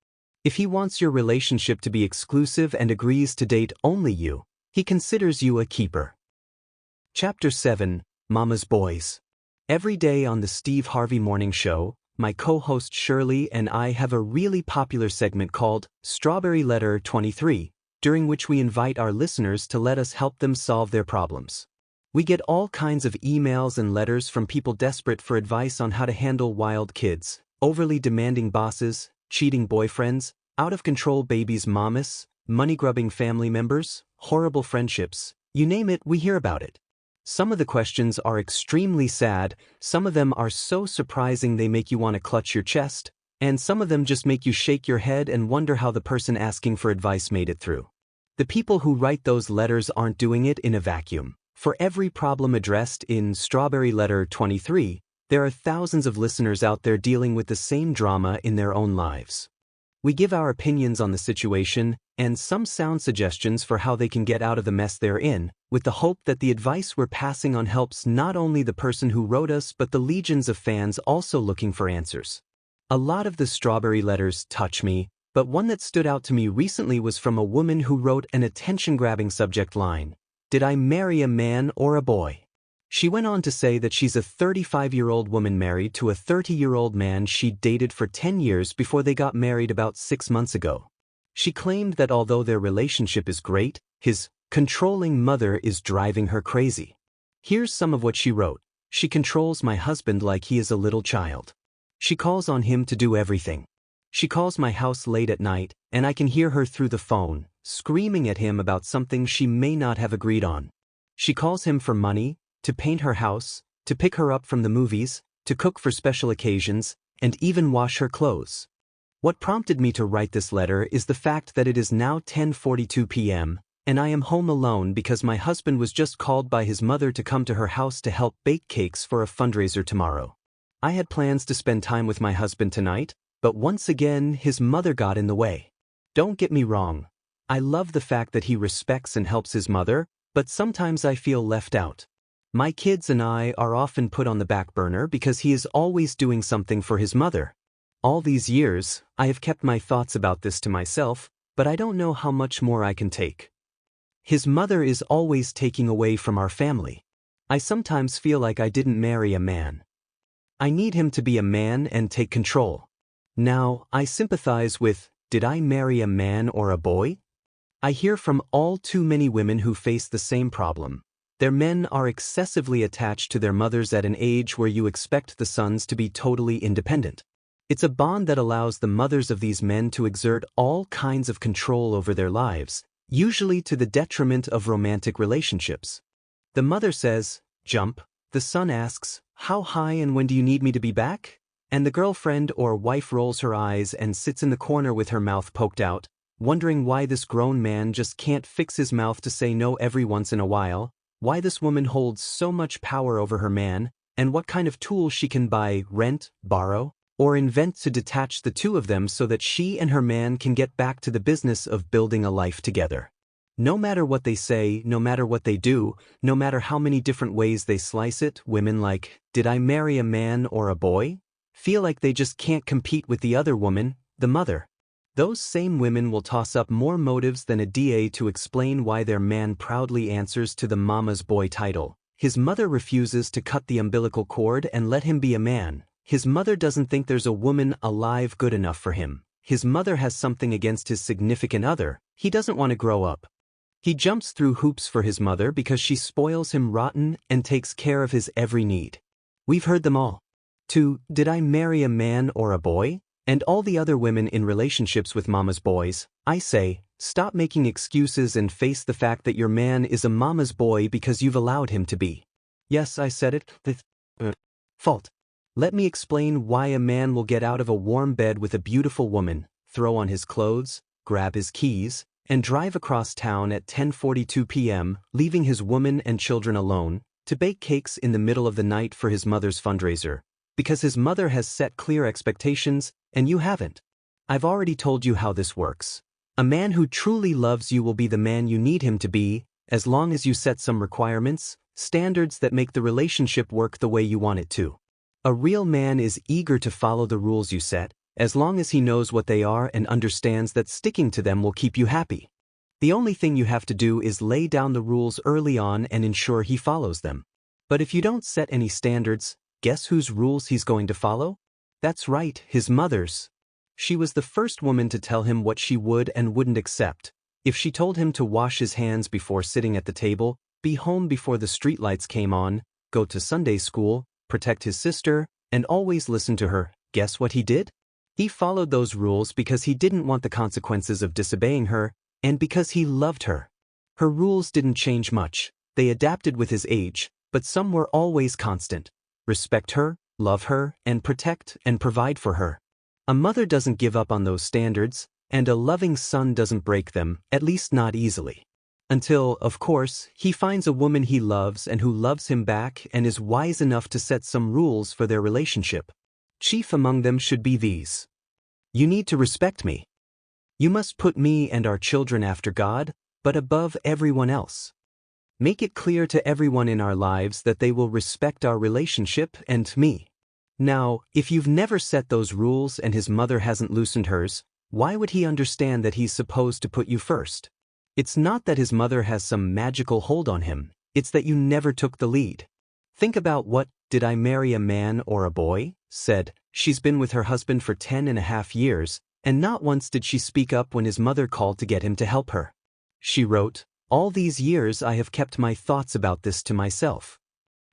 If he wants your relationship to be exclusive and agrees to date only you, he considers you a keeper. Chapter 7, Mama's Boys. Every day on the Steve Harvey Morning Show, my co-host Shirley and I have a really popular segment called Strawberry Letter 23, during which we invite our listeners to let us help them solve their problems. We get all kinds of emails and letters from people desperate for advice on how to handle wild kids, overly demanding bosses, cheating boyfriends, out-of-control babies' mamas, money-grubbing family members, horrible friendships, you name it, we hear about it. Some of the questions are extremely sad, some of them are so surprising they make you want to clutch your chest, and some of them just make you shake your head and wonder how the person asking for advice made it through. The people who write those letters aren't doing it in a vacuum. For every problem addressed in Strawberry Letter 23, there are thousands of listeners out there dealing with the same drama in their own lives. We give our opinions on the situation and some sound suggestions for how they can get out of the mess they're in, with the hope that the advice we're passing on helps not only the person who wrote us but the legions of fans also looking for answers. A lot of the Strawberry letters touch me, but one that stood out to me recently was from a woman who wrote an attention-grabbing subject line: "Did I marry a man or a boy?" She went on to say that she's a 35-year-old woman married to a 30-year-old man she dated for 10 years before they got married about 6 months ago. She claimed that although their relationship is great, his controlling mother is driving her crazy. Here's some of what she wrote. "She controls my husband like he is a little child. She calls on him to do everything. She calls my house late at night, and I can hear her through the phone, screaming at him about something she may not have agreed on. She calls him for money, to paint her house, to pick her up from the movies, to cook for special occasions, and even wash her clothes." What prompted me to write this letter is the fact that it is now 10:42 p.m., and I am home alone because my husband was just called by his mother to come to her house to help bake cakes for a fundraiser tomorrow. I had plans to spend time with my husband tonight, but once again his mother got in the way. Don't get me wrong, I love the fact that he respects and helps his mother, but sometimes I feel left out. My kids and I are often put on the back burner because he is always doing something for his mother. All these years, I have kept my thoughts about this to myself, but I don't know how much more I can take. His mother is always taking away from our family. I sometimes feel like I didn't marry a man. I need him to be a man and take control. Now, I sympathize with, did I marry a man or a boy? I hear from all too many women who face the same problem. Their men are excessively attached to their mothers at an age where you expect the sons to be totally independent. It's a bond that allows the mothers of these men to exert all kinds of control over their lives, usually to the detriment of romantic relationships. The mother says, "Jump." The son asks, "How high and when do you need me to be back?" And the girlfriend or wife rolls her eyes and sits in the corner with her mouth poked out, wondering why this grown man just can't fix his mouth to say no every once in a while, why this woman holds so much power over her man, and what kind of tools she can buy, rent, borrow, or invent to detach the two of them so that she and her man can get back to the business of building a life together. No matter what they say, no matter what they do, no matter how many different ways they slice it, women like, "Did I marry a man or a boy?" feel like they just can't compete with the other woman, the mother. Those same women will toss up more motives than a DA to explain why their man proudly answers to the mama's boy title. His mother refuses to cut the umbilical cord and let him be a man. His mother doesn't think there's a woman alive good enough for him. His mother has something against his significant other. He doesn't want to grow up. He jumps through hoops for his mother because she spoils him rotten and takes care of his every need. We've heard them all. To, "Did I marry a man or a boy?" And all the other women in relationships with mama's boys, I say, stop making excuses and face the fact that your man is a mama's boy because you've allowed him to be. Yes, I said it, fault. Let me explain why a man will get out of a warm bed with a beautiful woman, throw on his clothes, grab his keys, and drive across town at 10:42 p.m., leaving his woman and children alone, to bake cakes in the middle of the night for his mother's fundraiser. Because his mother has set clear expectations, and you haven't. I've already told you how this works. A man who truly loves you will be the man you need him to be, as long as you set some requirements, standards that make the relationship work the way you want it to. A real man is eager to follow the rules you set, as long as he knows what they are and understands that sticking to them will keep you happy. The only thing you have to do is lay down the rules early on and ensure he follows them. But if you don't set any standards, guess whose rules he's going to follow? That's right, his mother's. She was the first woman to tell him what she would and wouldn't accept. If she told him to wash his hands before sitting at the table, be home before the streetlights came on, go to Sunday school, protect his sister, and always listen to her, guess what he did? He followed those rules because he didn't want the consequences of disobeying her, and because he loved her. Her rules didn't change much. They adapted with his age, but some were always constant. Respect her, love her, and protect and provide for her. A mother doesn't give up on those standards, and a loving son doesn't break them, at least not easily. Until, of course, he finds a woman he loves and who loves him back and is wise enough to set some rules for their relationship. Chief among them should be these. You need to respect me. You must put me and our children after God, but above everyone else. Make it clear to everyone in our lives that they will respect our relationship and me. Now, if you've never set those rules and his mother hasn't loosened hers, why would he understand that he's supposed to put you first? It's not that his mother has some magical hold on him, it's that you never took the lead. Think about what "Did I marry a man or a boy?" said. She's been with her husband for 10.5 years, and not once did she speak up when his mother called to get him to help her. She wrote, "All these years I have kept my thoughts about this to myself."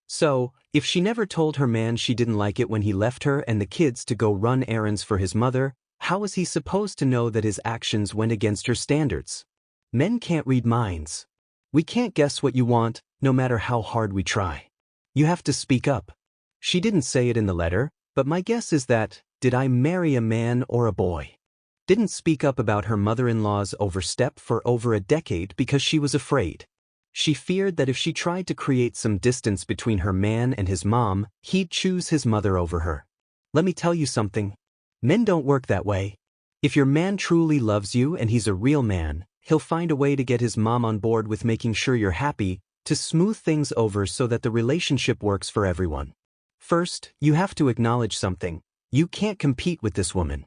So, if she never told her man she didn't like it when he left her and the kids to go run errands for his mother, how was he supposed to know that his actions went against her standards? Men can't read minds. We can't guess what you want, no matter how hard we try. You have to speak up. She didn't say it in the letter, but my guess is that, "Did I marry a man or a boy?" didn't speak up about her mother-in-law's overstep for over a decade because she was afraid. She feared that if she tried to create some distance between her man and his mom, he'd choose his mother over her. Let me tell you something. Men don't work that way. If your man truly loves you and he's a real man, he'll find a way to get his mom on board with making sure you're happy, to smooth things over so that the relationship works for everyone. First, you have to acknowledge something. You can't compete with this woman.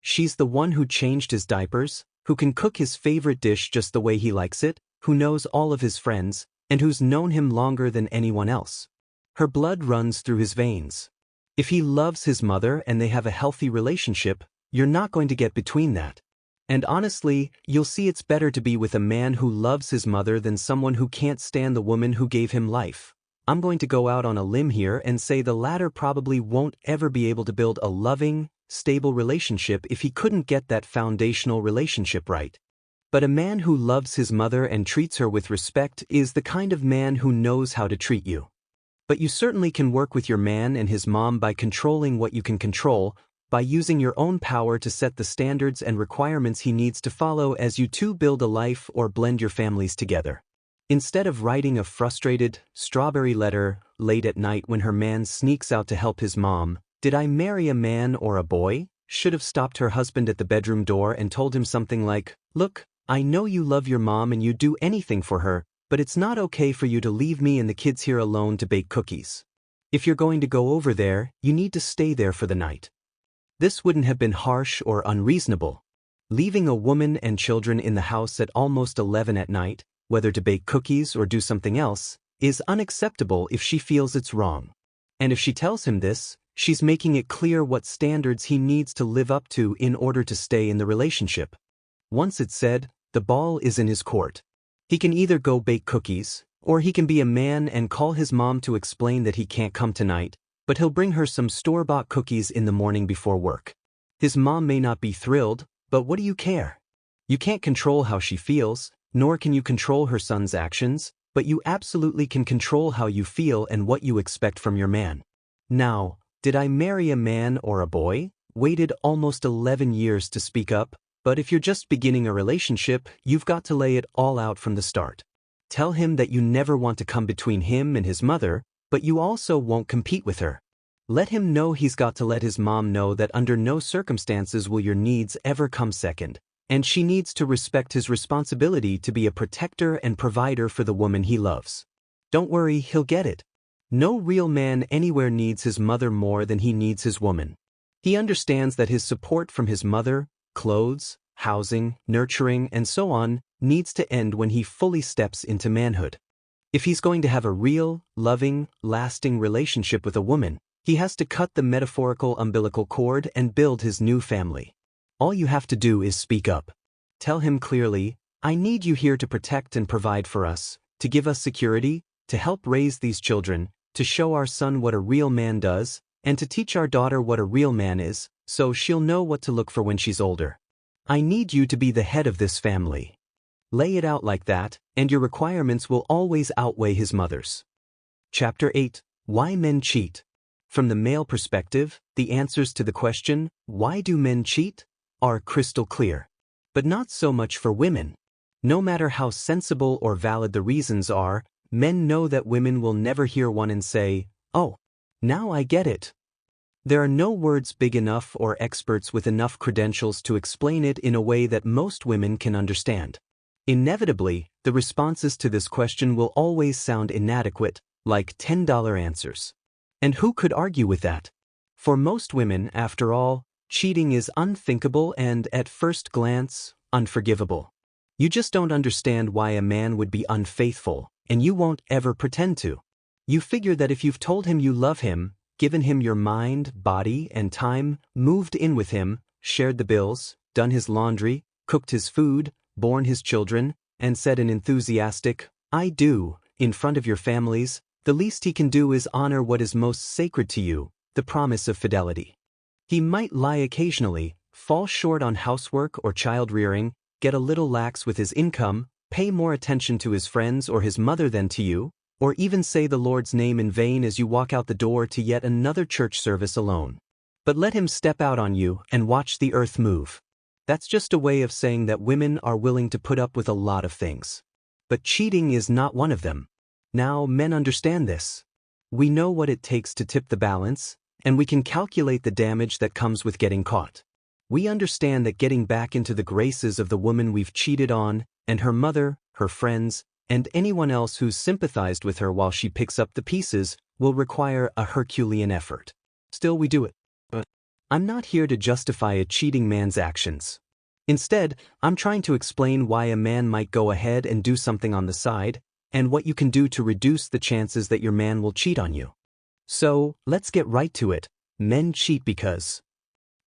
She's the one who changed his diapers, who can cook his favorite dish just the way he likes it, who knows all of his friends, and who's known him longer than anyone else. Her blood runs through his veins. If he loves his mother and they have a healthy relationship, you're not going to get between that. And honestly, you'll see it's better to be with a man who loves his mother than someone who can't stand the woman who gave him life. I'm going to go out on a limb here and say the latter probably won't ever be able to build a loving, stable relationship if he couldn't get that foundational relationship right. But a man who loves his mother and treats her with respect is the kind of man who knows how to treat you. But you certainly can work with your man and his mom by controlling what you can control, by using your own power to set the standards and requirements he needs to follow as you two build a life or blend your families together. Instead of writing a frustrated, strawberry letter late at night when her man sneaks out to help his mom, "Did I marry a man or a boy?" should have stopped her husband at the bedroom door and told him something like, "Look, I know you love your mom and you'd do anything for her, but it's not okay for you to leave me and the kids here alone to bake cookies. If you're going to go over there, you need to stay there for the night." This wouldn't have been harsh or unreasonable. Leaving a woman and children in the house at almost 11 at night, whether to bake cookies or do something else, is unacceptable if she feels it's wrong. And if she tells him this, she's making it clear what standards he needs to live up to in order to stay in the relationship. Once it's said, the ball is in his court. He can either go bake cookies, or he can be a man and call his mom to explain that he can't come tonight, but he'll bring her some store-bought cookies in the morning before work. His mom may not be thrilled, but what do you care? You can't control how she feels, nor can you control her son's actions, but you absolutely can control how you feel and what you expect from your man. Now, did I marry a man or a boy? Waited almost 11 years to speak up, but if you're just beginning a relationship, you've got to lay it all out from the start. Tell him that you never want to come between him and his mother, but you also won't compete with her. Let him know he's got to let his mom know that under no circumstances will your needs ever come second, and she needs to respect his responsibility to be a protector and provider for the woman he loves. Don't worry, he'll get it. No real man anywhere needs his mother more than he needs his woman. He understands that his support from his mother, clothes, housing, nurturing, and so on, needs to end when he fully steps into manhood. If he's going to have a real, loving, lasting relationship with a woman, he has to cut the metaphorical umbilical cord and build his new family. All you have to do is speak up. Tell him clearly, "I need you here to protect and provide for us, to give us security, to help raise these children, to show our son what a real man does, and to teach our daughter what a real man is, so she'll know what to look for when she's older. I need you to be the head of this family." Lay it out like that, and your requirements will always outweigh his mother's. Chapter 8. Why Men Cheat. From the male perspective, the answers to the question, "Why do men cheat?" are crystal clear. But not so much for women. No matter how sensible or valid the reasons are, men know that women will never hear one and say, "Oh, now I get it." There are no words big enough or experts with enough credentials to explain it in a way that most women can understand. Inevitably, the responses to this question will always sound inadequate, like $10 answers. And who could argue with that? For most women, after all, cheating is unthinkable and, at first glance, unforgivable. You just don't understand why a man would be unfaithful, and you won't ever pretend to. You figure that if you've told him you love him, given him your mind, body, and time, moved in with him, shared the bills, done his laundry, cooked his food, borne his children, and said an enthusiastic, "I do," in front of your families, the least he can do is honor what is most sacred to you, the promise of fidelity. He might lie occasionally, fall short on housework or child-rearing, get a little lax with his income, pay more attention to his friends or his mother than to you, or even say the Lord's name in vain as you walk out the door to yet another church service alone. But let him step out on you and watch the earth move. That's just a way of saying that women are willing to put up with a lot of things. But cheating is not one of them. Now, men understand this. We know what it takes to tip the balance, and we can calculate the damage that comes with getting caught. We understand that getting back into the graces of the woman we've cheated on, and her mother, her friends, and anyone else who's sympathized with her while she picks up the pieces, will require a Herculean effort. Still, we do it. But I'm not here to justify a cheating man's actions. Instead, I'm trying to explain why a man might go ahead and do something on the side, and what you can do to reduce the chances that your man will cheat on you. So, let's get right to it. Men cheat because.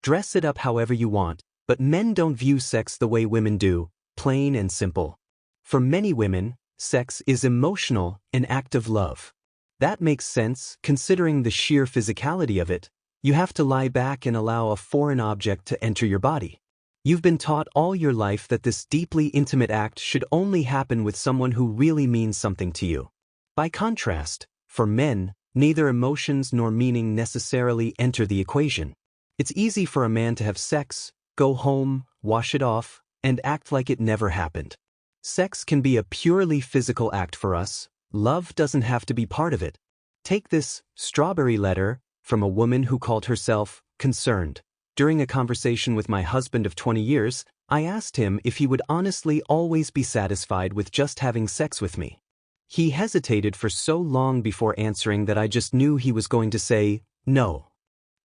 Dress it up however you want, but men don't view sex the way women do, plain and simple. For many women, sex is emotional, an act of love. That makes sense, considering the sheer physicality of it. You have to lie back and allow a foreign object to enter your body. You've been taught all your life that this deeply intimate act should only happen with someone who really means something to you. By contrast, for men, neither emotions nor meaning necessarily enter the equation. It's easy for a man to have sex, go home, wash it off, and act like it never happened. Sex can be a purely physical act for us. Love doesn't have to be part of it. Take this strawberry letter from a woman who called herself concerned. During a conversation with my husband of 20 years, I asked him if he would honestly always be satisfied with just having sex with me. He hesitated for so long before answering that I just knew he was going to say no.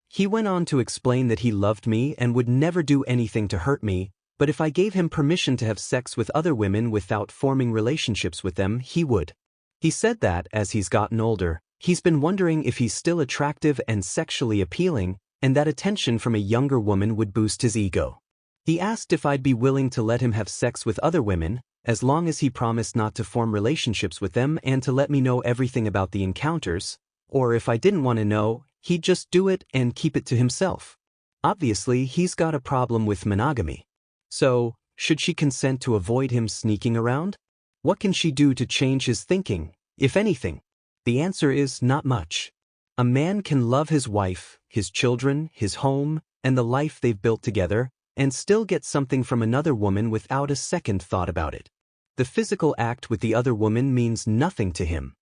He went on to explain that he loved me and would never do anything to hurt me, but if I gave him permission to have sex with other women without forming relationships with them, he would. He said that, as he's gotten older, he's been wondering if he's still attractive and sexually appealing, and that attention from a younger woman would boost his ego. He asked if I'd be willing to let him have sex with other women, as long as he promised not to form relationships with them and to let me know everything about the encounters, or if I didn't want to know, he'd just do it and keep it to himself. Obviously, he's got a problem with monogamy. So, should she consent to avoid him sneaking around? What can she do to change his thinking, if anything? The answer is not much. A man can love his wife, his children, his home, and the life they've built together, and still get something from another woman without a second thought about it. The physical act with the other woman means nothing to him.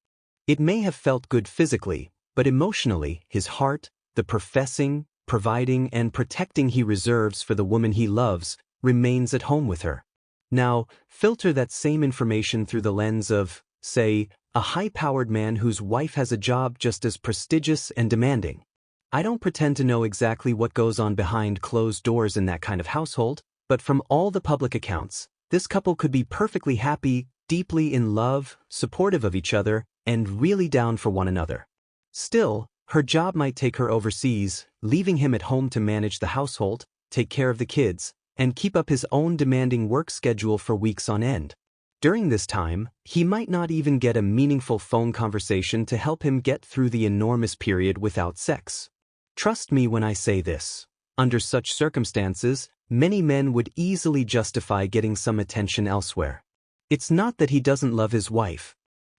It may have felt good physically, but emotionally, his heart, the professing, providing, and protecting he reserves for the woman he loves, remains at home with her. Now, filter that same information through the lens of, say, a high-powered man whose wife has a job just as prestigious and demanding. I don't pretend to know exactly what goes on behind closed doors in that kind of household, but from all the public accounts, this couple could be perfectly happy, deeply in love, supportive of each other, and really down for one another. Still, her job might take her overseas, leaving him at home to manage the household, take care of the kids, and keep up his own demanding work schedule for weeks on end. During this time, he might not even get a meaningful phone conversation to help him get through the enormous period without sex. Trust me when I say this. Under such circumstances, many men would easily justify getting some attention elsewhere. It's not that he doesn't love his wife.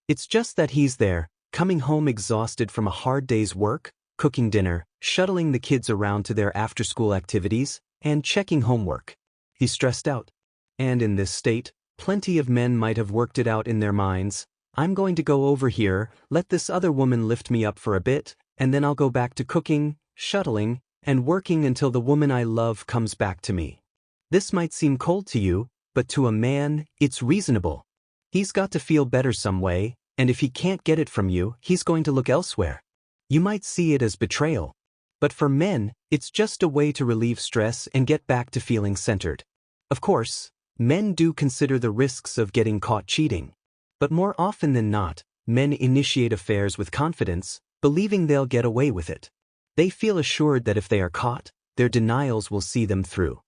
It's just that he's there, coming home exhausted from a hard day's work, cooking dinner, shuttling the kids around to their after-school activities, and checking homework. He's stressed out. And in this state, plenty of men might have worked it out in their minds. I'm going to go over here, let this other woman lift me up for a bit, and then I'll go back to cooking, shuttling, and working until the woman I love comes back to me. This might seem cold to you, but to a man, it's reasonable. He's got to feel better some way, and if he can't get it from you, he's going to look elsewhere. You might see it as betrayal. But for men, it's just a way to relieve stress and get back to feeling centered. Of course, men do consider the risks of getting caught cheating. But more often than not, men initiate affairs with confidence, believing they'll get away with it. They feel assured that if they are caught, their denials will see them through.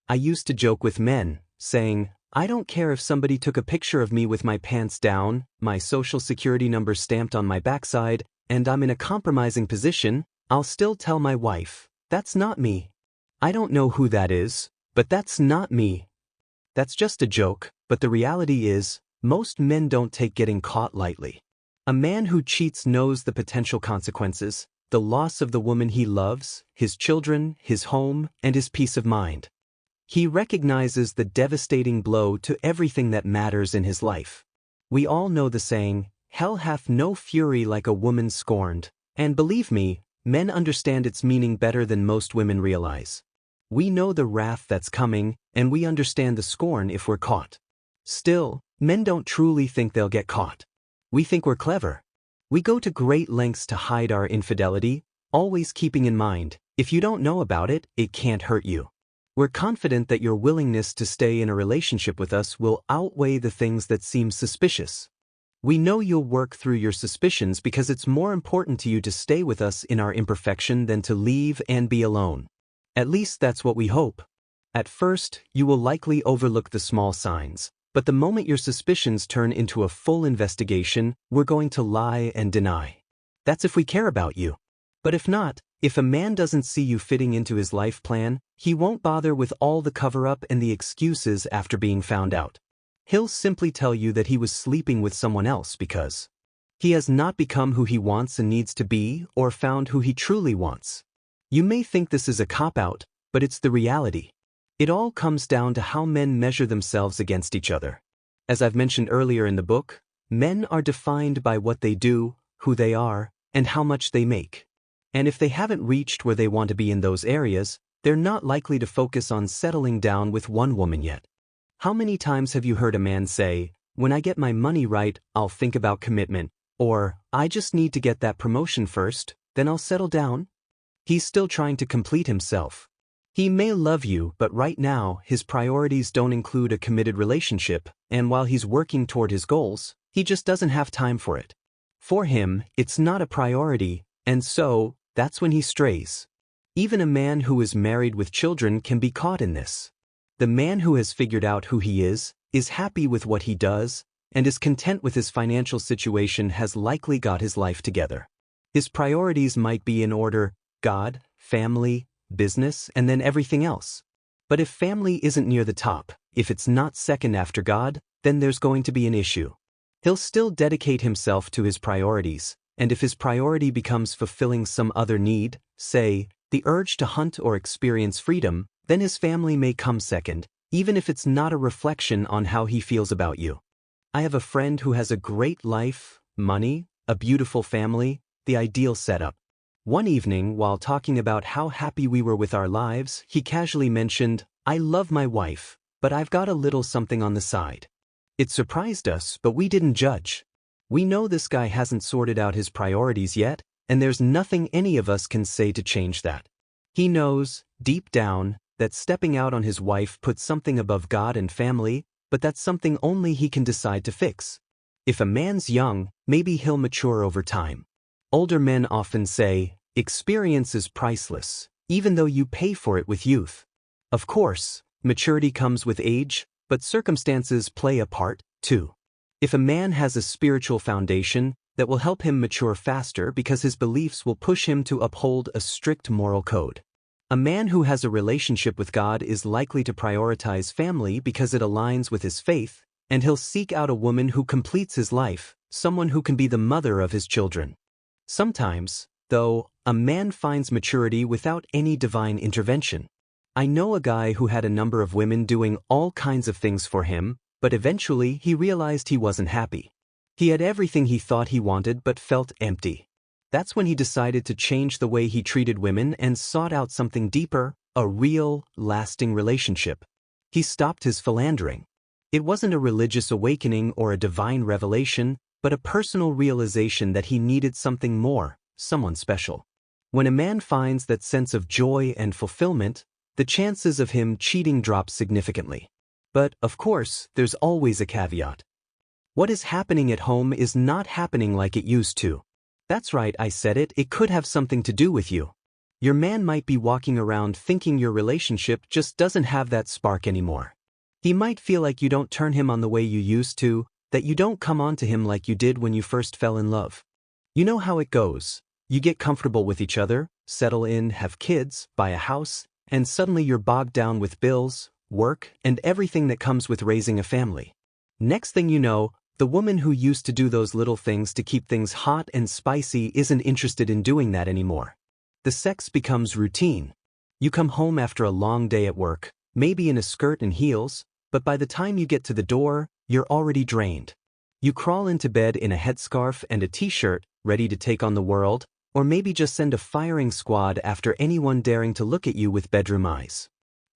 I used to joke with men, saying, I don't care if somebody took a picture of me with my pants down, my social security number stamped on my backside, and I'm in a compromising position, I'll still tell my wife, that's not me. I don't know who that is, but that's not me. That's just a joke, but the reality is, most men don't take getting caught lightly. A man who cheats knows the potential consequences, the loss of the woman he loves, his children, his home, and his peace of mind. He recognizes the devastating blow to everything that matters in his life. We all know the saying, hell hath no fury like a woman scorned, and believe me, men understand its meaning better than most women realize. We know the wrath that's coming, and we understand the scorn if we're caught. Still, men don't truly think they'll get caught. We think we're clever. We go to great lengths to hide our infidelity, always keeping in mind, if you don't know about it, it can't hurt you. We're confident that your willingness to stay in a relationship with us will outweigh the things that seem suspicious. We know you'll work through your suspicions because it's more important to you to stay with us in our imperfection than to leave and be alone. At least that's what we hope. At first, you will likely overlook the small signs, but the moment your suspicions turn into a full investigation, we're going to lie and deny. That's if we care about you. But if not, If a man doesn't see you fitting into his life plan, he won't bother with all the cover-up and the excuses after being found out. He'll simply tell you that he was sleeping with someone else because he has not become who he wants and needs to be or found who he truly wants. You may think this is a cop-out, but it's the reality. It all comes down to how men measure themselves against each other. As I've mentioned earlier in the book, men are defined by what they do, who they are, and how much they make. And if they haven't reached where they want to be in those areas, they're not likely to focus on settling down with one woman yet. How many times have you heard a man say, "When I get my money right, I'll think about commitment," or "I just need to get that promotion first, then I'll settle down"? He's still trying to complete himself. He may love you, but right now, his priorities don't include a committed relationship, and while he's working toward his goals, he just doesn't have time for it. For him, it's not a priority, and so, that's when he strays. Even a man who is married with children can be caught in this. The man who has figured out who he is happy with what he does, and is content with his financial situation has likely got his life together. His priorities might be in order: God, family, business, and then everything else. But if family isn't near the top, if it's not second after God, then there's going to be an issue. He'll still dedicate himself to his priorities, and if his priority becomes fulfilling some other need, say, the urge to hunt or experience freedom, then his family may come second, even if it's not a reflection on how he feels about you. I have a friend who has a great life, money, a beautiful family, the ideal setup. One evening, while talking about how happy we were with our lives, he casually mentioned, "I love my wife, but I've got a little something on the side." It surprised us, but we didn't judge. We know this guy hasn't sorted out his priorities yet, and there's nothing any of us can say to change that. He knows, deep down, that stepping out on his wife puts something above God and family, but that's something only he can decide to fix. If a man's young, maybe he'll mature over time. Older men often say, "Experience is priceless, even though you pay for it with youth." Of course, maturity comes with age, but circumstances play a part, too. If a man has a spiritual foundation, that will help him mature faster because his beliefs will push him to uphold a strict moral code. A man who has a relationship with God is likely to prioritize family because it aligns with his faith, and he'll seek out a woman who completes his life, someone who can be the mother of his children. Sometimes, though, a man finds maturity without any divine intervention. I know a guy who had a number of women doing all kinds of things for him, but eventually he realized he wasn't happy. He had everything he thought he wanted but felt empty. That's when he decided to change the way he treated women and sought out something deeper, a real, lasting relationship. He stopped his philandering. It wasn't a religious awakening or a divine revelation, but a personal realization that he needed something more, someone special. When a man finds that sense of joy and fulfillment, the chances of him cheating drop significantly. But, of course, there's always a caveat. What is happening at home is not happening like it used to. That's right, I said it, it could have something to do with you. Your man might be walking around thinking your relationship just doesn't have that spark anymore. He might feel like you don't turn him on the way you used to, that you don't come on to him like you did when you first fell in love. You know how it goes. You get comfortable with each other, settle in, have kids, buy a house, and suddenly you're bogged down with bills, work, and everything that comes with raising a family. Next thing you know, the woman who used to do those little things to keep things hot and spicy isn't interested in doing that anymore. The sex becomes routine. You come home after a long day at work, maybe in a skirt and heels, but by the time you get to the door, you're already drained. You crawl into bed in a headscarf and a t-shirt, ready to take on the world, or maybe just send a firing squad after anyone daring to look at you with bedroom eyes.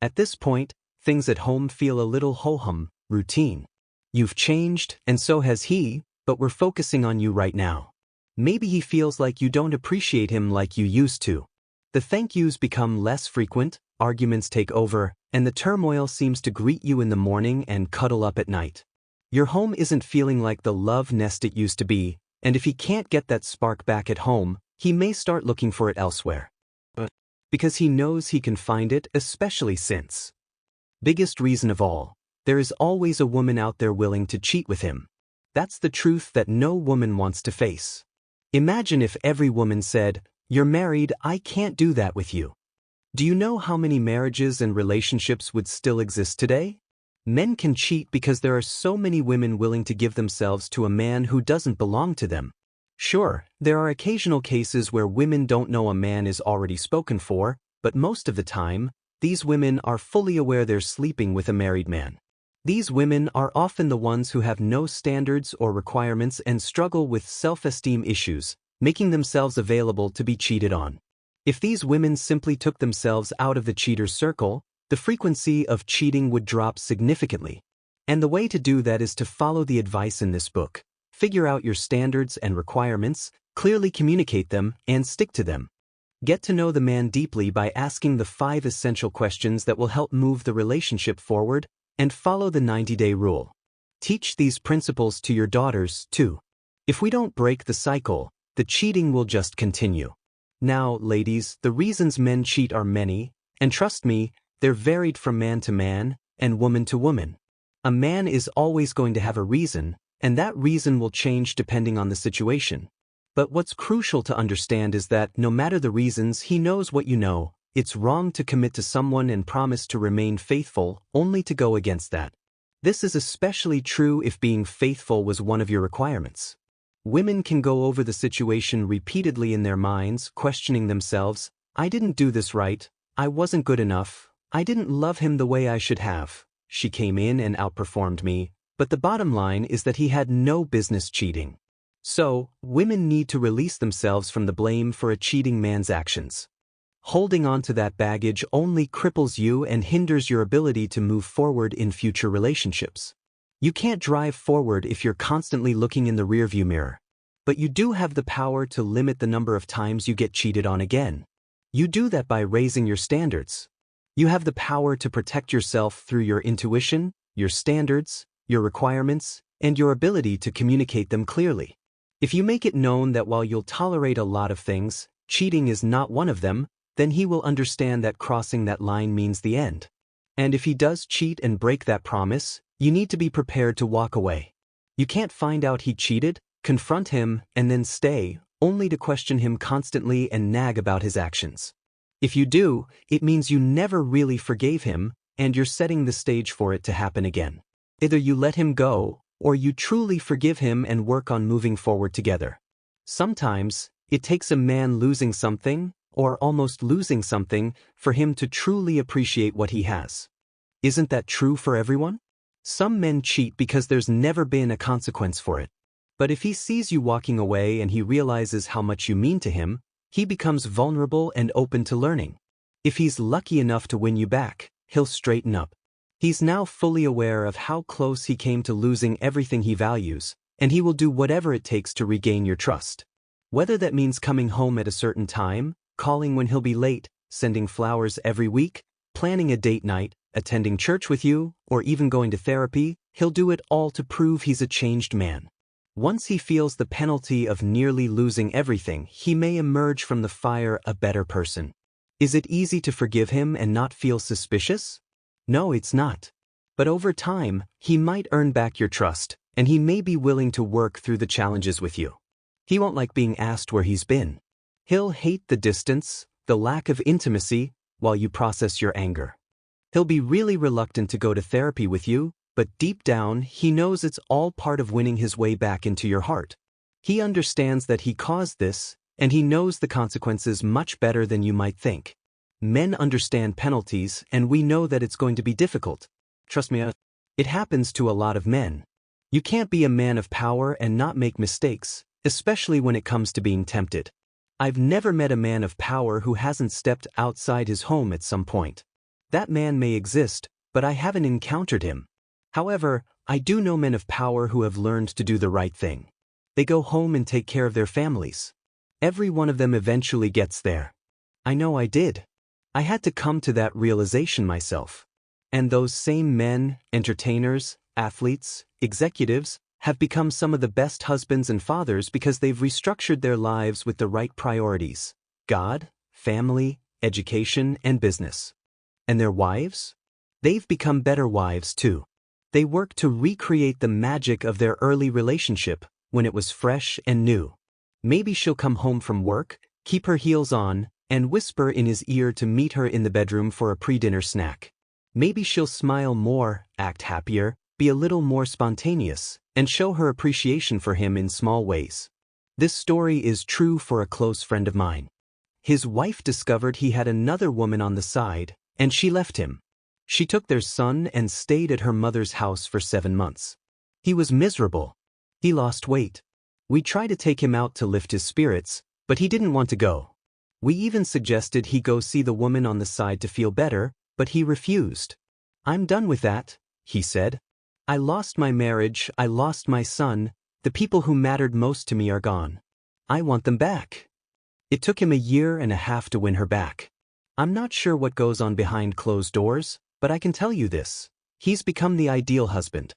At this point, things at home feel a little ho-hum, routine. You've changed, and so has he, but we're focusing on you right now. Maybe he feels like you don't appreciate him like you used to. The thank yous become less frequent, arguments take over, and the turmoil seems to greet you in the morning and cuddle up at night. Your home isn't feeling like the love nest it used to be, and if he can't get that spark back at home, he may start looking for it elsewhere. Because he knows he can find it, especially since. Biggest reason of all, there is always a woman out there willing to cheat with him. That's the truth that no woman wants to face. Imagine if every woman said, You're married, I can't do that with you. Do you know how many marriages and relationships would still exist today? Men can cheat because there are so many women willing to give themselves to a man who doesn't belong to them. Sure, there are occasional cases where women don't know a man is already spoken for, but most of the time, these women are fully aware they're sleeping with a married man. These women are often the ones who have no standards or requirements and struggle with self-esteem issues, making themselves available to be cheated on. If these women simply took themselves out of the cheater's circle, the frequency of cheating would drop significantly. And the way to do that is to follow the advice in this book. Figure out your standards and requirements, clearly communicate them, and stick to them. Get to know the man deeply by asking the 5 essential questions that will help move the relationship forward, and follow the 90-day rule. Teach these principles to your daughters, too. If we don't break the cycle, the cheating will just continue. Now, ladies, the reasons men cheat are many, and trust me, they're varied from man to man and woman to woman. A man is always going to have a reason, and that reason will change depending on the situation. But what's crucial to understand is that no matter the reasons, he knows what you know. It's wrong to commit to someone and promise to remain faithful, only to go against that. This is especially true if being faithful was one of your requirements. Women can go over the situation repeatedly in their minds, questioning themselves, I didn't do this right, I wasn't good enough, I didn't love him the way I should have, she came in and outperformed me, but the bottom line is that he had no business cheating. So, women need to release themselves from the blame for a cheating man's actions. Holding on to that baggage only cripples you and hinders your ability to move forward in future relationships. You can't drive forward if you're constantly looking in the rearview mirror. But you do have the power to limit the number of times you get cheated on again. You do that by raising your standards. You have the power to protect yourself through your intuition, your standards, your requirements, and your ability to communicate them clearly. If you make it known that while you'll tolerate a lot of things, cheating is not one of them, then he will understand that crossing that line means the end. And if he does cheat and break that promise, you need to be prepared to walk away. You can't find out he cheated, confront him, and then stay, only to question him constantly and nag about his actions. If you do, it means you never really forgave him, and you're setting the stage for it to happen again. Either you let him go, or you truly forgive him and work on moving forward together. Sometimes, it takes a man losing something, or almost losing something, for him to truly appreciate what he has. Isn't that true for everyone? Some men cheat because there's never been a consequence for it. But if he sees you walking away and he realizes how much you mean to him, he becomes vulnerable and open to learning. If he's lucky enough to win you back, he'll straighten up. He's now fully aware of how close he came to losing everything he values, and he will do whatever it takes to regain your trust. Whether that means coming home at a certain time, calling when he'll be late, sending flowers every week, planning a date night, attending church with you, or even going to therapy, he'll do it all to prove he's a changed man. Once he feels the penalty of nearly losing everything, he may emerge from the fire a better person. Is it easy to forgive him and not feel suspicious? No, it's not. But over time, he might earn back your trust, and he may be willing to work through the challenges with you. He won't like being asked where he's been. He'll hate the distance, the lack of intimacy, while you process your anger. He'll be really reluctant to go to therapy with you, but deep down, he knows it's all part of winning his way back into your heart. He understands that he caused this, and he knows the consequences much better than you might think. Men understand penalties, and we know that it's going to be difficult. Trust me, it happens to a lot of men. You can't be a man of power and not make mistakes, especially when it comes to being tempted. I've never met a man of power who hasn't stepped outside his home at some point. That man may exist, but I haven't encountered him. However, I do know men of power who have learned to do the right thing. They go home and take care of their families. Every one of them eventually gets there. I know I did. I had to come to that realization myself. And those same men, entertainers, athletes, executives, have become some of the best husbands and fathers because they've restructured their lives with the right priorities: God, family, education, and business. And their wives? They've become better wives too. They work to recreate the magic of their early relationship when it was fresh and new. Maybe she'll come home from work, keep her heels on, and whisper in his ear to meet her in the bedroom for a pre-dinner snack. Maybe she'll smile more, act happier, be a little more spontaneous, and show her appreciation for him in small ways. This story is true for a close friend of mine. His wife discovered he had another woman on the side, and she left him. She took their son and stayed at her mother's house for 7 months. He was miserable. He lost weight. We tried to take him out to lift his spirits, but he didn't want to go. We even suggested he go see the woman on the side to feel better, but he refused. "I'm done with that," he said. "I lost my marriage, I lost my son, the people who mattered most to me are gone. I want them back." It took him 1.5 years to win her back. I'm not sure what goes on behind closed doors, but I can tell you this: he's become the ideal husband.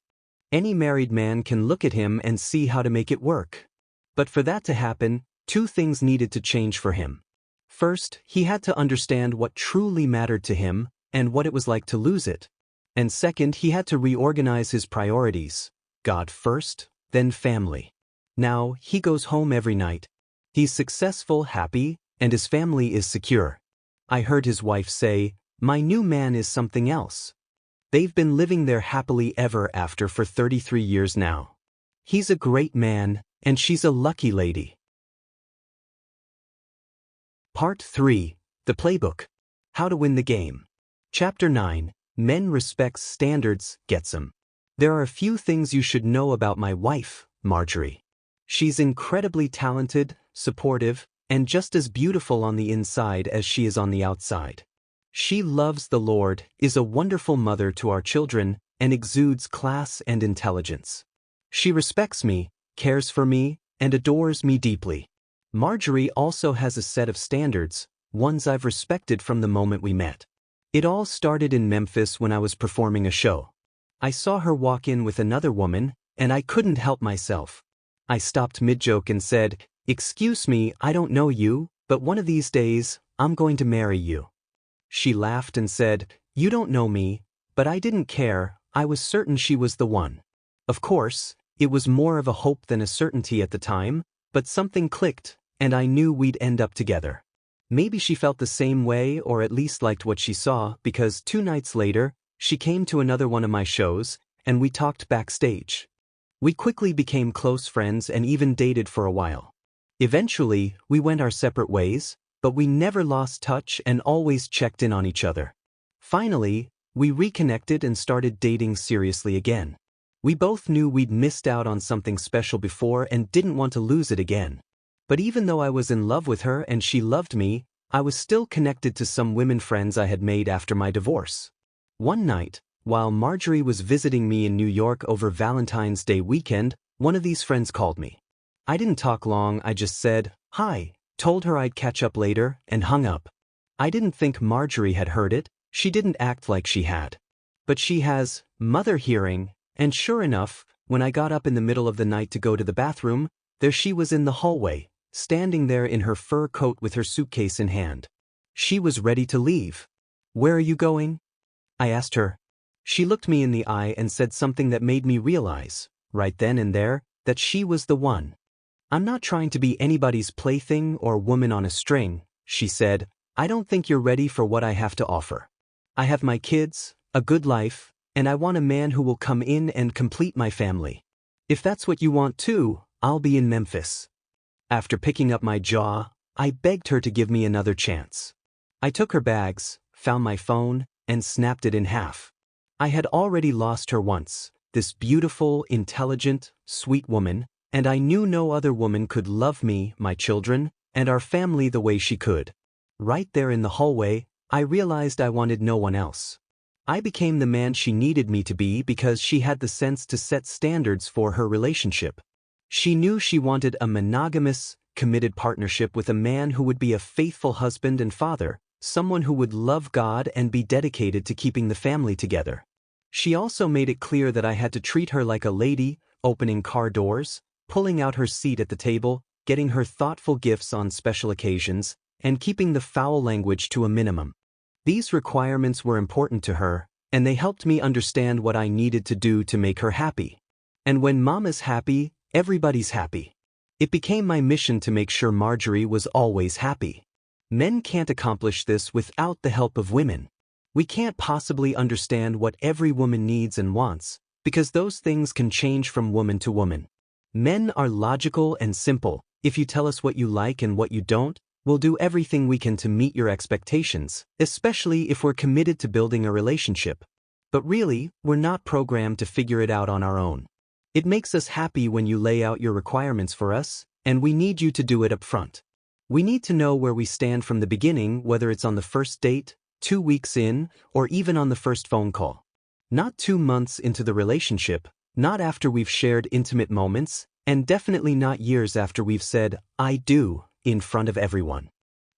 Any married man can look at him and see how to make it work. But for that to happen, 2 things needed to change for him. First, he had to understand what truly mattered to him and what it was like to lose it. And second, he had to reorganize his priorities: God first, then family. Now, he goes home every night. He's successful, happy, and his family is secure. I heard his wife say, "My new man is something else." They've been living there happily ever after for 33 years now. He's a great man, and she's a lucky lady. Part 3. The Playbook. How to Win the Game. Chapter 9. Men Respects Standards, Gets 'em. There are a few things you should know about my wife, Marjorie. She's incredibly talented, supportive, and just as beautiful on the inside as she is on the outside. She loves the Lord, is a wonderful mother to our children, and exudes class and intelligence. She respects me, cares for me, and adores me deeply. Marjorie also has a set of standards, ones I've respected from the moment we met. It all started in Memphis when I was performing a show. I saw her walk in with another woman, and I couldn't help myself. I stopped mid-joke and said, "Excuse me, I don't know you, but one of these days, I'm going to marry you." She laughed and said, "You don't know me," but I didn't care. I was certain she was the one. Of course, it was more of a hope than a certainty at the time, but something clicked, and I knew we'd end up together. Maybe she felt the same way, or at least liked what she saw, because 2 nights later, she came to another one of my shows, and we talked backstage. We quickly became close friends and even dated for a while. Eventually, we went our separate ways, but we never lost touch and always checked in on each other. Finally, we reconnected and started dating seriously again. We both knew we'd missed out on something special before and didn't want to lose it again. But even though I was in love with her and she loved me, I was still connected to some women friends I had made after my divorce. One night, while Marjorie was visiting me in New York over Valentine's Day weekend, one of these friends called me. I didn't talk long, I just said, "Hi," told her I'd catch up later, and hung up. I didn't think Marjorie had heard it, she didn't act like she had. But she has mother hearing, and sure enough, when I got up in the middle of the night to go to the bathroom, there she was in the hallway, standing there in her fur coat with her suitcase in hand. She was ready to leave. "Where are you going?" I asked her. She looked me in the eye and said something that made me realize, right then and there, that she was the one. "I'm not trying to be anybody's plaything or woman on a string," she said. "I don't think you're ready for what I have to offer. I have my kids, a good life, and I want a man who will come in and complete my family. If that's what you want too, I'll be in Memphis." After picking up my jaw, I begged her to give me another chance. I took her bags, found my phone, and snapped it in half. I had already lost her once, this beautiful, intelligent, sweet woman, and I knew no other woman could love me, my children, and our family the way she could. Right there in the hallway, I realized I wanted no one else. I became the man she needed me to be because she had the sense to set standards for her relationship. She knew she wanted a monogamous, committed partnership with a man who would be a faithful husband and father, someone who would love God and be dedicated to keeping the family together. She also made it clear that I had to treat her like a lady, opening car doors, pulling out her seat at the table, getting her thoughtful gifts on special occasions, and keeping the foul language to a minimum. These requirements were important to her, and they helped me understand what I needed to do to make her happy. And when Mama's happy, everybody's happy. It became my mission to make sure Marjorie was always happy. Men can't accomplish this without the help of women. We can't possibly understand what every woman needs and wants, because those things can change from woman to woman. Men are logical and simple. If you tell us what you like and what you don't, we'll do everything we can to meet your expectations, especially if we're committed to building a relationship. But really, we're not programmed to figure it out on our own. It makes us happy when you lay out your requirements for us, and we need you to do it up front. We need to know where we stand from the beginning, whether it's on the first date, 2 weeks in, or even on the first phone call. Not 2 months into the relationship, not after we've shared intimate moments, and definitely not years after we've said, "I do," in front of everyone.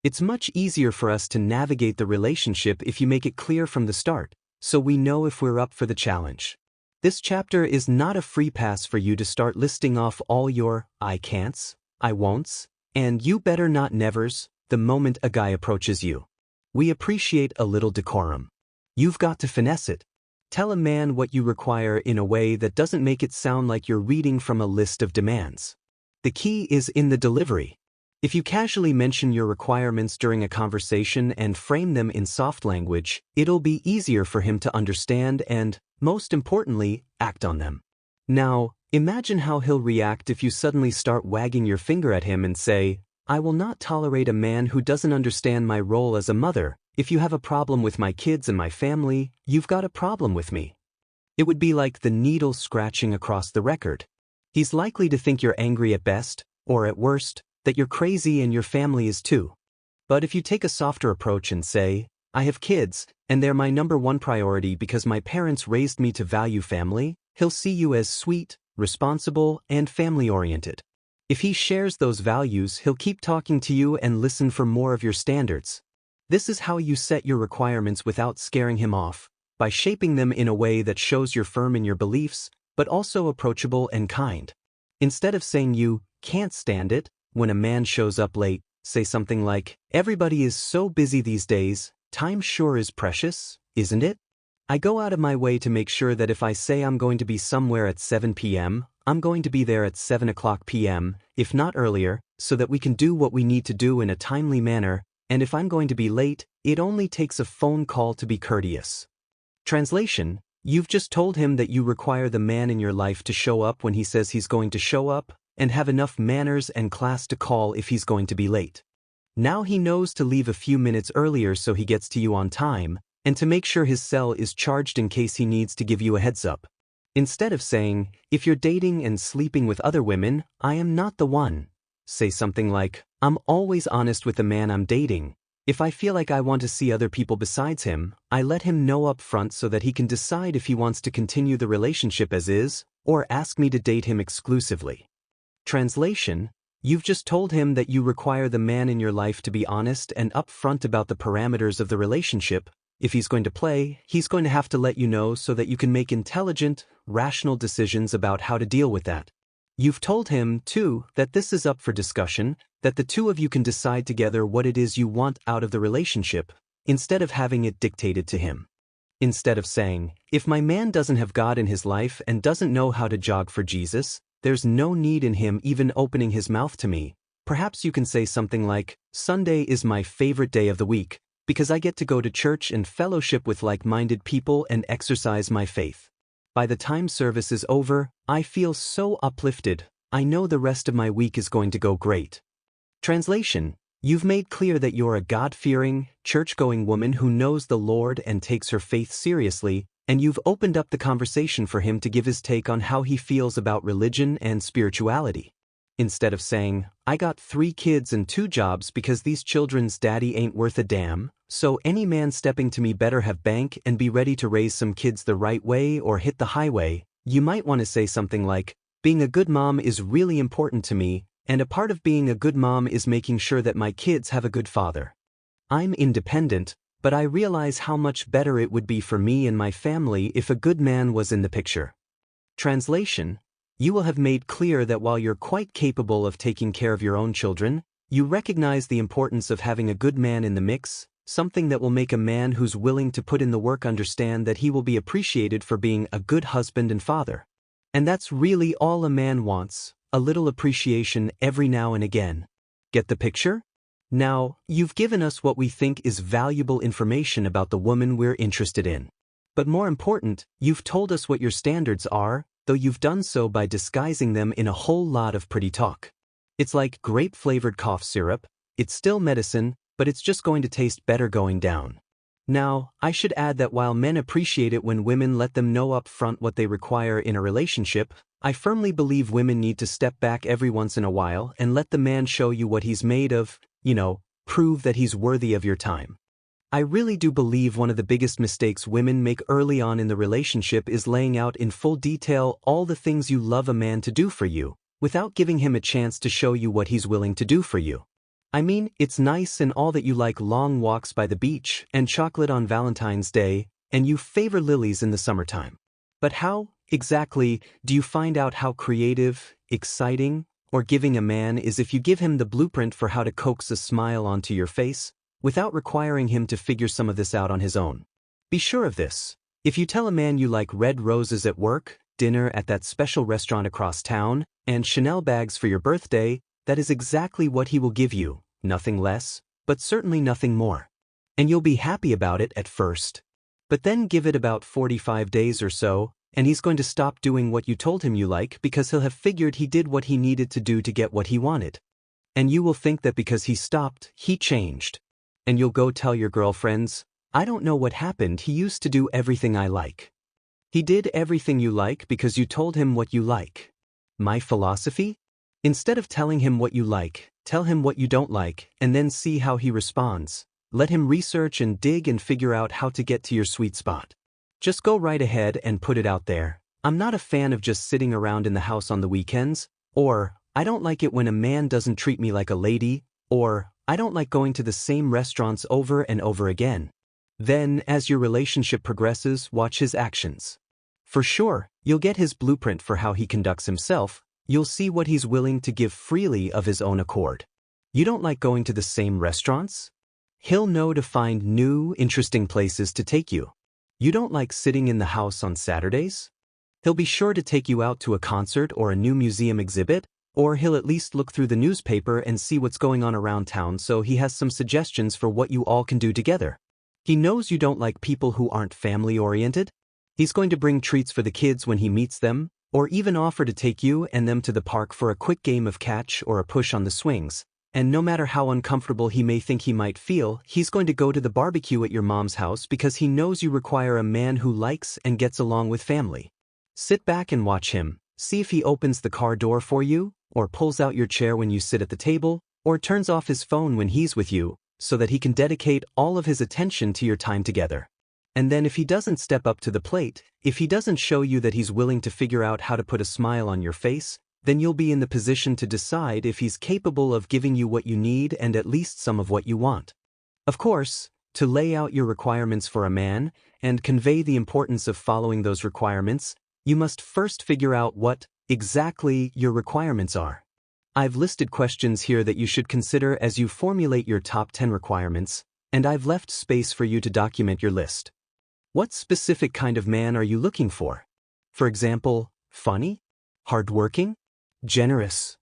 It's much easier for us to navigate the relationship if you make it clear from the start, so we know if we're up for the challenge. This chapter is not a free pass for you to start listing off all your "I can'ts," "I won'ts," and "you better not nevers" the moment a guy approaches you. We appreciate a little decorum. You've got to finesse it. Tell a man what you require in a way that doesn't make it sound like you're reading from a list of demands. The key is in the delivery. If you casually mention your requirements during a conversation and frame them in soft language, it'll be easier for him to understand and, most importantly, act on them. Now, imagine how he'll react if you suddenly start wagging your finger at him and say, "I will not tolerate a man who doesn't understand my role as a mother. If you have a problem with my kids and my family, you've got a problem with me." It would be like the needle scratching across the record. He's likely to think you're angry at best, or at worst, that you're crazy and your family is too. But if you take a softer approach and say, "I have kids, and they're my #1 priority because my parents raised me to value family," he'll see you as sweet, responsible, and family-oriented. If he shares those values, he'll keep talking to you and listen for more of your standards. This is how you set your requirements without scaring him off, by shaping them in a way that shows you're firm in your beliefs, but also approachable and kind. Instead of saying you can't stand it when a man shows up late, say something like, "Everybody is so busy these days, time sure is precious, isn't it? I go out of my way to make sure that if I say I'm going to be somewhere at 7 p.m., I'm going to be there at 7 p.m., if not earlier, so that we can do what we need to do in a timely manner, and if I'm going to be late, it only takes a phone call to be courteous." Translation: you've just told him that you require the man in your life to show up when he says he's going to show up, and have enough manners and class to call if he's going to be late. Now he knows to leave a few minutes earlier so he gets to you on time, and to make sure his cell is charged in case he needs to give you a heads up. Instead of saying, "If you're dating and sleeping with other women, I am not the one," say something like, "I'm always honest with the man I'm dating. If I feel like I want to see other people besides him, I let him know up front so that he can decide if he wants to continue the relationship as is, or ask me to date him exclusively." Translation: you've just told him that you require the man in your life to be honest and upfront about the parameters of the relationship. If he's going to play, he's going to have to let you know so that you can make intelligent, rational decisions about how to deal with that. You've told him, too, that this is up for discussion, that the two of you can decide together what it is you want out of the relationship, instead of having it dictated to him. Instead of saying, "If my man doesn't have God in his life and doesn't know how to jog for Jesus, there's no need in him even opening his mouth to me," perhaps you can say something like, "Sunday is my favorite day of the week, because I get to go to church and fellowship with like-minded people and exercise my faith. By the time service is over, I feel so uplifted. I know the rest of my week is going to go great." Translation: you've made clear that you're a God-fearing, church-going woman who knows the Lord and takes her faith seriously, and you've opened up the conversation for him to give his take on how he feels about religion and spirituality. Instead of saying, "I got 3 kids and 2 jobs because these children's daddy ain't worth a damn, so any man stepping to me better have bank and be ready to raise some kids the right way or hit the highway," you might want to say something like, "Being a good mom is really important to me, and a part of being a good mom is making sure that my kids have a good father. I'm independent, but I realize how much better it would be for me and my family if a good man was in the picture." Translation: you will have made clear that while you're quite capable of taking care of your own children, you recognize the importance of having a good man in the mix, something that will make a man who's willing to put in the work understand that he will be appreciated for being a good husband and father. And that's really all a man wants, a little appreciation every now and again. Get the picture? Now, you've given us what we think is valuable information about the woman we're interested in. But more important, you've told us what your standards are, though you've done so by disguising them in a whole lot of pretty talk. It's like grape-flavored cough syrup. It's still medicine, but it's just going to taste better going down. Now, I should add that while men appreciate it when women let them know up front what they require in a relationship, I firmly believe women need to step back every once in a while and let the man show you what he's made of, prove that he's worthy of your time. I really do believe one of the biggest mistakes women make early on in the relationship is laying out in full detail all the things you love a man to do for you, without giving him a chance to show you what he's willing to do for you. I mean, it's nice and all that you like long walks by the beach and chocolate on Valentine's Day, and you favor lilies in the summertime. But how, exactly, do you find out how creative, exciting, or giving a man is if you give him the blueprint for how to coax a smile onto your face, without requiring him to figure some of this out on his own? Be sure of this. If you tell a man you like red roses at work, dinner at that special restaurant across town, and Chanel bags for your birthday, that is exactly what he will give you, nothing less, but certainly nothing more. And you'll be happy about it at first. But then give it about 45 days or so, and he's going to stop doing what you told him you like because he'll have figured he did what he needed to do to get what he wanted. And you will think that because he stopped, he changed. And you'll go tell your girlfriends, I don't know what happened, he used to do everything I like. He did everything you like because you told him what you like. My philosophy? Instead of telling him what you like, tell him what you don't like, and then see how he responds. Let him research and dig and figure out how to get to your sweet spot. Just go right ahead and put it out there. I'm not a fan of just sitting around in the house on the weekends, or I don't like it when a man doesn't treat me like a lady, or I don't like going to the same restaurants over and over again. Then, as your relationship progresses, watch his actions. For sure, you'll get his blueprint for how he conducts himself. You'll see what he's willing to give freely of his own accord. You don't like going to the same restaurants? He'll know to find new, interesting places to take you. You don't like sitting in the house on Saturdays? He'll be sure to take you out to a concert or a new museum exhibit, or he'll at least look through the newspaper and see what's going on around town so he has some suggestions for what you all can do together. He knows you don't like people who aren't family-oriented. He's going to bring treats for the kids when he meets them, or even offer to take you and them to the park for a quick game of catch or a push on the swings. And no matter how uncomfortable he may think he might feel, he's going to go to the barbecue at your mom's house because he knows you require a man who likes and gets along with family. Sit back and watch him. See if he opens the car door for you, or pulls out your chair when you sit at the table, or turns off his phone when he's with you, so that he can dedicate all of his attention to your time together. And then if he doesn't step up to the plate, if he doesn't show you that he's willing to figure out how to put a smile on your face, then you'll be in the position to decide if he's capable of giving you what you need and at least some of what you want. Of course, to lay out your requirements for a man and convey the importance of following those requirements, you must first figure out what, exactly, your requirements are. I've listed questions here that you should consider as you formulate your top 10 requirements, and I've left space for you to document your list. What specific kind of man are you looking for? For example, funny? Hardworking? Generous?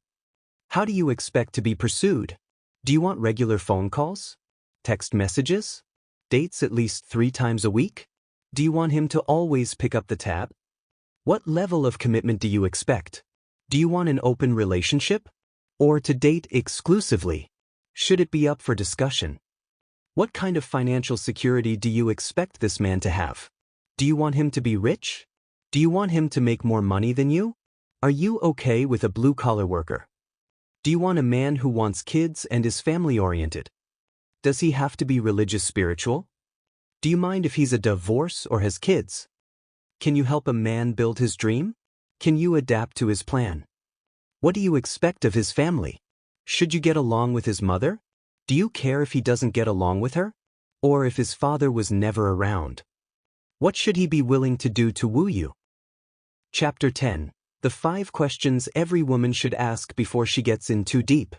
How do you expect to be pursued? Do you want regular phone calls? Text messages? Dates at least 3 times a week? Do you want him to always pick up the tab? What level of commitment do you expect? Do you want an open relationship? Or to date exclusively? Should it be up for discussion? What kind of financial security do you expect this man to have? Do you want him to be rich? Do you want him to make more money than you? Are you okay with a blue-collar worker? Do you want a man who wants kids and is family-oriented? Does he have to be religious spiritual? Do you mind if he's a divorce or has kids? Can you help a man build his dream? Can you adapt to his plan? What do you expect of his family? Should you get along with his mother? Do you care if he doesn't get along with her? Or if his father was never around? What should he be willing to do to woo you? Chapter 10. The 5 questions every woman should ask before she gets in too deep.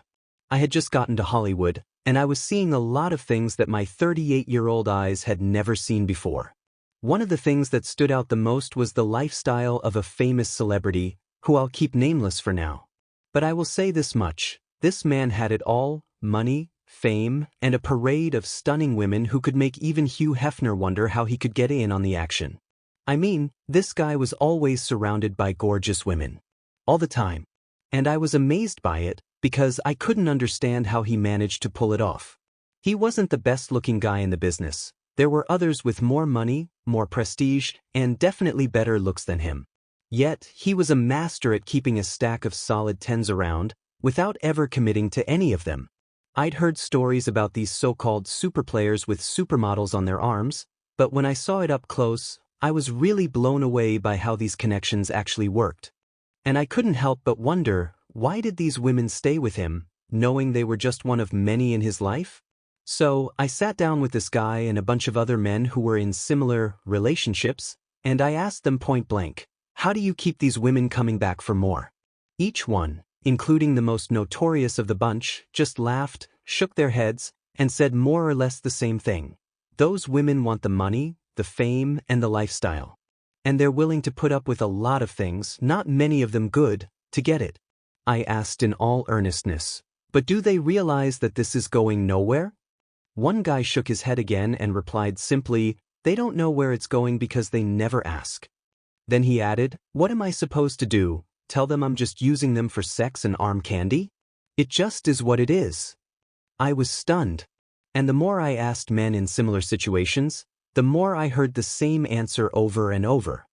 I had just gotten to Hollywood, and I was seeing a lot of things that my 38-year-old eyes had never seen before. One of the things that stood out the most was the lifestyle of a famous celebrity, who I'll keep nameless for now. But I will say this much, this man had it all: money, fame, and a parade of stunning women who could make even Hugh Hefner wonder how he could get in on the action. I mean, this guy was always surrounded by gorgeous women. All the time. And I was amazed by it, because I couldn't understand how he managed to pull it off. He wasn't the best-looking guy in the business. There were others with more money, more prestige, and definitely better looks than him. Yet, he was a master at keeping a stack of solid tens around, without ever committing to any of them. I'd heard stories about these so-called superplayers with supermodels on their arms, but when I saw it up close, I was really blown away by how these connections actually worked. And I couldn't help but wonder, why did these women stay with him, knowing they were just one of many in his life? So, I sat down with this guy and a bunch of other men who were in similar relationships, and I asked them point blank, how do you keep these women coming back for more? Each one, including the most notorious of the bunch, just laughed, shook their heads, and said more or less the same thing. Those women want the money, the fame, and the lifestyle. And they're willing to put up with a lot of things, not many of them good, to get it. I asked in all earnestness, but do they realize that this is going nowhere? One guy shook his head again and replied simply, they don't know where it's going because they never ask. Then he added, what am I supposed to do, tell them I'm just using them for sex and arm candy? It just is what it is. I was stunned. And the more I asked men in similar situations, the more I heard the same answer over and over.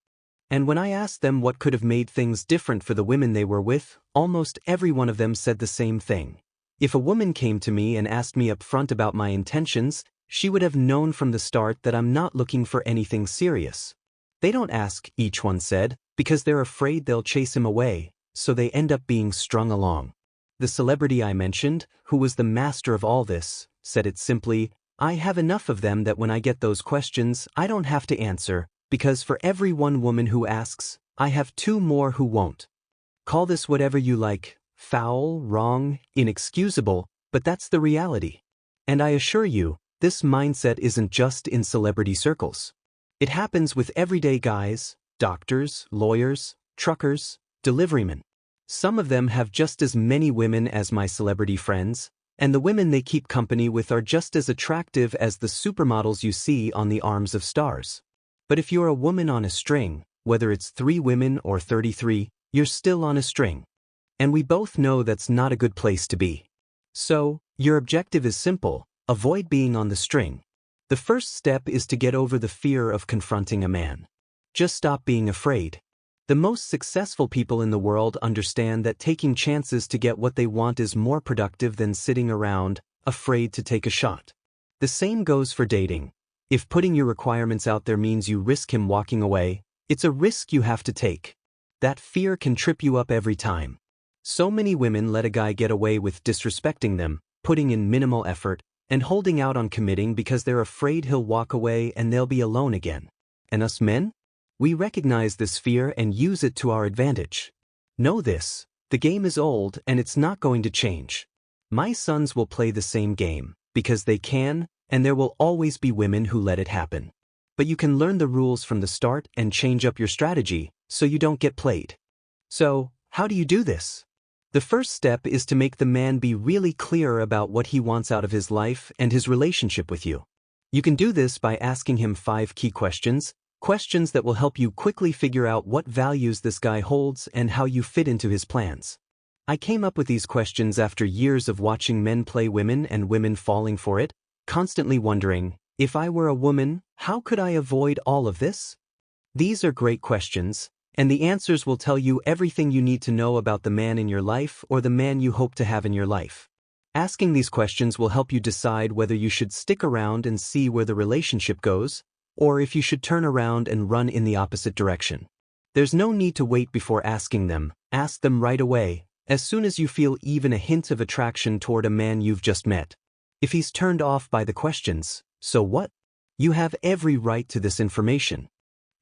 And when I asked them what could have made things different for the women they were with, almost every one of them said the same thing. If a woman came to me and asked me up front about my intentions, she would have known from the start that I'm not looking for anything serious. They don't ask, each one said, because they're afraid they'll chase him away, so they end up being strung along. The celebrity I mentioned, who was the master of all this, said it simply, I have enough of them that when I get those questions, I don't have to answer, because for every one woman who asks, I have two more who won't. Call this whatever you like, foul, wrong, inexcusable, but that's the reality. And I assure you, this mindset isn't just in celebrity circles. It happens with everyday guys, doctors, lawyers, truckers, deliverymen. Some of them have just as many women as my celebrity friends, and the women they keep company with are just as attractive as the supermodels you see on the arms of stars. But if you're a woman on a string, whether it's 3 women or 33, you're still on a string. And we both know that's not a good place to be. So, your objective is simple: avoid being on the string. The first step is to get over the fear of confronting a man. Just stop being afraid. The most successful people in the world understand that taking chances to get what they want is more productive than sitting around, afraid to take a shot. The same goes for dating. If putting your requirements out there means you risk him walking away, it's a risk you have to take. That fear can trip you up every time. So many women let a guy get away with disrespecting them, putting in minimal effort, and holding out on committing because they're afraid he'll walk away and they'll be alone again. And us men? We recognize this fear and use it to our advantage. Know this, the game is old and it's not going to change. My sons will play the same game, because they can, and there will always be women who let it happen. But you can learn the rules from the start and change up your strategy, so you don't get played. So, how do you do this? The first step is to make the man be really clear about what he wants out of his life and his relationship with you. You can do this by asking him 5 key questions, questions that will help you quickly figure out what values this guy holds and how you fit into his plans. I came up with these questions after years of watching men play women and women falling for it, constantly wondering, if I were a woman, how could I avoid all of this? These are great questions, and the answers will tell you everything you need to know about the man in your life or the man you hope to have in your life. Asking these questions will help you decide whether you should stick around and see where the relationship goes, or if you should turn around and run in the opposite direction. There's no need to wait before asking them. Ask them right away, as soon as you feel even a hint of attraction toward a man you've just met. If he's turned off by the questions, so what? You have every right to this information.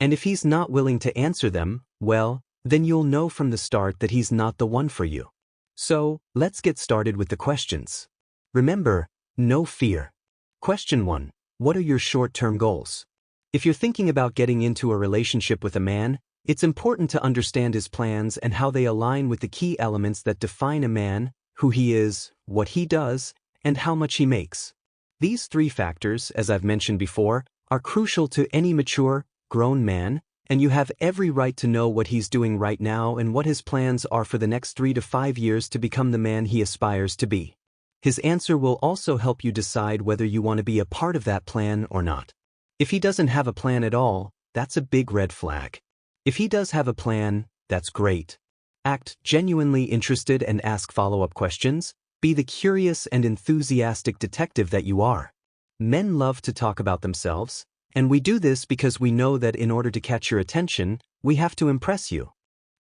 And if he's not willing to answer them, well, then you'll know from the start that he's not the one for you. So, let's get started with the questions. Remember, no fear. Question 1. What are your short-term goals? If you're thinking about getting into a relationship with a man, It's important to understand his plans and how they align with the key elements that define a man: who he is, what he does, and how much he makes. These three factors, as I've mentioned before, are crucial to any mature, grown man, and you have every right to know what he's doing right now and what his plans are for the next 3 to 5 years to become the man he aspires to be. His answer will also help you decide whether you want to be a part of that plan or not. If he doesn't have a plan at all, that's a big red flag. If he does have a plan, that's great. Act genuinely interested and ask follow-up questions. Be the curious and enthusiastic detective that you are. Men love to talk about themselves, and we do this because we know that in order to catch your attention, we have to impress you.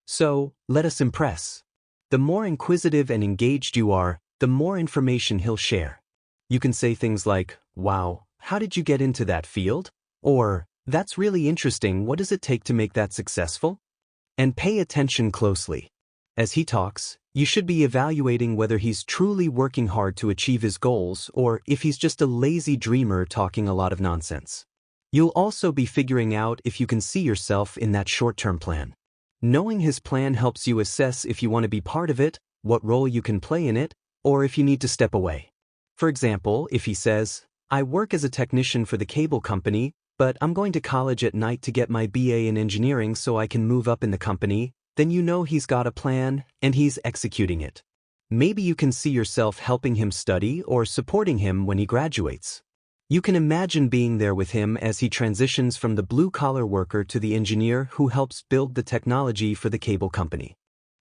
So, let us impress. The more inquisitive and engaged you are, the more information he'll share. You can say things like, "Wow, how did you get into that field?" Or, "That's really interesting, what does it take to make that successful?" And pay attention closely. As he talks, you should be evaluating whether he's truly working hard to achieve his goals or if he's just a lazy dreamer talking a lot of nonsense. You'll also be figuring out if you can see yourself in that short-term plan. Knowing his plan helps you assess if you want to be part of it, what role you can play in it, or if you need to step away. For example, if he says, "I work as a technician for the cable company, but I'm going to college at night to get my BA in engineering so I can move up in the company," then you know he's got a plan and he's executing it. Maybe you can see yourself helping him study or supporting him when he graduates. You can imagine being there with him as he transitions from the blue-collar worker to the engineer who helps build the technology for the cable company.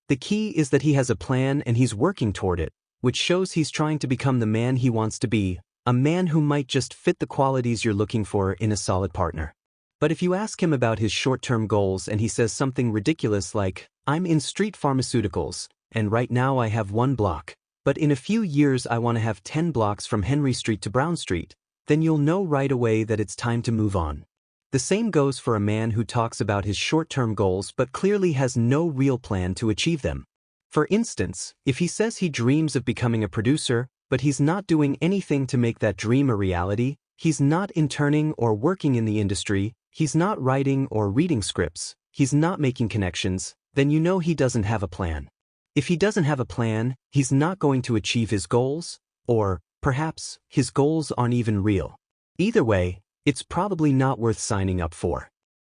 The key is that he has a plan and he's working toward it, which shows he's trying to become the man he wants to be, a man who might just fit the qualities you're looking for in a solid partner. But if you ask him about his short-term goals and he says something ridiculous like, "I'm in street pharmaceuticals, and right now I have 1 block, but in a few years I want to have 10 blocks from Henry Street to Brown Street," then you'll know right away that it's time to move on. The same goes for a man who talks about his short-term goals but clearly has no real plan to achieve them. For instance, if he says he dreams of becoming a producer, but he's not doing anything to make that dream a reality, he's not interning or working in the industry, he's not writing or reading scripts, he's not making connections, then you know he doesn't have a plan. If he doesn't have a plan, he's not going to achieve his goals, or perhaps his goals aren't even real. Either way, it's probably not worth signing up for.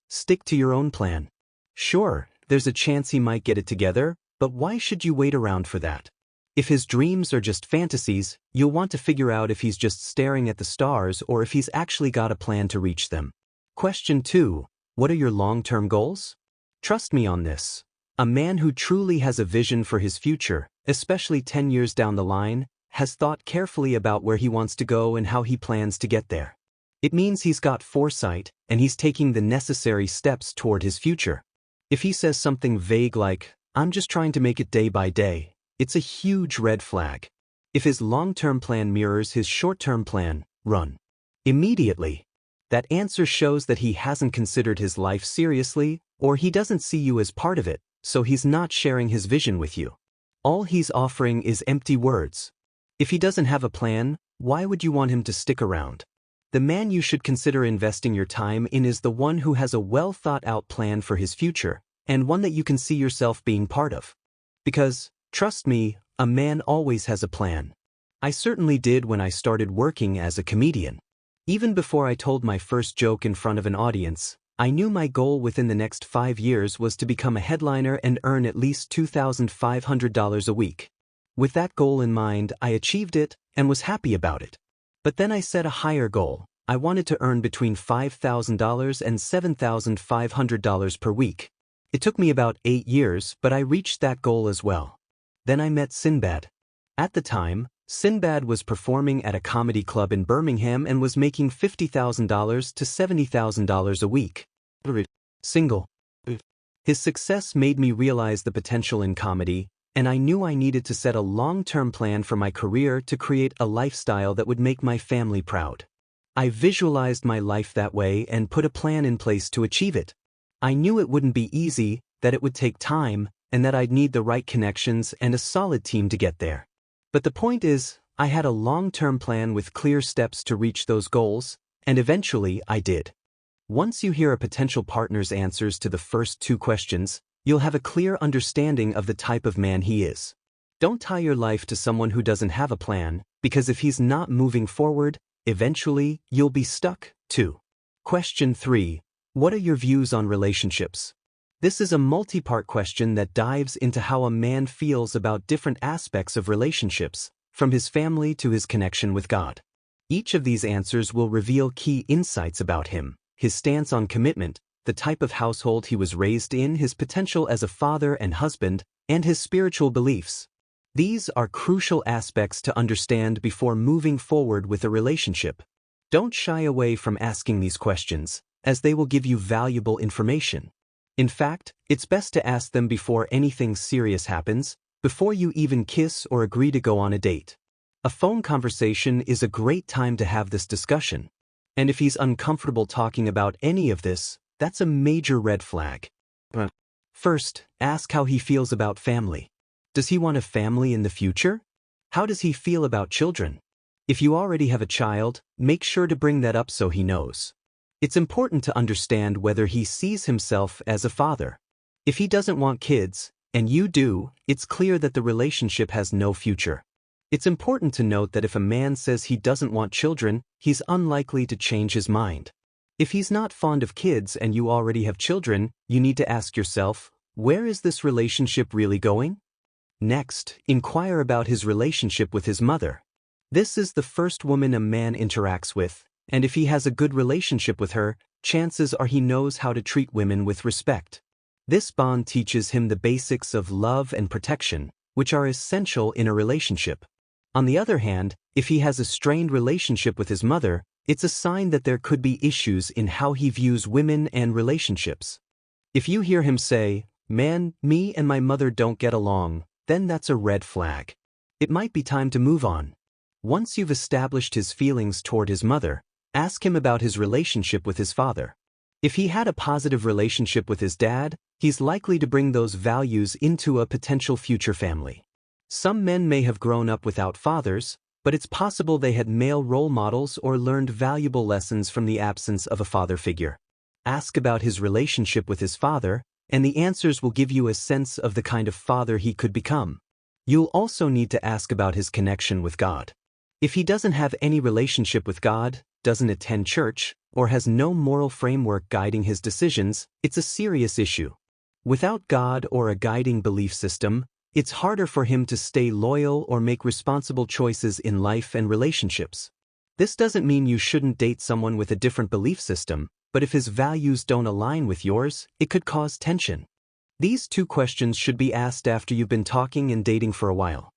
Stick to your own plan. Sure, there's a chance he might get it together, but why should you wait around for that? If his dreams are just fantasies, you'll want to figure out if he's just staring at the stars or if he's actually got a plan to reach them. Question 2. What are your long-term goals? Trust me on this. A man who truly has a vision for his future, especially 10 years down the line, has thought carefully about where he wants to go and how he plans to get there. It means he's got foresight and he's taking the necessary steps toward his future. If he says something vague like, "I'm just trying to make it day by day," it's a huge red flag. If his long-term plan mirrors his short-term plan, run immediately. That answer shows that he hasn't considered his life seriously, or he doesn't see you as part of it, so he's not sharing his vision with you. All he's offering is empty words. If he doesn't have a plan, why would you want him to stick around? The man you should consider investing your time in is the one who has a well-thought-out plan for his future, and one that you can see yourself being part of. Because, trust me, a man always has a plan. I certainly did when I started working as a comedian. Even before I told my first joke in front of an audience, I knew my goal within the next 5 years was to become a headliner and earn at least $2,500 a week. With that goal in mind, I achieved it and was happy about it. But then I set a higher goal. I wanted to earn between $5,000 and $7,500 per week. It took me about 8 years, but I reached that goal as well. Then I met Sinbad. At the time, Sinbad was performing at a comedy club in Birmingham and was making $50,000 to $70,000 a week. Single. His success made me realize the potential in comedy, and I knew I needed to set a long-term plan for my career to create a lifestyle that would make my family proud. I visualized my life that way and put a plan in place to achieve it. I knew it wouldn't be easy, that it would take time, and that I'd need the right connections and a solid team to get there. But the point is, I had a long-term plan with clear steps to reach those goals, and eventually I did. Once you hear a potential partner's answers to the first two questions, you'll have a clear understanding of the type of man he is. Don't tie your life to someone who doesn't have a plan, because if he's not moving forward, eventually you'll be stuck, too. Question 3. What are your views on relationships? This is a multi-part question that dives into how a man feels about different aspects of relationships, from his family to his connection with God. Each of these answers will reveal key insights about him, his stance on commitment, the type of household he was raised in, his potential as a father and husband, and his spiritual beliefs. These are crucial aspects to understand before moving forward with a relationship. Don't shy away from asking these questions, as they will give you valuable information. In fact, it's best to ask them before anything serious happens, before you even kiss or agree to go on a date. A phone conversation is a great time to have this discussion. And if he's uncomfortable talking about any of this, that's a major red flag. First, ask how he feels about family. Does he want a family in the future? How does he feel about children? If you already have a child, make sure to bring that up so he knows. It's important to understand whether he sees himself as a father. If he doesn't want kids, and you do, it's clear that the relationship has no future. It's important to note that if a man says he doesn't want children, he's unlikely to change his mind. If he's not fond of kids and you already have children, you need to ask yourself, where is this relationship really going? Next, inquire about his relationship with his mother. This is the first woman a man interacts with, and if he has a good relationship with her, chances are he knows how to treat women with respect. This bond teaches him the basics of love and protection, which are essential in a relationship. On the other hand, if he has a strained relationship with his mother, it's a sign that there could be issues in how he views women and relationships. If you hear him say, "Man, me and my mother don't get along," then that's a red flag. It might be time to move on. Once you've established his feelings toward his mother, ask him about his relationship with his father. If he had a positive relationship with his dad, he's likely to bring those values into a potential future family. Some men may have grown up without fathers, but it's possible they had male role models or learned valuable lessons from the absence of a father figure. Ask about his relationship with his father, and the answers will give you a sense of the kind of father he could become. You'll also need to ask about his connection with God. If he doesn't have any relationship with God, doesn't attend church, or has no moral framework guiding his decisions, it's a serious issue. Without God or a guiding belief system, it's harder for him to stay loyal or make responsible choices in life and relationships. This doesn't mean you shouldn't date someone with a different belief system, but if his values don't align with yours, it could cause tension. These two questions should be asked after you've been talking and dating for a while.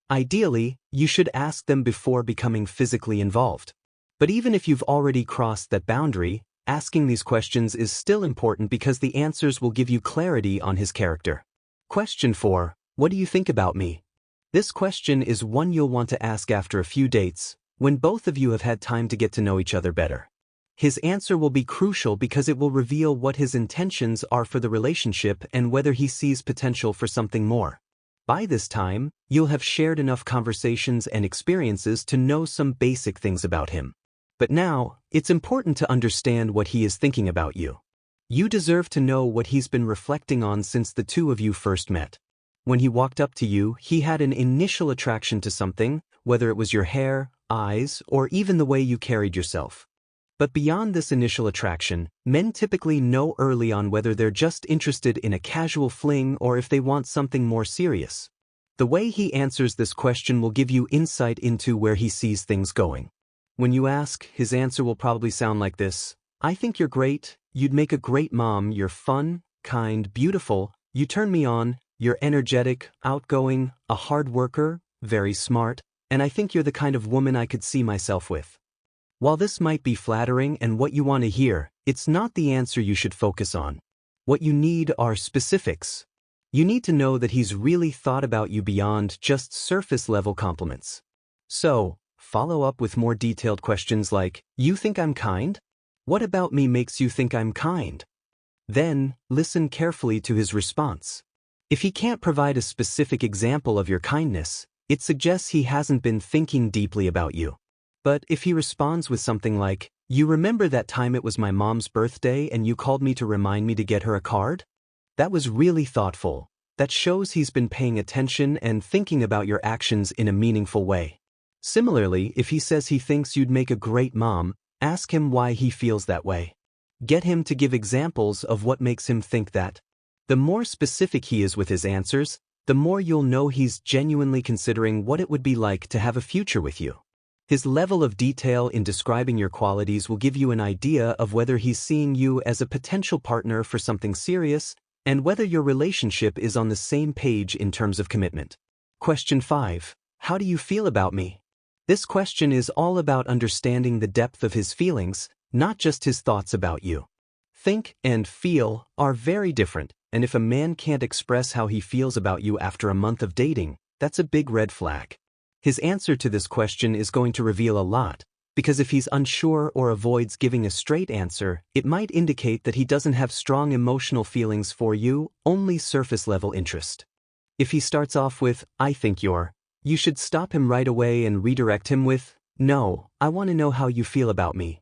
Ideally, you should ask them before becoming physically involved. But even if you've already crossed that boundary, asking these questions is still important because the answers will give you clarity on his character. Question 4. What do you think about me? This question is one you'll want to ask after a few dates, when both of you have had time to get to know each other better. His answer will be crucial because it will reveal what his intentions are for the relationship and whether he sees potential for something more. By this time, you'll have shared enough conversations and experiences to know some basic things about him. But now, it's important to understand what he is thinking about you. You deserve to know what he's been reflecting on since the two of you first met. When he walked up to you, he had an initial attraction to something, whether it was your hair, eyes, or even the way you carried yourself. But beyond this initial attraction, men typically know early on whether they're just interested in a casual fling or if they want something more serious. The way he answers this question will give you insight into where he sees things going. When you ask, his answer will probably sound like this: "I think you're great, you'd make a great mom, you're fun, kind, beautiful, you turn me on, you're energetic, outgoing, a hard worker, very smart, and I think you're the kind of woman I could see myself with." While this might be flattering and what you want to hear, it's not the answer you should focus on. What you need are specifics. You need to know that he's really thought about you beyond just surface-level compliments. So, follow up with more detailed questions like, "You think I'm kind? What about me makes you think I'm kind?" Then, listen carefully to his response. If he can't provide a specific example of your kindness, it suggests he hasn't been thinking deeply about you. But if he responds with something like, You remember that time it was my mom's birthday and you called me to remind me to get her a card? That was really thoughtful. That shows he's been paying attention and thinking about your actions in a meaningful way. Similarly, if he says he thinks you'd make a great mom, ask him why he feels that way. Get him to give examples of what makes him think that. The more specific he is with his answers, the more you'll know he's genuinely considering what it would be like to have a future with you. His level of detail in describing your qualities will give you an idea of whether he's seeing you as a potential partner for something serious and whether your relationship is on the same page in terms of commitment. Question 5. How do you feel about me? This question is all about understanding the depth of his feelings, not just his thoughts about you. Think and feel are very different, and if a man can't express how he feels about you after a month of dating, that's a big red flag. His answer to this question is going to reveal a lot, because if he's unsure or avoids giving a straight answer, it might indicate that he doesn't have strong emotional feelings for you, only surface-level interest. If he starts off with, "I think you're," you should stop him right away and redirect him with, "No, I want to know how you feel about me."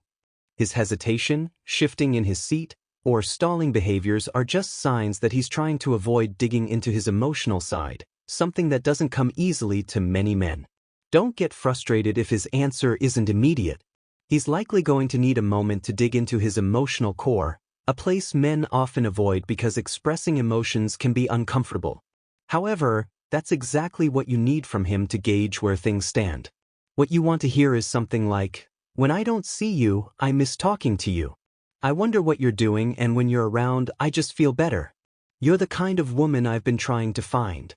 His hesitation, shifting in his seat, or stalling behaviors are just signs that he's trying to avoid digging into his emotional side, something that doesn't come easily to many men. Don't get frustrated if his answer isn't immediate. He's likely going to need a moment to dig into his emotional core, a place men often avoid because expressing emotions can be uncomfortable. However, that's exactly what you need from him to gauge where things stand. What you want to hear is something like, "When I don't see you, I miss talking to you. I wonder what you're doing, and when you're around, I just feel better. You're the kind of woman I've been trying to find."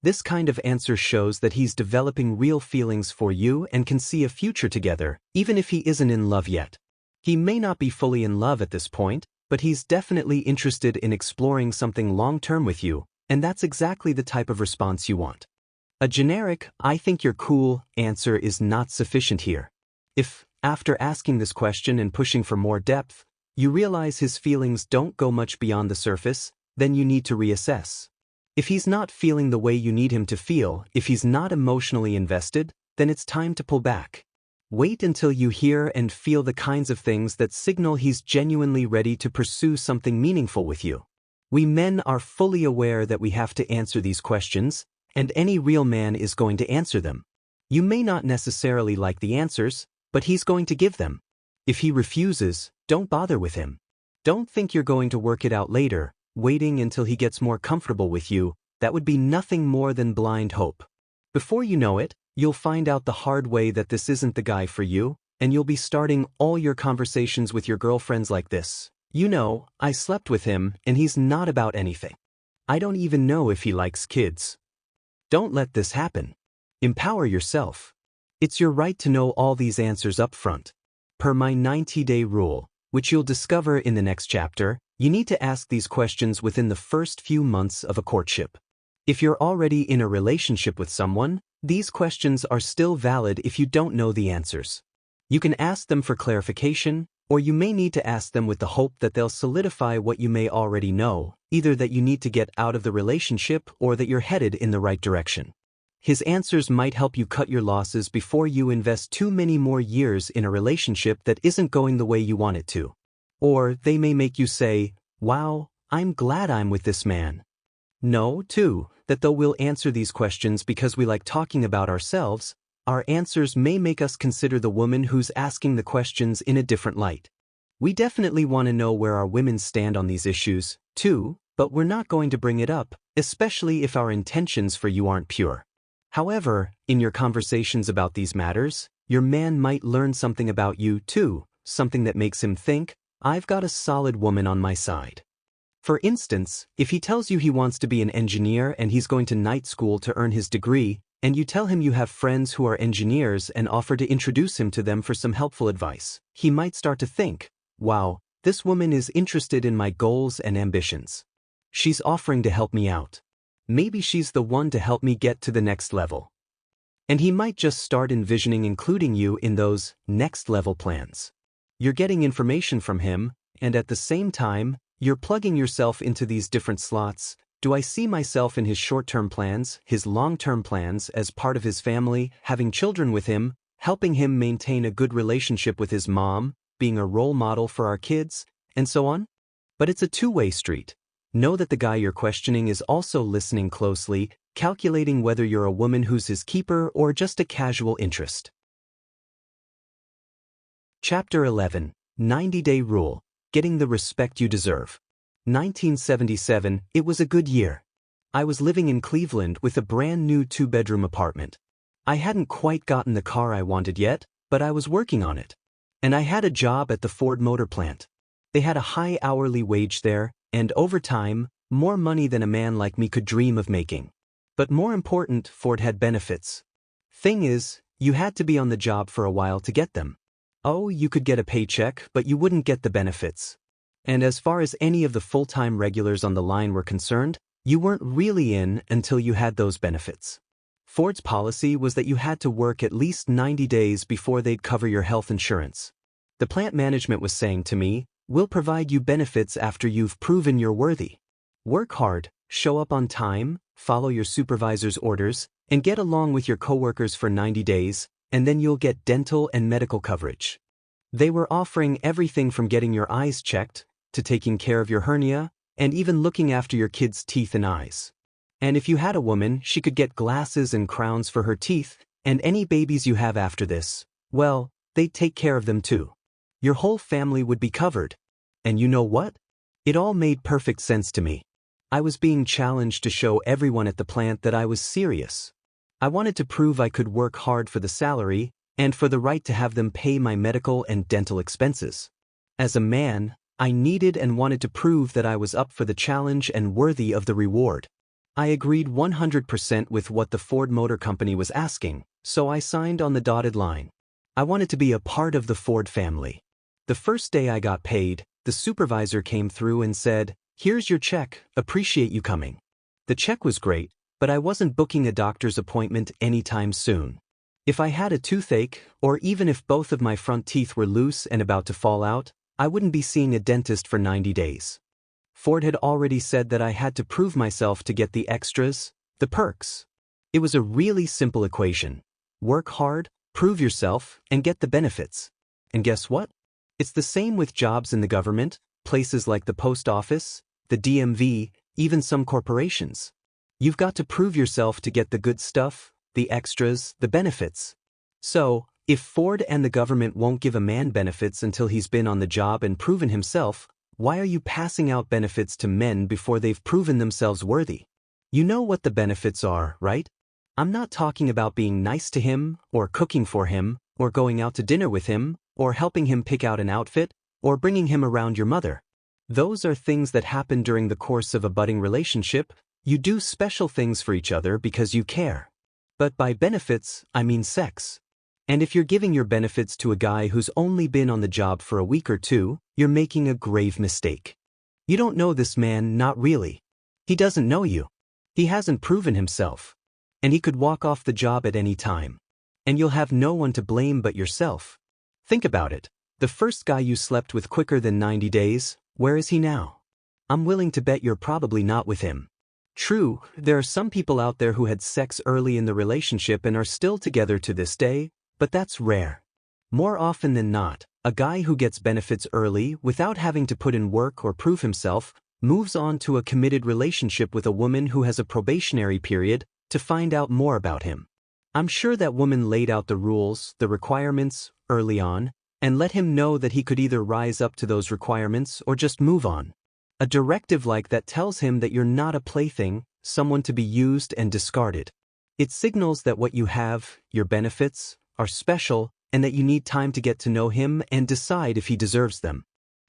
This kind of answer shows that he's developing real feelings for you and can see a future together, even if he isn't in love yet. He may not be fully in love at this point, but he's definitely interested in exploring something long-term with you, and that's exactly the type of response you want. A generic, "I think you're cool" answer is not sufficient here. If, after asking this question and pushing for more depth, you realize his feelings don't go much beyond the surface, then you need to reassess. If he's not feeling the way you need him to feel, if he's not emotionally invested, then it's time to pull back. Wait until you hear and feel the kinds of things that signal he's genuinely ready to pursue something meaningful with you. We men are fully aware that we have to answer these questions, and any real man is going to answer them. You may not necessarily like the answers, but he's going to give them. If he refuses, don't bother with him. Don't think you're going to work it out later, waiting until he gets more comfortable with you. That would be nothing more than blind hope. Before you know it, you'll find out the hard way that this isn't the guy for you, and you'll be starting all your conversations with your girlfriends like this. "You know, I slept with him, and he's not about anything. I don't even know if he likes kids." Don't let this happen. Empower yourself. It's your right to know all these answers up front. Per my 90-day rule, which you'll discover in the next chapter, you need to ask these questions within the first few months of a courtship. If you're already in a relationship with someone, these questions are still valid if you don't know the answers. You can ask them for clarification, or you may need to ask them with the hope that they'll solidify what you may already know, either that you need to get out of the relationship or that you're headed in the right direction. His answers might help you cut your losses before you invest too many more years in a relationship that isn't going the way you want it to. Or they may make you say, "Wow, I'm glad I'm with this man." Know, too, that though we'll answer these questions because we like talking about ourselves, our answers may make us consider the woman who's asking the questions in a different light. We definitely want to know where our women stand on these issues, too, but we're not going to bring it up, especially if our intentions for you aren't pure. However, in your conversations about these matters, your man might learn something about you, too, something that makes him think, "I've got a solid woman on my side." For instance, if he tells you he wants to be an engineer and he's going to night school to earn his degree, and you tell him you have friends who are engineers and offer to introduce him to them for some helpful advice, he might start to think, "Wow, this woman is interested in my goals and ambitions. She's offering to help me out. Maybe she's the one to help me get to the next level." And he might just start envisioning including you in those next-level plans. You're getting information from him, and at the same time, you're plugging yourself into these different slots. Do I see myself in his short-term plans, his long-term plans, as part of his family, having children with him, helping him maintain a good relationship with his mom, being a role model for our kids, and so on. But it's a two-way street. Know that the guy you're questioning is also listening closely, calculating whether you're a woman who's his keeper or just a casual interest. Chapter 11, 90-Day Rule, Getting the Respect You Deserve. 1977, it was a good year. I was living in Cleveland with a brand new 2-bedroom apartment. I hadn't quite gotten the car I wanted yet, but I was working on it. And I had a job at the Ford Motor Plant. They had a high hourly wage there, and over time, more money than a man like me could dream of making. But more important, Ford had benefits. Thing is, you had to be on the job for a while to get them. Oh, you could get a paycheck, but you wouldn't get the benefits. And as far as any of the full-time regulars on the line were concerned, you weren't really in until you had those benefits. Ford's policy was that you had to work at least 90 days before they'd cover your health insurance. The plant management was saying to me, "We'll provide you benefits after you've proven you're worthy. Work hard, show up on time, follow your supervisor's orders, and get along with your coworkers for 90 days, and then you'll get dental and medical coverage." They were offering everything from getting your eyes checked, to taking care of your hernia, and even looking after your kids' teeth and eyes. And if you had a woman, she could get glasses and crowns for her teeth, and any babies you have after this, well, they'd take care of them too. Your whole family would be covered. And you know what? It all made perfect sense to me. I was being challenged to show everyone at the plant that I was serious. I wanted to prove I could work hard for the salary, and for the right to have them pay my medical and dental expenses. As a man, I needed and wanted to prove that I was up for the challenge and worthy of the reward. I agreed 100% with what the Ford Motor Company was asking, so I signed on the dotted line. I wanted to be a part of the Ford family. The first day I got paid, the supervisor came through and said, "Here's your check, appreciate you coming." The check was great, but I wasn't booking a doctor's appointment anytime soon. If I had a toothache, or even if both of my front teeth were loose and about to fall out, I wouldn't be seeing a dentist for 90 days. Ford had already said that I had to prove myself to get the extras, the perks. It was a really simple equation. Work hard, prove yourself, and get the benefits. And guess what? It's the same with jobs in the government, places like the post office, the DMV, even some corporations. You've got to prove yourself to get the good stuff, the extras, the benefits. So, if Ford and the government won't give a man benefits until he's been on the job and proven himself, why are you passing out benefits to men before they've proven themselves worthy? You know what the benefits are, right? I'm not talking about being nice to him, or cooking for him, or going out to dinner with him, or helping him pick out an outfit, or bringing him around your mother. Those are things that happen during the course of a budding relationship. You do special things for each other because you care. But by benefits, I mean sex. And if you're giving your benefits to a guy who's only been on the job for a week or two, you're making a grave mistake. You don't know this man, not really. He doesn't know you. He hasn't proven himself. And he could walk off the job at any time. And you'll have no one to blame but yourself. Think about it. The first guy you slept with quicker than 90 days, where is he now? I'm willing to bet you're probably not with him. True, there are some people out there who had sex early in the relationship and are still together to this day, but that's rare. More often than not, a guy who gets benefits early without having to put in work or prove himself moves on to a committed relationship with a woman who has a probationary period to find out more about him. I'm sure that woman laid out the rules, the requirements, early on, and let him know that he could either rise up to those requirements or just move on. A directive like that tells him that you're not a plaything, someone to be used and discarded. It signals that what you have, your benefits, are special, and that you need time to get to know him and decide if he deserves them.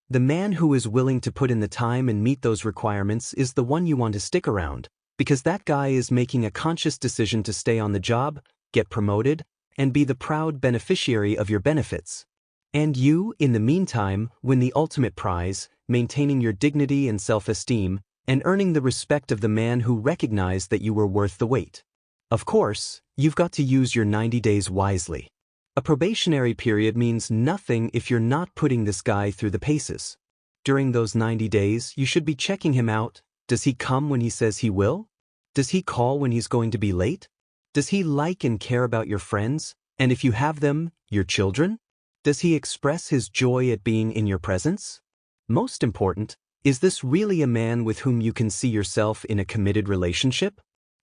The man who is willing to put in the time and meet those requirements is the one you want to stick around, because that guy is making a conscious decision to stay on the job, get promoted, and be the proud beneficiary of your benefits. And you, in the meantime, win the ultimate prize, maintaining your dignity and self-esteem, and earning the respect of the man who recognized that you were worth the wait. Of course, you've got to use your 90 days wisely. A probationary period means nothing if you're not putting this guy through the paces. During those 90 days, you should be checking him out. Does he come when he says he will? Does he call when he's going to be late? Does he like and care about your friends, and if you have them, your children? Does he express his joy at being in your presence? Most important, is this really a man with whom you can see yourself in a committed relationship?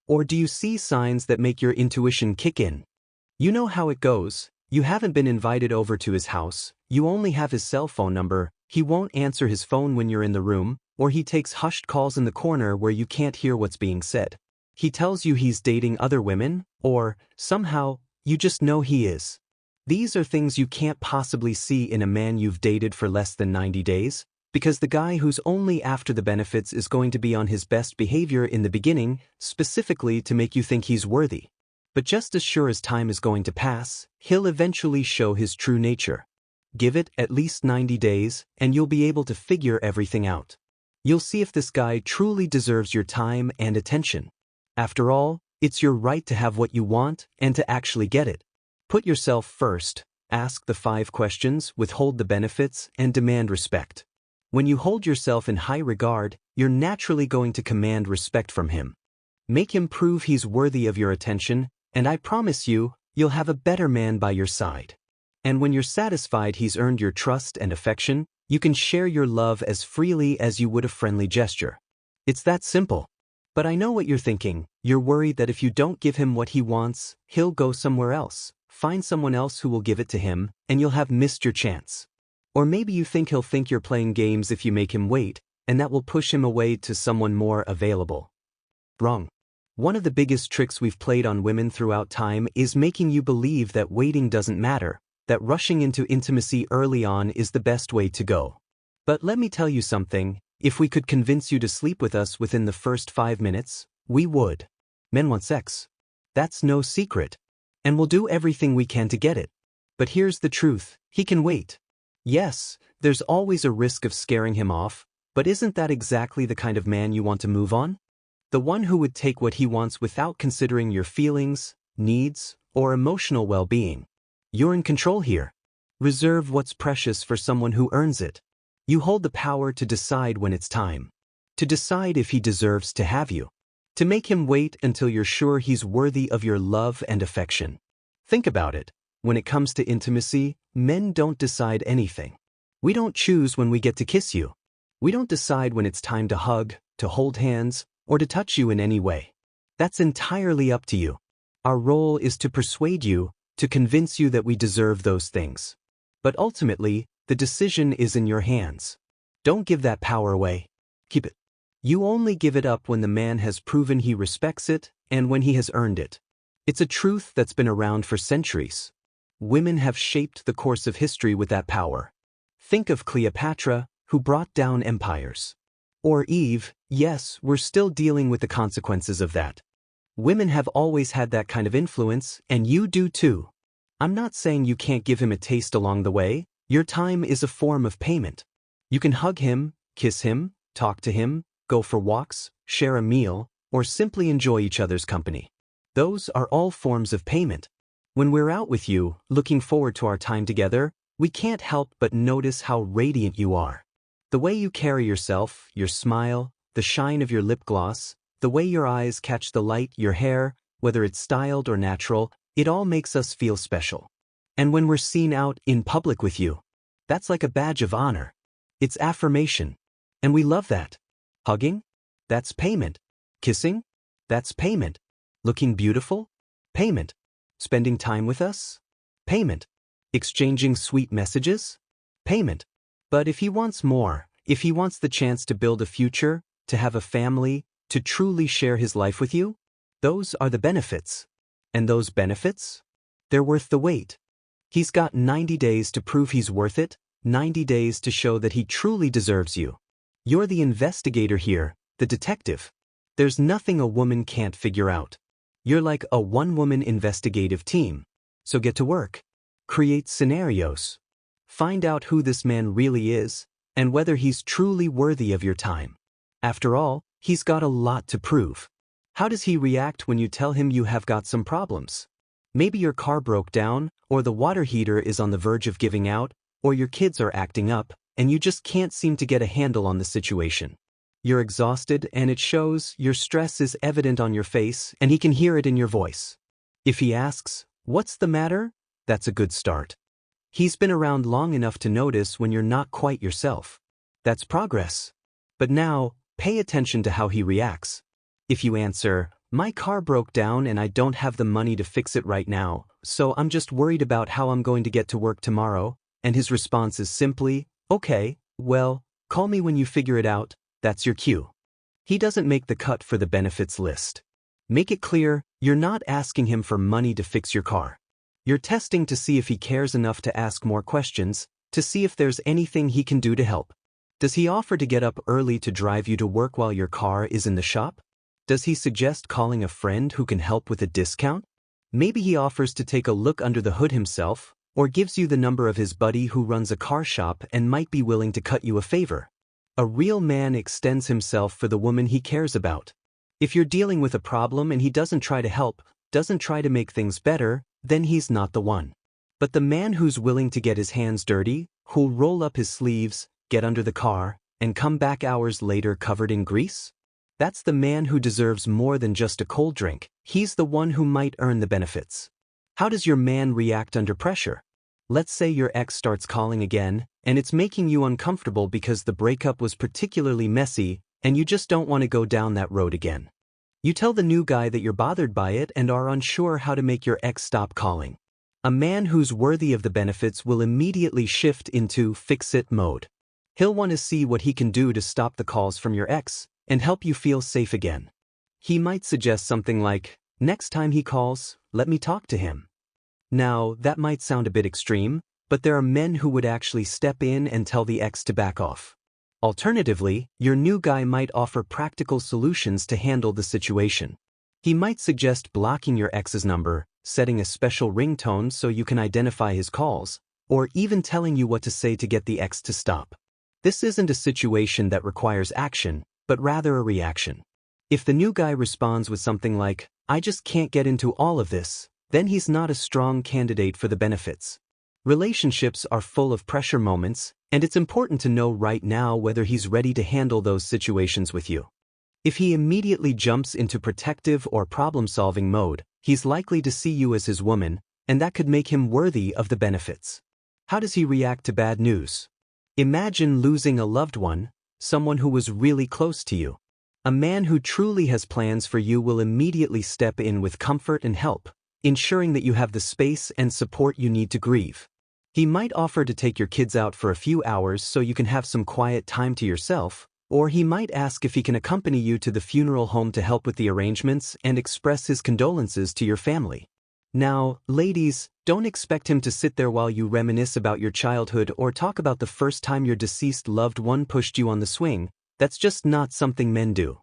Or do you see signs that make your intuition kick in? You know how it goes. You haven't been invited over to his house, you only have his cell phone number, he won't answer his phone when you're in the room, or he takes hushed calls in the corner where you can't hear what's being said. He tells you he's dating other women, or, somehow, you just know he is. These are things you can't possibly see in a man you've dated for less than 90 days, because the guy who's only after the benefits is going to be on his best behavior in the beginning, specifically to make you think he's worthy. But just as sure as time is going to pass, he'll eventually show his true nature. Give it at least 90 days, and you'll be able to figure everything out. You'll see if this guy truly deserves your time and attention. After all, it's your right to have what you want and to actually get it. Put yourself first, ask the 5 questions, withhold the benefits, and demand respect. When you hold yourself in high regard, you're naturally going to command respect from him. Make him prove he's worthy of your attention, and I promise you, you'll have a better man by your side. And when you're satisfied he's earned your trust and affection, you can share your love as freely as you would a friendly gesture. It's that simple. But I know what you're thinking. You're worried that if you don't give him what he wants, he'll go somewhere else, find someone else who will give it to him, and you'll have missed your chance. Or maybe you think he'll think you're playing games if you make him wait, and that will push him away to someone more available. Wrong. One of the biggest tricks we've played on women throughout time is making you believe that waiting doesn't matter, that rushing into intimacy early on is the best way to go. But let me tell you something, if we could convince you to sleep with us within the first 5 minutes, we would. Men want sex. That's no secret. And we'll do everything we can to get it. But here's the truth, he can wait. Yes, there's always a risk of scaring him off, but isn't that exactly the kind of man you want to move on? The one who would take what he wants without considering your feelings, needs, or emotional well-being. You're in control here. Reserve what's precious for someone who earns it. You hold the power to decide when it's time. To decide if he deserves to have you. To make him wait until you're sure he's worthy of your love and affection. Think about it. When it comes to intimacy, men don't decide anything. We don't choose when we get to kiss you. We don't decide when it's time to hug, to hold hands, or to touch you in any way. That's entirely up to you. Our role is to persuade you, to convince you that we deserve those things. But ultimately, the decision is in your hands. Don't give that power away. Keep it. You only give it up when the man has proven he respects it and when he has earned it. It's a truth that's been around for centuries. Women have shaped the course of history with that power. Think of Cleopatra, who brought down empires. Or Eve, yes, we're still dealing with the consequences of that. Women have always had that kind of influence, and you do too. I'm not saying you can't give him a taste along the way. Your time is a form of payment. You can hug him, kiss him, talk to him, go for walks, share a meal, or simply enjoy each other's company. Those are all forms of payment. When we're out with you, looking forward to our time together, we can't help but notice how radiant you are. The way you carry yourself, your smile, the shine of your lip gloss, the way your eyes catch the light, your hair, whether it's styled or natural, it all makes us feel special. And when we're seen out in public with you, that's like a badge of honor. It's affirmation. And we love that. Hugging? That's payment. Kissing? That's payment. Looking beautiful? Payment. Spending time with us? Payment. Exchanging sweet messages? Payment. But if he wants more, if he wants the chance to build a future, to have a family, to truly share his life with you, those are the benefits. And those benefits? They're worth the wait. He's got 90 days to prove he's worth it, 90 days to show that he truly deserves you. You're the investigator here, the detective. There's nothing a woman can't figure out. You're like a one-woman investigative team. So get to work. Create scenarios. Find out who this man really is, and whether he's truly worthy of your time. After all, he's got a lot to prove. How does he react when you tell him you have got some problems? Maybe your car broke down, or the water heater is on the verge of giving out, or your kids are acting up, and you just can't seem to get a handle on the situation. You're exhausted, and it shows. Your stress is evident on your face, and he can hear it in your voice. If he asks, "What's the matter?" that's a good start. He's been around long enough to notice when you're not quite yourself. That's progress. But now, pay attention to how he reacts. If you answer, "My car broke down and I don't have the money to fix it right now, so I'm just worried about how I'm going to get to work tomorrow," and his response is simply, "Okay, well, call me when you figure it out," that's your cue. He doesn't make the cut for the benefits list. Make it clear, you're not asking him for money to fix your car. You're testing to see if he cares enough to ask more questions, to see if there's anything he can do to help. Does he offer to get up early to drive you to work while your car is in the shop? Does he suggest calling a friend who can help with a discount? Maybe he offers to take a look under the hood himself, or gives you the number of his buddy who runs a car shop and might be willing to cut you a favor. A real man extends himself for the woman he cares about. If you're dealing with a problem and he doesn't try to help, doesn't try to make things better, then he's not the one. But the man who's willing to get his hands dirty, who'll roll up his sleeves, get under the car, and come back hours later covered in grease? That's the man who deserves more than just a cold drink. He's the one who might earn the benefits. How does your man react under pressure? Let's say your ex starts calling again, and it's making you uncomfortable because the breakup was particularly messy, and you just don't want to go down that road again. You tell the new guy that you're bothered by it and are unsure how to make your ex stop calling. A man who's worthy of the benefits will immediately shift into fix-it mode. He'll want to see what he can do to stop the calls from your ex and help you feel safe again. He might suggest something like, "Next time he calls, let me talk to him." Now, that might sound a bit extreme, but there are men who would actually step in and tell the ex to back off. Alternatively, your new guy might offer practical solutions to handle the situation. He might suggest blocking your ex's number, setting a special ringtone so you can identify his calls, or even telling you what to say to get the ex to stop. This isn't a situation that requires action, but rather a reaction. If the new guy responds with something like, "I just can't get into all of this," then he's not a strong candidate for the benefits. Relationships are full of pressure moments, and it's important to know right now whether he's ready to handle those situations with you. If he immediately jumps into protective or problem-solving mode, he's likely to see you as his woman, and that could make him worthy of the benefits. How does he react to bad news? Imagine losing a loved one, someone who was really close to you. A man who truly has plans for you will immediately step in with comfort and help, ensuring that you have the space and support you need to grieve. He might offer to take your kids out for a few hours so you can have some quiet time to yourself, or he might ask if he can accompany you to the funeral home to help with the arrangements and express his condolences to your family. Now, ladies, don't expect him to sit there while you reminisce about your childhood or talk about the first time your deceased loved one pushed you on the swing. That's just not something men do.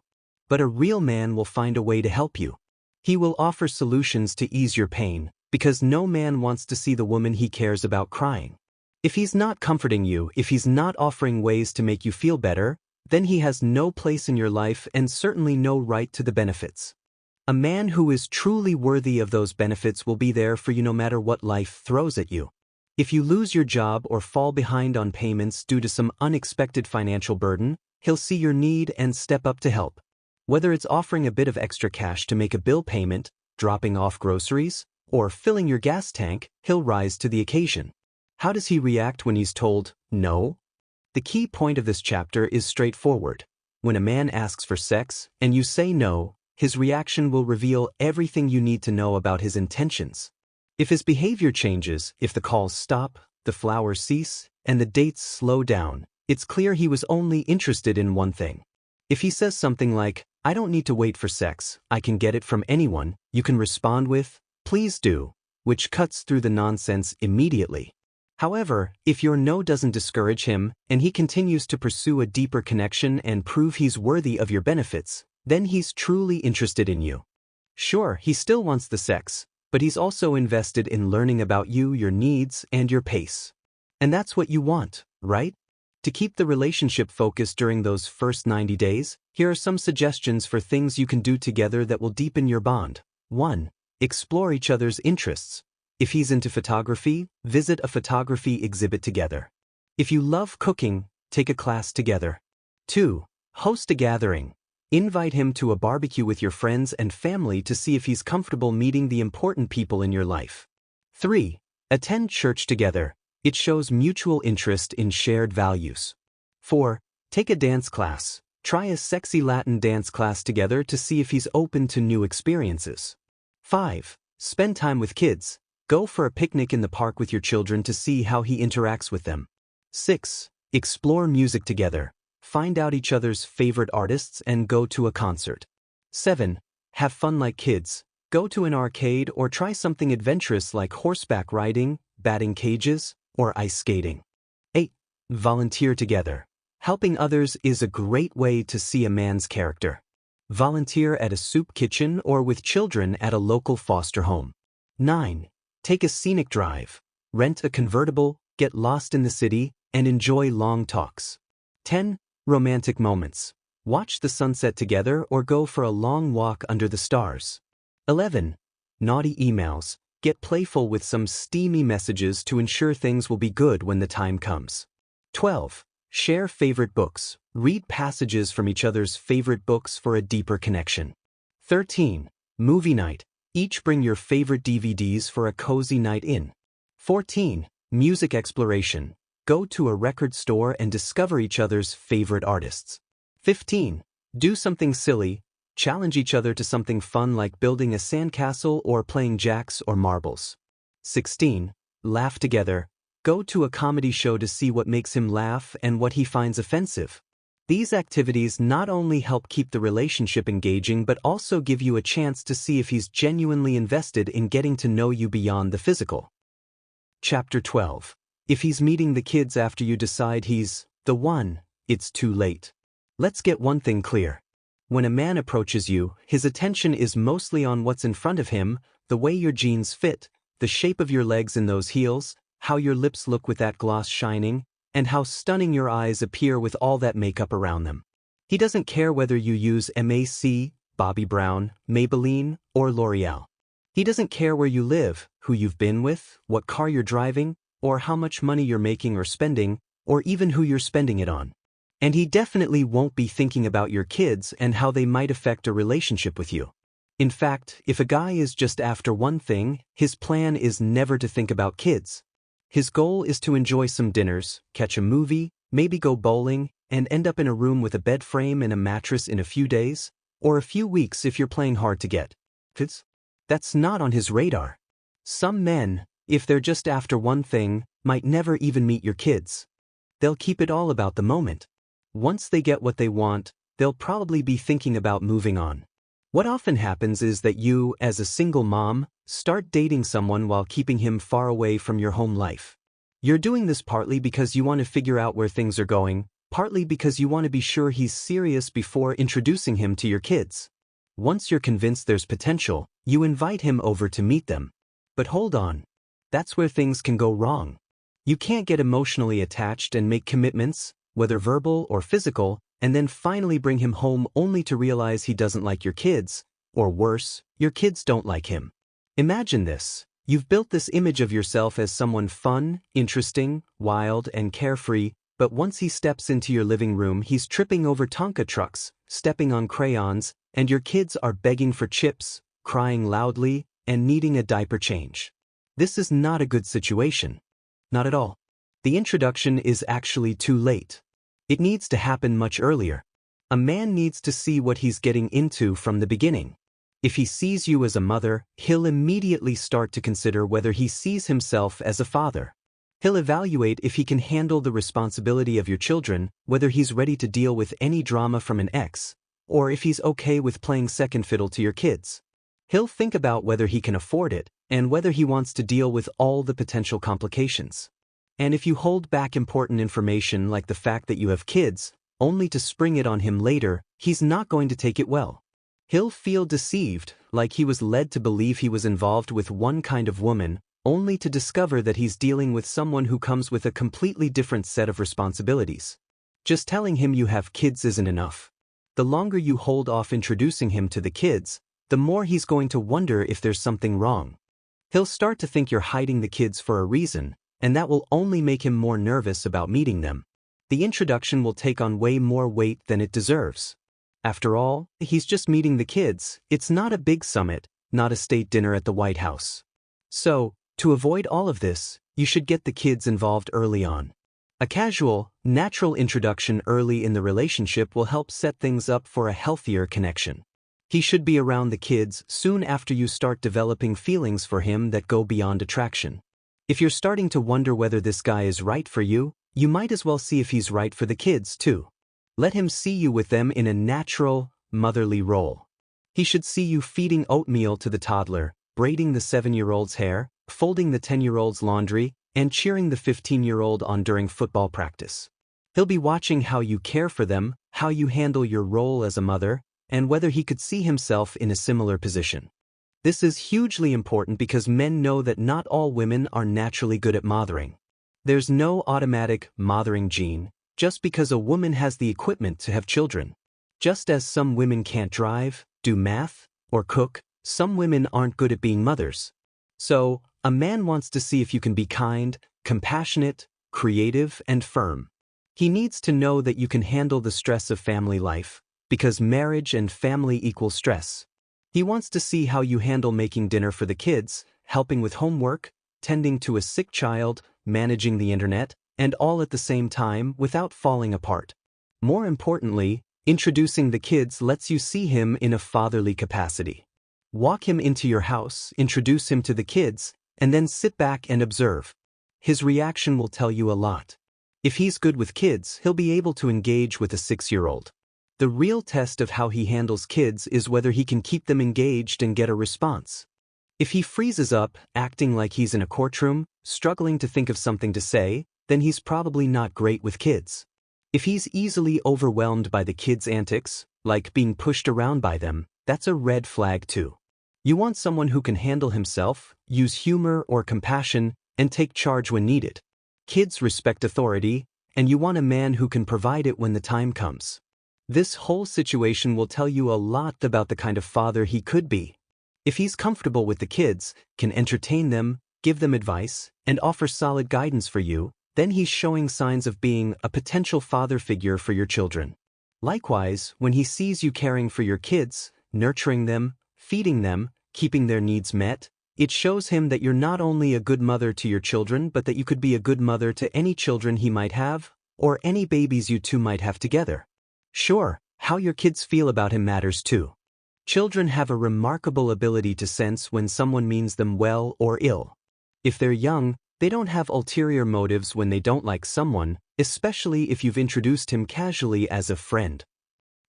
But a real man will find a way to help you. He will offer solutions to ease your pain, because no man wants to see the woman he cares about crying. If he's not comforting you, if he's not offering ways to make you feel better, then he has no place in your life and certainly no right to the benefits. A man who is truly worthy of those benefits will be there for you no matter what life throws at you. If you lose your job or fall behind on payments due to some unexpected financial burden, he'll see your need and step up to help. Whether it's offering a bit of extra cash to make a bill payment, dropping off groceries, or filling your gas tank, he'll rise to the occasion. How does he react when he's told no? The key point of this chapter is straightforward. When a man asks for sex and you say no, his reaction will reveal everything you need to know about his intentions. If his behavior changes, if the calls stop, the flowers cease, and the dates slow down, it's clear he was only interested in one thing. If he says something like, "I don't need to wait for sex, I can get it from anyone," you can respond with, "Please do," which cuts through the nonsense immediately. However, if your no doesn't discourage him and he continues to pursue a deeper connection and prove he's worthy of your benefits, then he's truly interested in you. Sure, he still wants the sex, but he's also invested in learning about you, your needs, and your pace. And that's what you want, right? To keep the relationship focused during those first 90 days, here are some suggestions for things you can do together that will deepen your bond. 1. Explore each other's interests. If he's into photography, visit a photography exhibit together. If you love cooking, take a class together. 2. Host a gathering. Invite him to a barbecue with your friends and family to see if he's comfortable meeting the important people in your life. 3. Attend church together. It shows mutual interest in shared values. 4. Take a dance class. Try a sexy Latin dance class together to see if he's open to new experiences. 5. Spend time with kids. Go for a picnic in the park with your children to see how he interacts with them. 6. Explore music together. Find out each other's favorite artists and go to a concert. 7. Have fun like kids. Go to an arcade or try something adventurous like horseback riding, batting cages, or ice skating. 8. Volunteer together. Helping others is a great way to see a man's character. Volunteer at a soup kitchen or with children at a local foster home. 9. Take a scenic drive. Rent a convertible, get lost in the city, and enjoy long talks. 10. Romantic moments. Watch the sunset together or go for a long walk under the stars. 11. Naughty emails. Get playful with some steamy messages to ensure things will be good when the time comes. 12. Share favorite books. Read passages from each other's favorite books for a deeper connection. 13. Movie night. Each bring your favorite DVDs for a cozy night in. 14. Music exploration. Go to a record store and discover each other's favorite artists. 15. Do something silly. Challenge each other to something fun like building a sandcastle or playing jacks or marbles. 16. Laugh together. Go to a comedy show to see what makes him laugh and what he finds offensive. These activities not only help keep the relationship engaging but also give you a chance to see if he's genuinely invested in getting to know you beyond the physical. Chapter 12. If he's meeting the kids after you decide he's the one, it's too late. Let's get one thing clear. When a man approaches you, his attention is mostly on what's in front of him, the way your jeans fit, the shape of your legs in those heels, how your lips look with that gloss shining, and how stunning your eyes appear with all that makeup around them. He doesn't care whether you use MAC, Bobbi Brown, Maybelline, or L'Oreal. He doesn't care where you live, who you've been with, what car you're driving, or how much money you're making or spending, or even who you're spending it on. And he definitely won't be thinking about your kids and how they might affect a relationship with you. In fact, if a guy is just after one thing, his plan is never to think about kids. His goal is to enjoy some dinners, catch a movie, maybe go bowling, and end up in a room with a bed frame and a mattress in a few days, or a few weeks if you're playing hard to get. That's not on his radar. Some men, if they're just after one thing, might never even meet your kids. They'll keep it all about the moment. Once they get what they want, they'll probably be thinking about moving on. What often happens is that you, as a single mom, start dating someone while keeping him far away from your home life. You're doing this partly because you want to figure out where things are going, partly because you want to be sure he's serious before introducing him to your kids. Once you're convinced there's potential, you invite him over to meet them. But hold on. That's where things can go wrong. You can't get emotionally attached and make commitments, whether verbal or physical, and then finally bring him home only to realize he doesn't like your kids, or worse, your kids don't like him. Imagine this. You've built this image of yourself as someone fun, interesting, wild, and carefree, but once he steps into your living room, he's tripping over Tonka trucks, stepping on crayons, and your kids are begging for chips, crying loudly, and needing a diaper change. This is not a good situation. Not at all. The introduction is actually too late. It needs to happen much earlier. A man needs to see what he's getting into from the beginning. If he sees you as a mother, he'll immediately start to consider whether he sees himself as a father. He'll evaluate if he can handle the responsibility of your children, whether he's ready to deal with any drama from an ex, or if he's okay with playing second fiddle to your kids. He'll think about whether he can afford it, and whether he wants to deal with all the potential complications. And if you hold back important information like the fact that you have kids, only to spring it on him later, he's not going to take it well. He'll feel deceived, like he was led to believe he was involved with one kind of woman, only to discover that he's dealing with someone who comes with a completely different set of responsibilities. Just telling him you have kids isn't enough. The longer you hold off introducing him to the kids, the more he's going to wonder if there's something wrong. He'll start to think you're hiding the kids for a reason, and that will only make him more nervous about meeting them. The introduction will take on way more weight than it deserves. After all, he's just meeting the kids. It's not a big summit, not a state dinner at the White House. So, to avoid all of this, You should get the kids involved early on. A casual, natural introduction early in the relationship will help set things up for a healthier connection. He should be around the kids soon after you start developing feelings for him that go beyond attraction. If you're starting to wonder whether this guy is right for you, you might as well see if he's right for the kids too. Let him see you with them in a natural, motherly role. He should see you feeding oatmeal to the toddler, braiding the 7-year-old's hair, folding the 10-year-old's laundry, and cheering the 15-year-old on during football practice. He'll be watching how you care for them, how you handle your role as a mother, and whether he could see himself in a similar position. This is hugely important because men know that not all women are naturally good at mothering. There's no automatic mothering gene just because a woman has the equipment to have children. Just as some women can't drive, do math, or cook, some women aren't good at being mothers. So, a man wants to see if you can be kind, compassionate, creative, and firm. He needs to know that you can handle the stress of family life, because marriage and family equal stress. He wants to see how you handle making dinner for the kids, helping with homework, tending to a sick child, managing the internet, and all at the same time without falling apart. More importantly, introducing the kids lets you see him in a fatherly capacity. Walk him into your house, introduce him to the kids, and then sit back and observe. His reaction will tell you a lot. If he's good with kids, he'll be able to engage with a 6-year-old. The real test of how he handles kids is whether he can keep them engaged and get a response. If he freezes up, acting like he's in a courtroom, struggling to think of something to say, then he's probably not great with kids. If he's easily overwhelmed by the kids' antics, like being pushed around by them, that's a red flag too. You want someone who can handle himself, use humor or compassion, and take charge when needed. Kids respect authority, and you want a man who can provide it when the time comes. This whole situation will tell you a lot about the kind of father he could be. If he's comfortable with the kids, can entertain them, give them advice, and offer solid guidance for you, then he's showing signs of being a potential father figure for your children. Likewise, when he sees you caring for your kids, nurturing them, feeding them, keeping their needs met, it shows him that you're not only a good mother to your children but that you could be a good mother to any children he might have, or any babies you two might have together. Sure, how your kids feel about him matters too. Children have a remarkable ability to sense when someone means them well or ill. If they're young, they don't have ulterior motives when they don't like someone, especially if you've introduced him casually as a friend.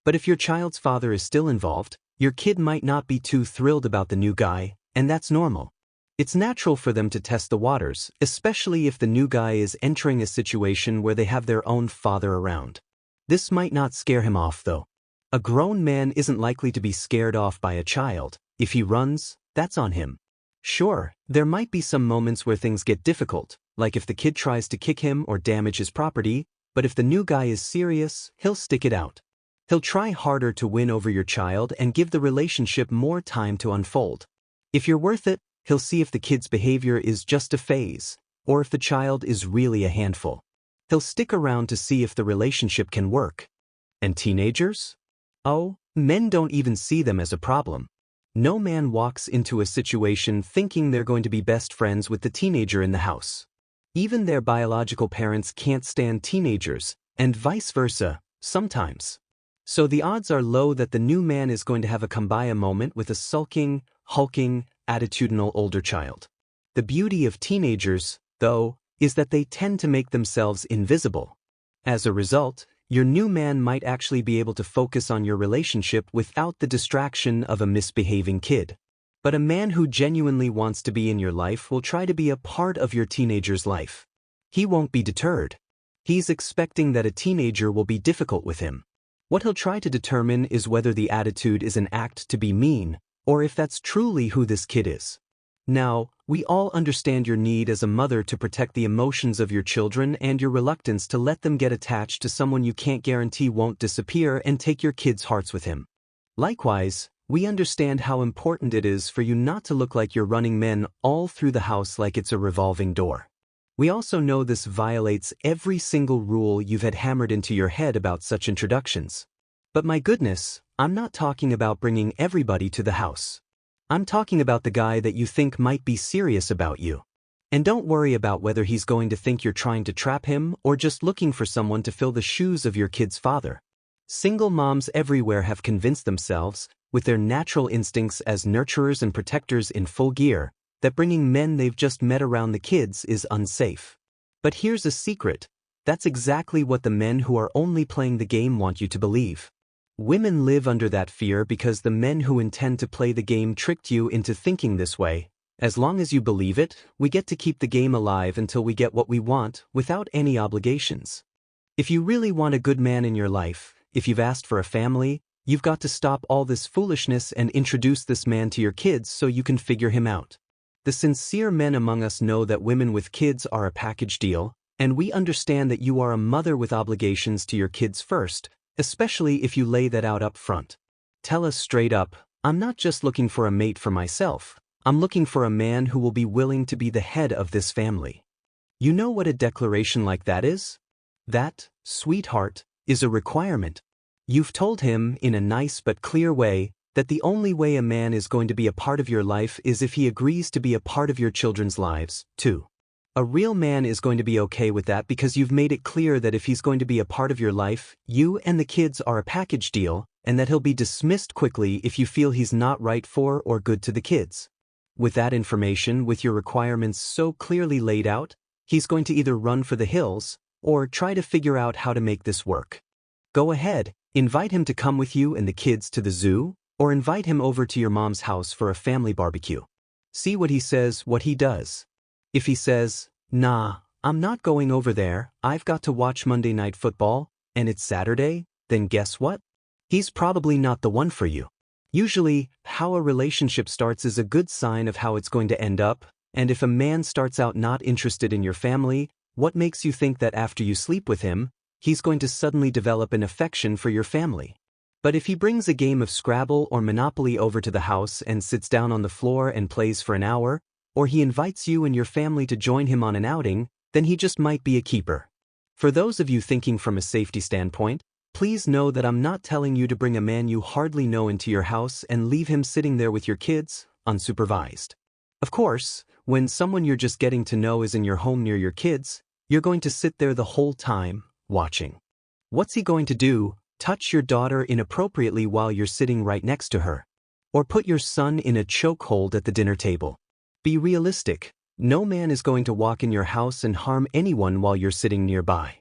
But if your child's father is still involved, your kid might not be too thrilled about the new guy, and that's normal. It's natural for them to test the waters, especially if the new guy is entering a situation where they have their own father around. This might not scare him off though. A grown man isn't likely to be scared off by a child. If he runs, that's on him. Sure, there might be some moments where things get difficult, like if the kid tries to kick him or damage his property, but if the new guy is serious, he'll stick it out. He'll try harder to win over your child and give the relationship more time to unfold. If you're worth it, he'll see if the kid's behavior is just a phase, or if the child is really a handful. He'll stick around to see if the relationship can work. And teenagers? Oh, men don't even see them as a problem. No man walks into a situation thinking they're going to be best friends with the teenager in the house. Even their biological parents can't stand teenagers, and vice versa, sometimes. So the odds are low that the new man is going to have a kumbaya moment with a sulking, hulking, attitudinal older child. The beauty of teenagers, though, is that they tend to make themselves invisible. As a result, your new man might actually be able to focus on your relationship without the distraction of a misbehaving kid. But a man who genuinely wants to be in your life will try to be a part of your teenager's life. He won't be deterred. He's expecting that a teenager will be difficult with him. What he'll try to determine is whether the attitude is an act to be mean, or if that's truly who this kid is. Now, we all understand your need as a mother to protect the emotions of your children and your reluctance to let them get attached to someone you can't guarantee won't disappear and take your kids' hearts with him. Likewise, we understand how important it is for you not to look like you're running men all through the house like it's a revolving door. We also know this violates every single rule you've had hammered into your head about such introductions. But my goodness, I'm not talking about bringing everybody to the house. I'm talking about the guy that you think might be serious about you. And don't worry about whether he's going to think you're trying to trap him or just looking for someone to fill the shoes of your kid's father. Single moms everywhere have convinced themselves, with their natural instincts as nurturers and protectors in full gear, that bringing men they've just met around the kids is unsafe. But here's a secret. That's exactly what the men who are only playing the game want you to believe. Women live under that fear because the men who intend to play the game tricked you into thinking this way. As long as you believe it, we get to keep the game alive until we get what we want without any obligations. If you really want a good man in your life, if you've asked for a family, you've got to stop all this foolishness and introduce this man to your kids so you can figure him out. The sincere men among us know that women with kids are a package deal, and we understand that you are a mother with obligations to your kids first, especially if you lay that out up front. Tell us straight up, I'm not just looking for a mate for myself, I'm looking for a man who will be willing to be the head of this family. You know what a declaration like that is? That, sweetheart, is a requirement. You've told him, in a nice but clear way, that the only way a man is going to be a part of your life is if he agrees to be a part of your children's lives, too. A real man is going to be okay with that because you've made it clear that if he's going to be a part of your life, you and the kids are a package deal, and that he'll be dismissed quickly if you feel he's not right for or good to the kids. With that information, with your requirements so clearly laid out, he's going to either run for the hills or try to figure out how to make this work. Go ahead, invite him to come with you and the kids to the zoo, or invite him over to your mom's house for a family barbecue. See what he says, what he does. If he says, "Nah, I'm not going over there, I've got to watch Monday Night Football, and it's Saturday," then guess what? He's probably not the one for you. Usually, how a relationship starts is a good sign of how it's going to end up, and if a man starts out not interested in your family, what makes you think that after you sleep with him, he's going to suddenly develop an affection for your family? But if he brings a game of Scrabble or Monopoly over to the house and sits down on the floor and plays for an hour, or he invites you and your family to join him on an outing, then he just might be a keeper. For those of you thinking from a safety standpoint, please know that I'm not telling you to bring a man you hardly know into your house and leave him sitting there with your kids, unsupervised. Of course, when someone you're just getting to know is in your home near your kids, you're going to sit there the whole time, watching. What's he going to do? Touch your daughter inappropriately while you're sitting right next to her? Or put your son in a chokehold at the dinner table? Be realistic. No man is going to walk in your house and harm anyone while you're sitting nearby.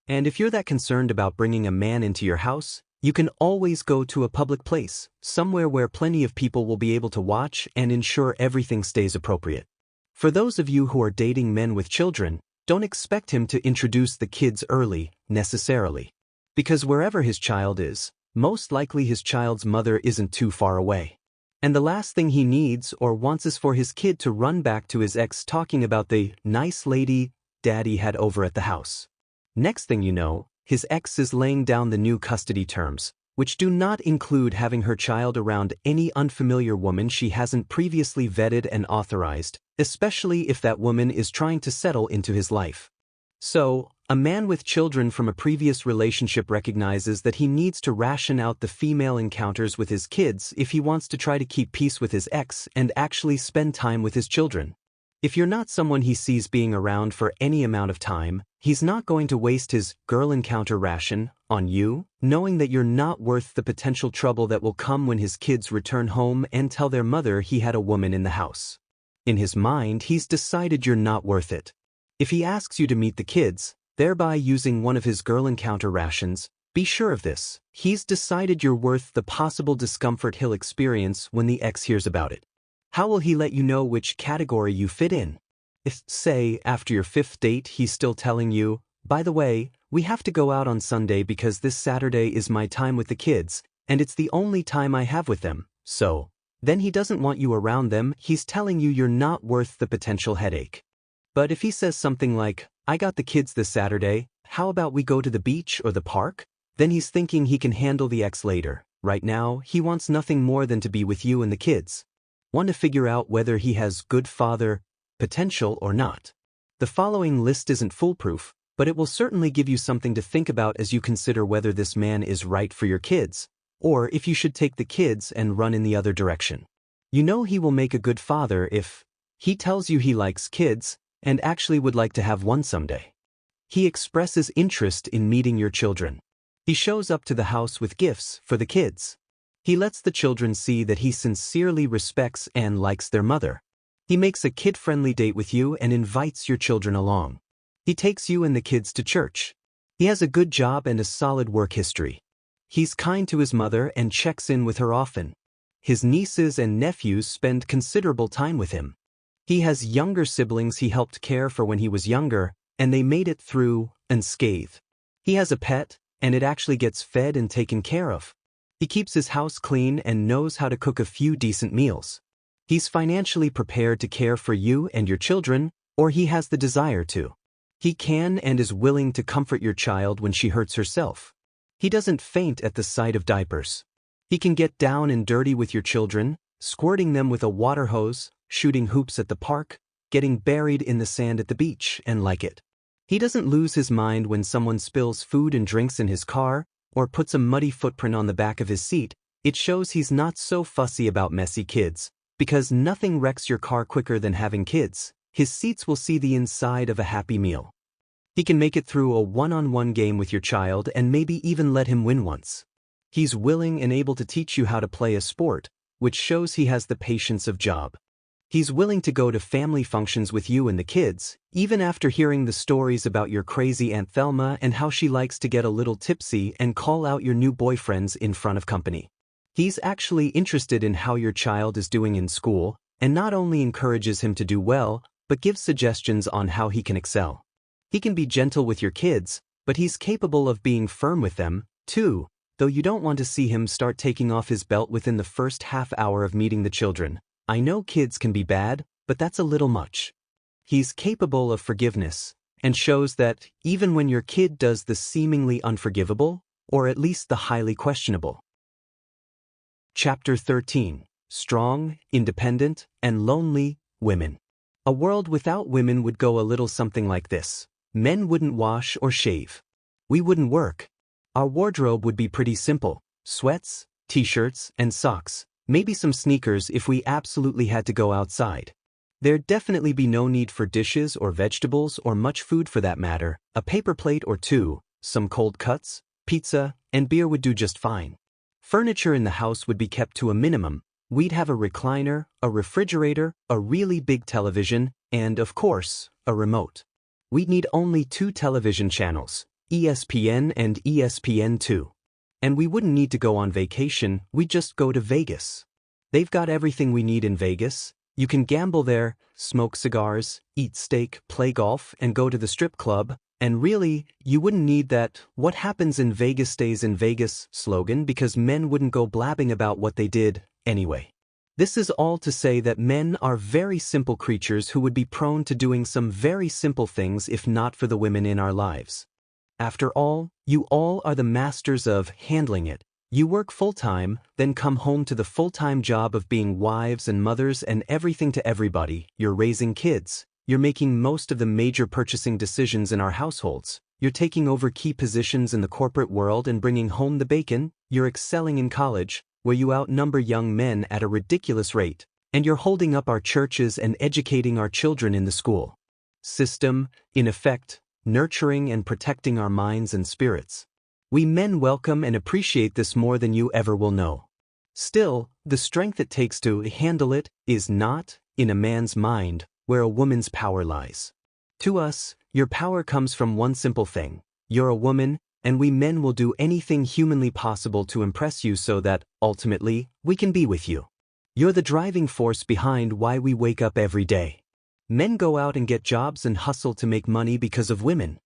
And if you're that concerned about bringing a man into your house, you can always go to a public place, somewhere where plenty of people will be able to watch and ensure everything stays appropriate. For those of you who are dating men with children, don't expect him to introduce the kids early, necessarily. Because wherever his child is, most likely his child's mother isn't too far away. And the last thing he needs or wants is for his kid to run back to his ex talking about the nice lady daddy had over at the house. Next thing you know, his ex is laying down the new custody terms, which do not include having her child around any unfamiliar woman she hasn't previously vetted and authorized, especially if that woman is trying to settle into his life. So, a man with children from a previous relationship recognizes that he needs to ration out the female encounters with his kids if he wants to try to keep peace with his ex and actually spend time with his children. If you're not someone he sees being around for any amount of time, he's not going to waste his girl encounter ration on you, knowing that you're not worth the potential trouble that will come when his kids return home and tell their mother he had a woman in the house. In his mind, he's decided you're not worth it. If he asks you to meet the kids, thereby using one of his girl encounter rations, be sure of this. He's decided you're worth the possible discomfort he'll experience when the ex hears about it. How will he let you know which category you fit in? If, say, after your 5th date he's still telling you, "By the way, we have to go out on Sunday because this Saturday is my time with the kids, and it's the only time I have with them, so," then he doesn't want you around them, he's telling you you're not worth the potential headache. But if he says something like, "I got the kids this Saturday, how about we go to the beach or the park?" then he's thinking he can handle the ex later. Right now, he wants nothing more than to be with you and the kids. Want to figure out whether he has good father potential or not? The following list isn't foolproof, but it will certainly give you something to think about as you consider whether this man is right for your kids, or if you should take the kids and run in the other direction. You know he will make a good father if he tells you he likes kids, and actually would like to have one someday. He expresses interest in meeting your children. He shows up to the house with gifts for the kids. He lets the children see that he sincerely respects and likes their mother. He makes a kid-friendly date with you and invites your children along. He takes you and the kids to church. He has a good job and a solid work history. He's kind to his mother and checks in with her often. His nieces and nephews spend considerable time with him. He has younger siblings he helped care for when he was younger, and they made it through unscathed. He has a pet, and it actually gets fed and taken care of. He keeps his house clean and knows how to cook a few decent meals. He's financially prepared to care for you and your children, or he has the desire to. He can and is willing to comfort your child when she hurts herself. He doesn't faint at the sight of diapers. He can get down and dirty with your children, squirting them with a water hose, shooting hoops at the park, getting buried in the sand at the beach, and like it. He doesn't lose his mind when someone spills food and drinks in his car, or puts a muddy footprint on the back of his seat. It shows he's not so fussy about messy kids, because nothing wrecks your car quicker than having kids. His seats will see the inside of a Happy Meal. He can make it through a one-on-one game with your child and maybe even let him win once. He's willing and able to teach you how to play a sport, which shows he has the patience of Job. He's willing to go to family functions with you and the kids, even after hearing the stories about your crazy Aunt Thelma and how she likes to get a little tipsy and call out your new boyfriends in front of company. He's actually interested in how your child is doing in school, and not only encourages him to do well, but gives suggestions on how he can excel. He can be gentle with your kids, but he's capable of being firm with them, too, though you don't want to see him start taking off his belt within the first half hour of meeting the children. I know kids can be bad, but that's a little much. He's capable of forgiveness, and shows that even when your kid does the seemingly unforgivable, or at least the highly questionable. Chapter 13. Strong, Independent, and Lonely Women. A world without women would go a little something like this. Men wouldn't wash or shave. We wouldn't work. Our wardrobe would be pretty simple: sweats, t-shirts, and socks, maybe some sneakers if we absolutely had to go outside. There'd definitely be no need for dishes or vegetables or much food for that matter. A paper plate or two, some cold cuts, pizza, and beer would do just fine. Furniture in the house would be kept to a minimum. We'd have a recliner, a refrigerator, a really big television, and, of course, a remote. We'd need only 2 television channels, ESPN and ESPN2. And we wouldn't need to go on vacation, we'd just go to Vegas. They've got everything we need in Vegas. You can gamble there, smoke cigars, eat steak, play golf, and go to the strip club. And really, you wouldn't need that "what happens in Vegas stays in Vegas" slogan, because men wouldn't go blabbing about what they did anyway. This is all to say that men are very simple creatures who would be prone to doing some very simple things if not for the women in our lives. After all, you all are the masters of handling it. You work full-time, then come home to the full-time job of being wives and mothers and everything to everybody. You're raising kids. You're making most of the major purchasing decisions in our households. You're taking over key positions in the corporate world and bringing home the bacon. You're excelling in college, where you outnumber young men at a ridiculous rate. And you're holding up our churches and educating our children in the school system, in effect, nurturing and protecting our minds and spirits. We men welcome and appreciate this more than you ever will know. Still, the strength it takes to handle it is not, in a man's mind, where a woman's power lies. To us, your power comes from one simple thing: you're a woman, and we men will do anything humanly possible to impress you so that, ultimately, we can be with you. You're the driving force behind why we wake up every day. Men go out and get jobs and hustle to make money because of women.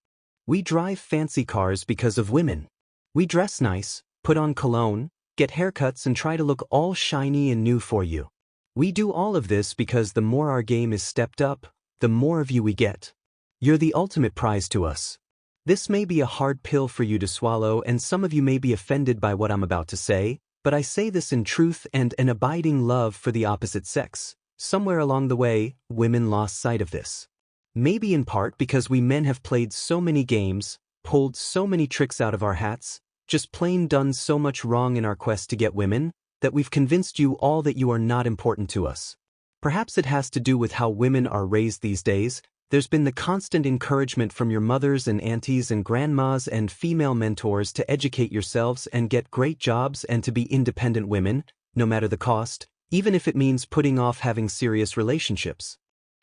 We drive fancy cars because of women. We dress nice, put on cologne, get haircuts, and try to look all shiny and new for you. We do all of this because the more our game is stepped up, the more of you we get. You're the ultimate prize to us. This may be a hard pill for you to swallow, and some of you may be offended by what I'm about to say, but I say this in truth and an abiding love for the opposite sex. Somewhere along the way, women lost sight of this. Maybe in part because we men have played so many games, pulled so many tricks out of our hats, just plain done so much wrong in our quest to get women, that we've convinced you all that you are not important to us. Perhaps it has to do with how women are raised these days, There's been the constant encouragement from your mothers and aunties and grandmas and female mentors to educate yourselves and get great jobs and to be independent women, no matter the cost, even if it means putting off having serious relationships.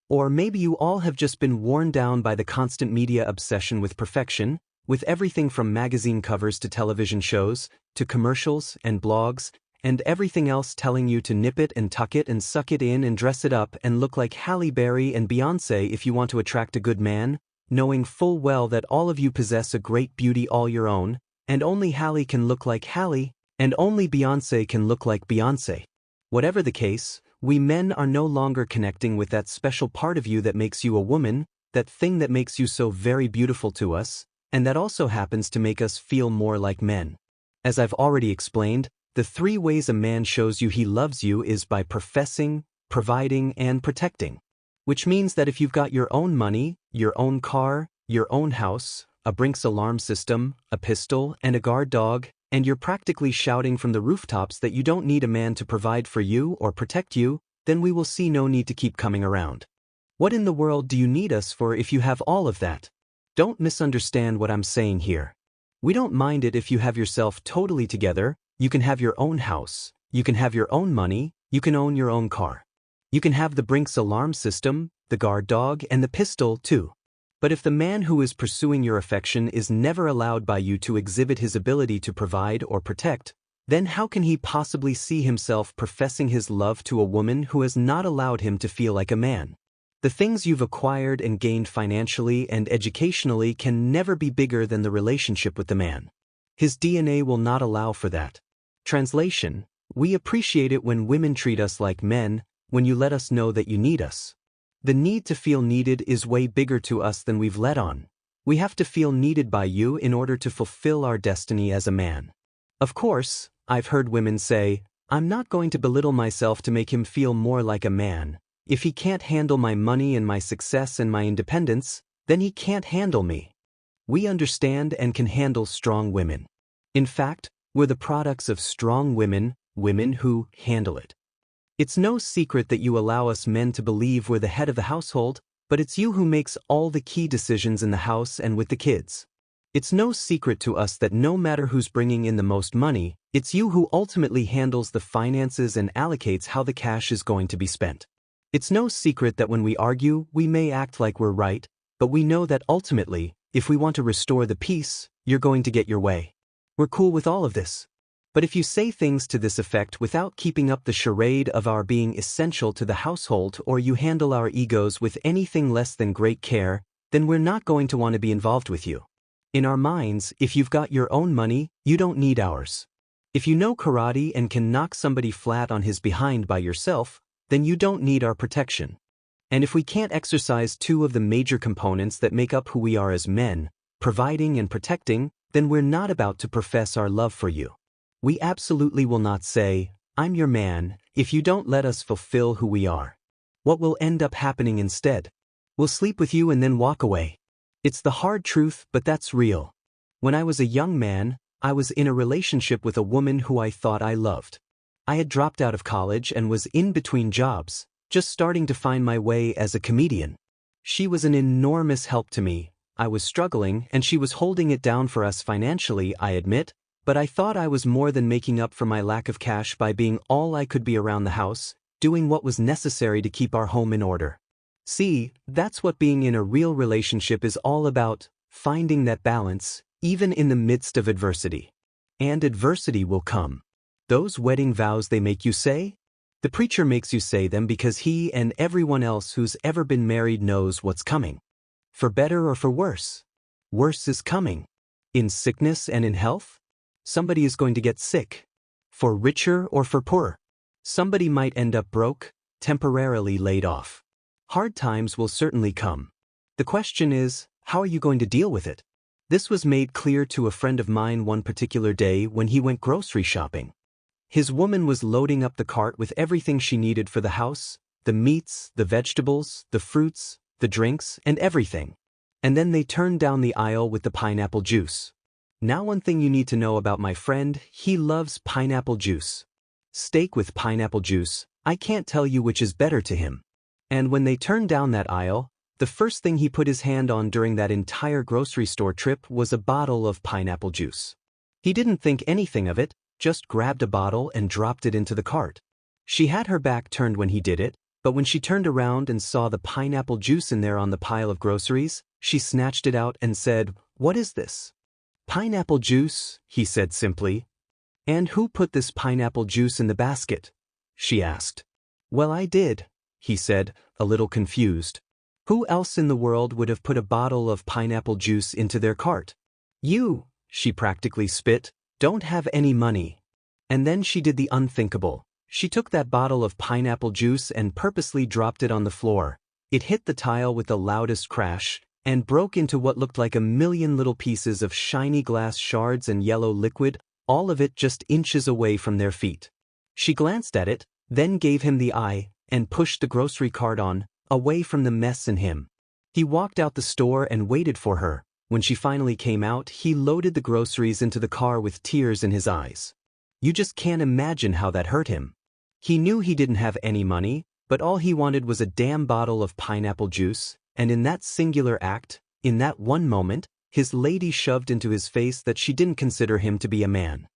Or maybe you all have just been worn down by the constant media obsession with perfection, with everything from magazine covers to television shows, to commercials and blogs, and everything else telling you to nip it and tuck it and suck it in and dress it up and look like Halle Berry and Beyoncé if you want to attract a good man, knowing full well that all of you possess a great beauty all your own, and only Halle can look like Halle, and only Beyoncé can look like Beyoncé. Whatever the case, we men are no longer connecting with that special part of you that makes you a woman, that thing that makes you so very beautiful to us, and that also happens to make us feel more like men. As I've already explained, the 3 ways a man shows you he loves you is by professing, providing, and protecting. Which means that if you've got your own money, your own car, your own house, a Brinks alarm system, a pistol, and a guard dog, and you're practically shouting from the rooftops that you don't need a man to provide for you or protect you, then we will see no need to keep coming around. What in the world do you need us for if you have all of that? Don't misunderstand what I'm saying here. We don't mind it if you have yourself totally together. You can have your own house, you can have your own money, you can own your own car. You can have the Brinks alarm system, the guard dog, and the pistol too. But if the man who is pursuing your affection is never allowed by you to exhibit his ability to provide or protect, then how can he possibly see himself professing his love to a woman who has not allowed him to feel like a man? The things you've acquired and gained financially and educationally can never be bigger than the relationship with the man. His DNA will not allow for that. Translation: we appreciate it when women treat us like men, when you let us know that you need us. The need to feel needed is way bigger to us than we've let on. We have to feel needed by you in order to fulfill our destiny as a man. Of course, I've heard women say, I'm not going to belittle myself to make him feel more like a man. If he can't handle my money and my success and my independence, then he can't handle me. We understand and can handle strong women. In fact, we're the products of strong women, women who handle it. It's no secret that you allow us men to believe we're the head of the household, but it's you who makes all the key decisions in the house and with the kids. It's no secret to us that no matter who's bringing in the most money, it's you who ultimately handles the finances and allocates how the cash is going to be spent. It's no secret that when we argue, we may act like we're right, but we know that ultimately, if we want to restore the peace, you're going to get your way. We're cool with all of this. But if you say things to this effect without keeping up the charade of our being essential to the household, or you handle our egos with anything less than great care, then we're not going to want to be involved with you. In our minds, if you've got your own money, you don't need ours. If you know karate and can knock somebody flat on his behind by yourself, then you don't need our protection. And if we can't exercise 2 of the major components that make up who we are as men, providing and protecting, then we're not about to profess our love for you. We absolutely will not say, I'm your man, if you don't let us fulfill who we are. What will end up happening instead? We'll sleep with you and then walk away. It's the hard truth, but that's real. When I was a young man, I was in a relationship with a woman who I thought I loved. I had dropped out of college and was in between jobs, just starting to find my way as a comedian. She was an enormous help to me. I was struggling and she was holding it down for us financially, I admit, but I thought I was more than making up for my lack of cash by being all I could be around the house, doing what was necessary to keep our home in order. See, that's what being in a real relationship is all about, finding that balance, even in the midst of adversity. And adversity will come. Those wedding vows they make you say? The preacher makes you say them because he and everyone else who's ever been married knows what's coming. For better or for worse. Worse is coming. In sickness and in health? Somebody is going to get sick. For richer or for poorer? Somebody might end up broke, temporarily laid off. Hard times will certainly come. The question is, how are you going to deal with it? This was made clear to a friend of mine one particular day when he went grocery shopping. His woman was loading up the cart with everything she needed for the house, the meats, the vegetables, the fruits, the drinks, and everything. And then they turned down the aisle with the pineapple juice. Now one thing you need to know about my friend, he loves pineapple juice. Steak with pineapple juice, I can't tell you which is better to him. And when they turned down that aisle, The first thing he put his hand on during that entire grocery store trip was a bottle of pineapple juice. He didn't think anything of it, just grabbed a bottle and dropped it into the cart. She had her back turned when he did it, but when she turned around and saw the pineapple juice in there on the pile of groceries, she snatched it out and said, "What is this?" "Pineapple juice," he said simply. "And who put this pineapple juice in the basket?" she asked. "Well, I did," he said, a little confused. "Who else in the world would have put a bottle of pineapple juice into their cart?" "You," she practically spit, "don't have any money." And then she did the unthinkable. She took that bottle of pineapple juice and purposely dropped it on the floor. It hit the tile with the loudest crash and broke into what looked like a million little pieces of shiny glass shards and yellow liquid, all of it just inches away from their feet. She glanced at it, then gave him the eye, and pushed the grocery cart on, away from the mess in him. He walked out the store and waited for her. When she finally came out, he loaded the groceries into the car with tears in his eyes. You just can't imagine how that hurt him. He knew he didn't have any money, but all he wanted was a damn bottle of pineapple juice, and in that singular act, in that one moment, his lady shoved into his face that she didn't consider him to be a man.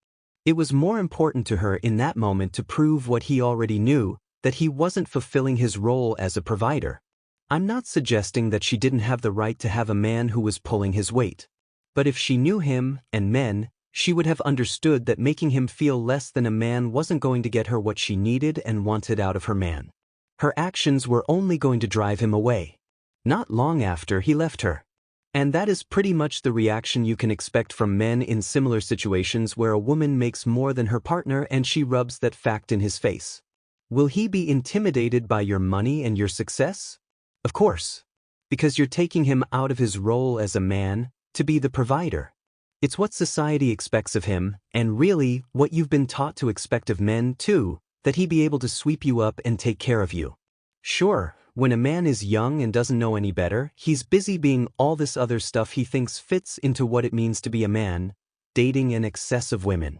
It was more important to her in that moment to prove what he already knew, that he wasn't fulfilling his role as a provider. I'm not suggesting that she didn't have the right to have a man who was pulling his weight. But if she knew him, and men, she would have understood that making him feel less than a man wasn't going to get her what she needed and wanted out of her man. Her actions were only going to drive him away. Not long after, he left her. And that is pretty much the reaction you can expect from men in similar situations where a woman makes more than her partner and she rubs that fact in his face. Will he be intimidated by your money and your success? Of course. Because you're taking him out of his role as a man to be the provider. It's what society expects of him, and really, what you've been taught to expect of men, too, that he be able to sweep you up and take care of you. Sure, when a man is young and doesn't know any better, he's busy being all this other stuff he thinks fits into what it means to be a man, dating an excess of women.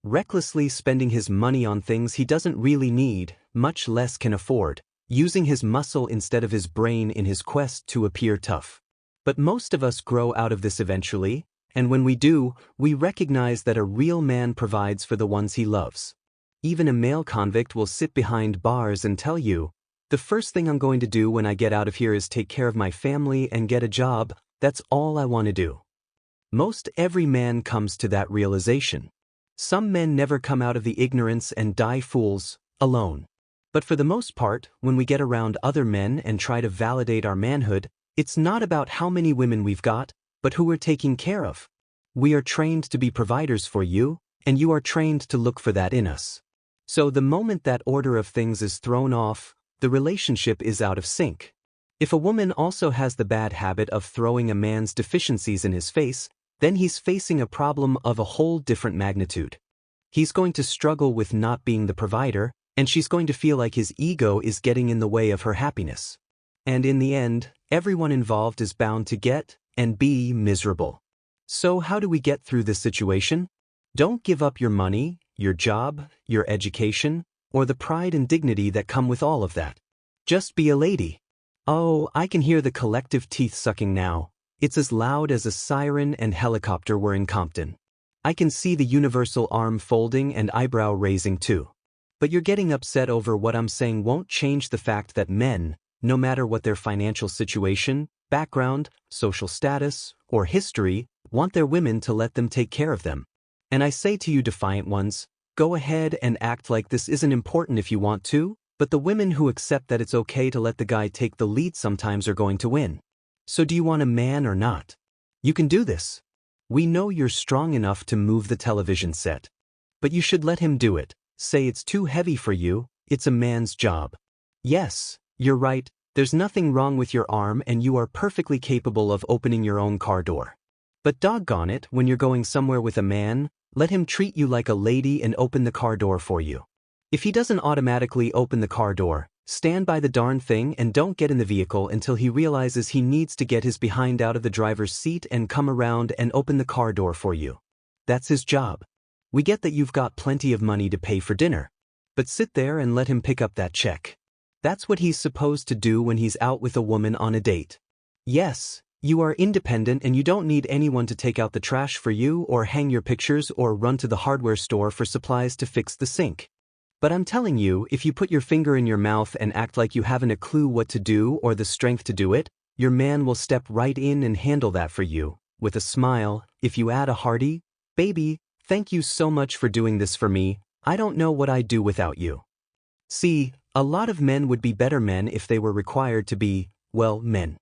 Recklessly spending his money on things he doesn't really need, much less can afford, using his muscle instead of his brain in his quest to appear tough. But most of us grow out of this eventually, and when we do, we recognize that a real man provides for the ones he loves. Even a male convict will sit behind bars and tell you, "The first thing I'm going to do when I get out of here is take care of my family and get a job. That's all I want to do." Most every man comes to that realization. Some men never come out of the ignorance and die fools, alone. But for the most part, when we get around other men and try to validate our manhood, it's not about how many women we've got, but who we're taking care of. We are trained to be providers for you, and you are trained to look for that in us. So the moment that order of things is thrown off, the relationship is out of sync. If a woman also has the bad habit of throwing a man's deficiencies in his face, then he's facing a problem of a whole different magnitude. He's going to struggle with not being the provider, and she's going to feel like his ego is getting in the way of her happiness. And in the end, everyone involved is bound to get and be miserable. So how do we get through this situation? Don't give up your money, your job, your education, or the pride and dignity that come with all of that. Just be a lady. Oh, I can hear the collective teeth sucking now. It's as loud as a siren and helicopter were in Compton. I can see the universal arm folding and eyebrow raising too. But you're getting upset over what I'm saying won't change the fact that men, no matter what their financial situation, background, social status, or history, want their women to let them take care of them. And I say to you defiant ones, go ahead and act like this isn't important if you want to, but the women who accept that it's okay to let the guy take the lead sometimes are going to win. So do you want a man or not? You can do this. We know you're strong enough to move the television set. But you should let him do it. Say it's too heavy for you, it's a man's job. Yes, you're right, there's nothing wrong with your arm and you are perfectly capable of opening your own car door. But doggone it, when you're going somewhere with a man, let him treat you like a lady and open the car door for you. If he doesn't automatically open the car door, stand by the darn thing and don't get in the vehicle until he realizes he needs to get his behind out of the driver's seat and come around and open the car door for you. That's his job. We get that you've got plenty of money to pay for dinner. But sit there and let him pick up that check. That's what he's supposed to do when he's out with a woman on a date. Yes, you are independent and you don't need anyone to take out the trash for you or hang your pictures or run to the hardware store for supplies to fix the sink. But I'm telling you, if you put your finger in your mouth and act like you haven't a clue what to do or the strength to do it, your man will step right in and handle that for you, with a smile. If you add a hearty, "Baby, thank you so much for doing this for me, I don't know what I'd do without you." See, a lot of men would be better men if they were required to be, well, men.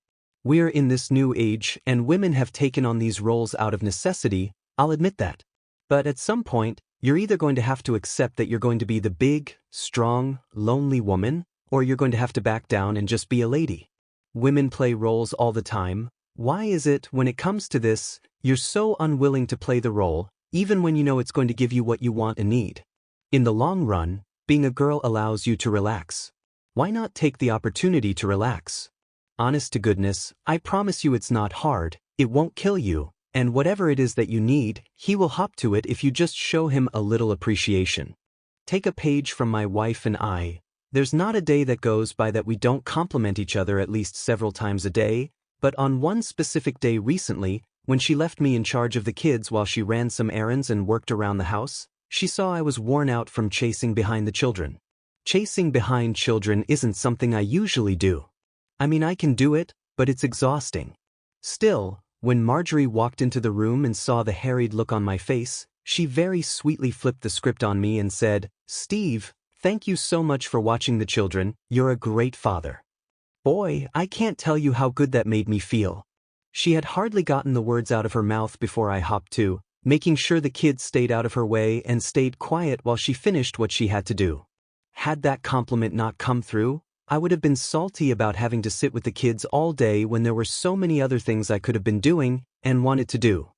We're in this new age and women have taken on these roles out of necessity, I'll admit that. But at some point, you're either going to have to accept that you're going to be the big, strong, lonely woman, or you're going to have to back down and just be a lady. Women play roles all the time. Why is it, when it comes to this, you're so unwilling to play the role, even when you know it's going to give you what you want and need? In the long run, being a girl allows you to relax. Why not take the opportunity to relax? Honest to goodness, I promise you it's not hard, it won't kill you, and whatever it is that you need, he will hop to it if you just show him a little appreciation. Take a page from my wife and I. There's not a day that goes by that we don't compliment each other at least several times a day, but on one specific day recently, when she left me in charge of the kids while she ran some errands and worked around the house, she saw I was worn out from chasing behind the children. Chasing behind children isn't something I usually do. I mean, I can do it, but it's exhausting. Still, when Marjorie walked into the room and saw the harried look on my face, she very sweetly flipped the script on me and said, "Steve, thank you so much for watching the children, you're a great father." Boy, I can't tell you how good that made me feel. She had hardly gotten the words out of her mouth before I hopped to, making sure the kids stayed out of her way and stayed quiet while she finished what she had to do. Had that compliment not come through, I would have been salty about having to sit with the kids all day when there were so many other things I could have been doing and wanted to do.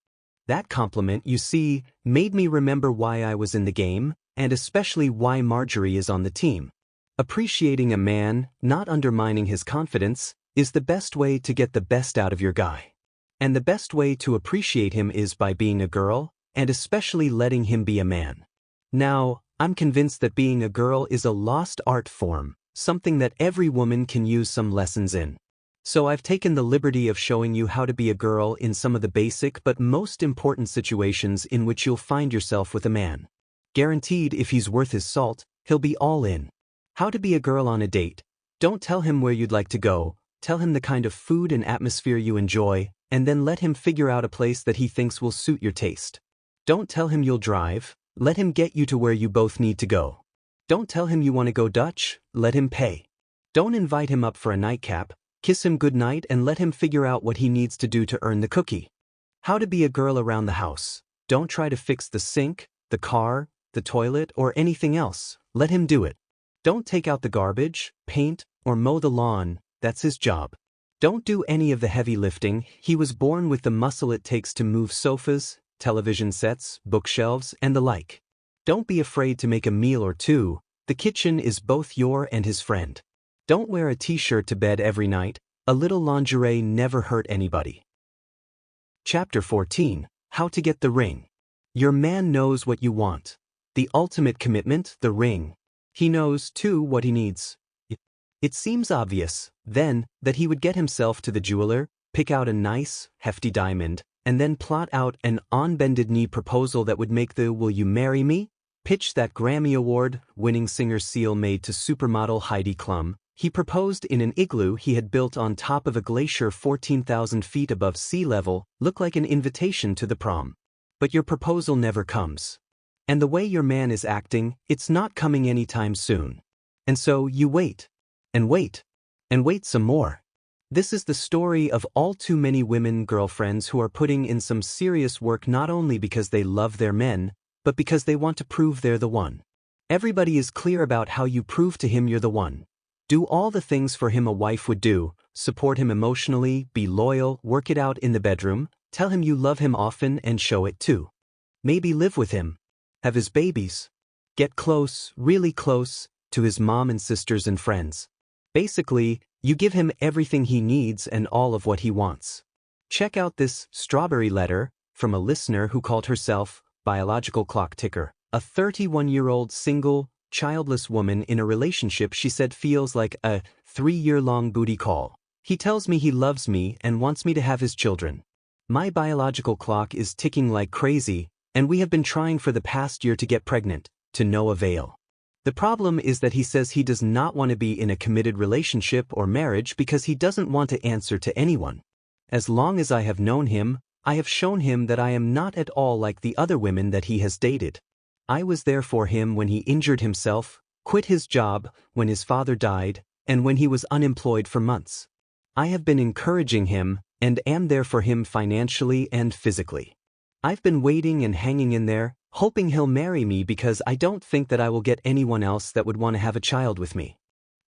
That compliment, you see, made me remember why I was in the game, and especially why Marjorie is on the team. Appreciating a man, not undermining his confidence, is the best way to get the best out of your guy. And the best way to appreciate him is by being a girl, and especially letting him be a man. Now, I'm convinced that being a girl is a lost art form, something that every woman can use some lessons in. So I've taken the liberty of showing you how to be a girl in some of the basic but most important situations in which you'll find yourself with a man. Guaranteed, if he's worth his salt, he'll be all in. How to be a girl on a date. Don't tell him where you'd like to go, tell him the kind of food and atmosphere you enjoy, and then let him figure out a place that he thinks will suit your taste. Don't tell him you'll drive, let him get you to where you both need to go. Don't tell him you want to go Dutch, let him pay. Don't invite him up for a nightcap, kiss him goodnight and let him figure out what he needs to do to earn the cookie. How to be a girl around the house. Don't try to fix the sink, the car, the toilet, or anything else, let him do it. Don't take out the garbage, paint, or mow the lawn, that's his job. Don't do any of the heavy lifting, he was born with the muscle it takes to move sofas, television sets, bookshelves, and the like. Don't be afraid to make a meal or two, the kitchen is both your and his friend. Don't wear a t-shirt to bed every night, a little lingerie never hurt anybody. Chapter 14, How to Get the Ring. Your man knows what you want. The ultimate commitment, the ring. He knows, too, what he needs. It seems obvious, then, that he would get himself to the jeweler, pick out a nice, hefty diamond, and then plot out an on-bended-knee proposal that would make the "Will you marry me?" pitch that Grammy Award-winning singer seal made to supermodel Heidi Klum. He proposed in an igloo he had built on top of a glacier 14,000 feet above sea level, look like an invitation to the prom. But your proposal never comes. And the way your man is acting, it's not coming anytime soon. And so you wait. And wait. And wait some more. This is the story of all too many women girlfriends who are putting in some serious work not only because they love their men, but because they want to prove they're the one. Everybody is clear about how you prove to him you're the one. Do all the things for him a wife would do, support him emotionally, be loyal, work it out in the bedroom, tell him you love him often and show it too. Maybe live with him. Have his babies. Get close, really close, to his mom and sisters and friends. Basically, you give him everything he needs and all of what he wants. Check out this strawberry letter from a listener who called herself Biological Clock Ticker, a 31-year-old single, childless woman in a relationship she said feels like a 3-year-long booty call. He tells me he loves me and wants me to have his children. My biological clock is ticking like crazy, and we have been trying for the past year to get pregnant, to no avail. The problem is that he says he does not want to be in a committed relationship or marriage because he doesn't want to answer to anyone. As long as I have known him, I have shown him that I am not at all like the other women that he has dated. I was there for him when he injured himself, quit his job, when his father died, and when he was unemployed for months. I have been encouraging him, and am there for him financially and physically. I've been waiting and hanging in there, hoping he'll marry me because I don't think that I will get anyone else that would want to have a child with me.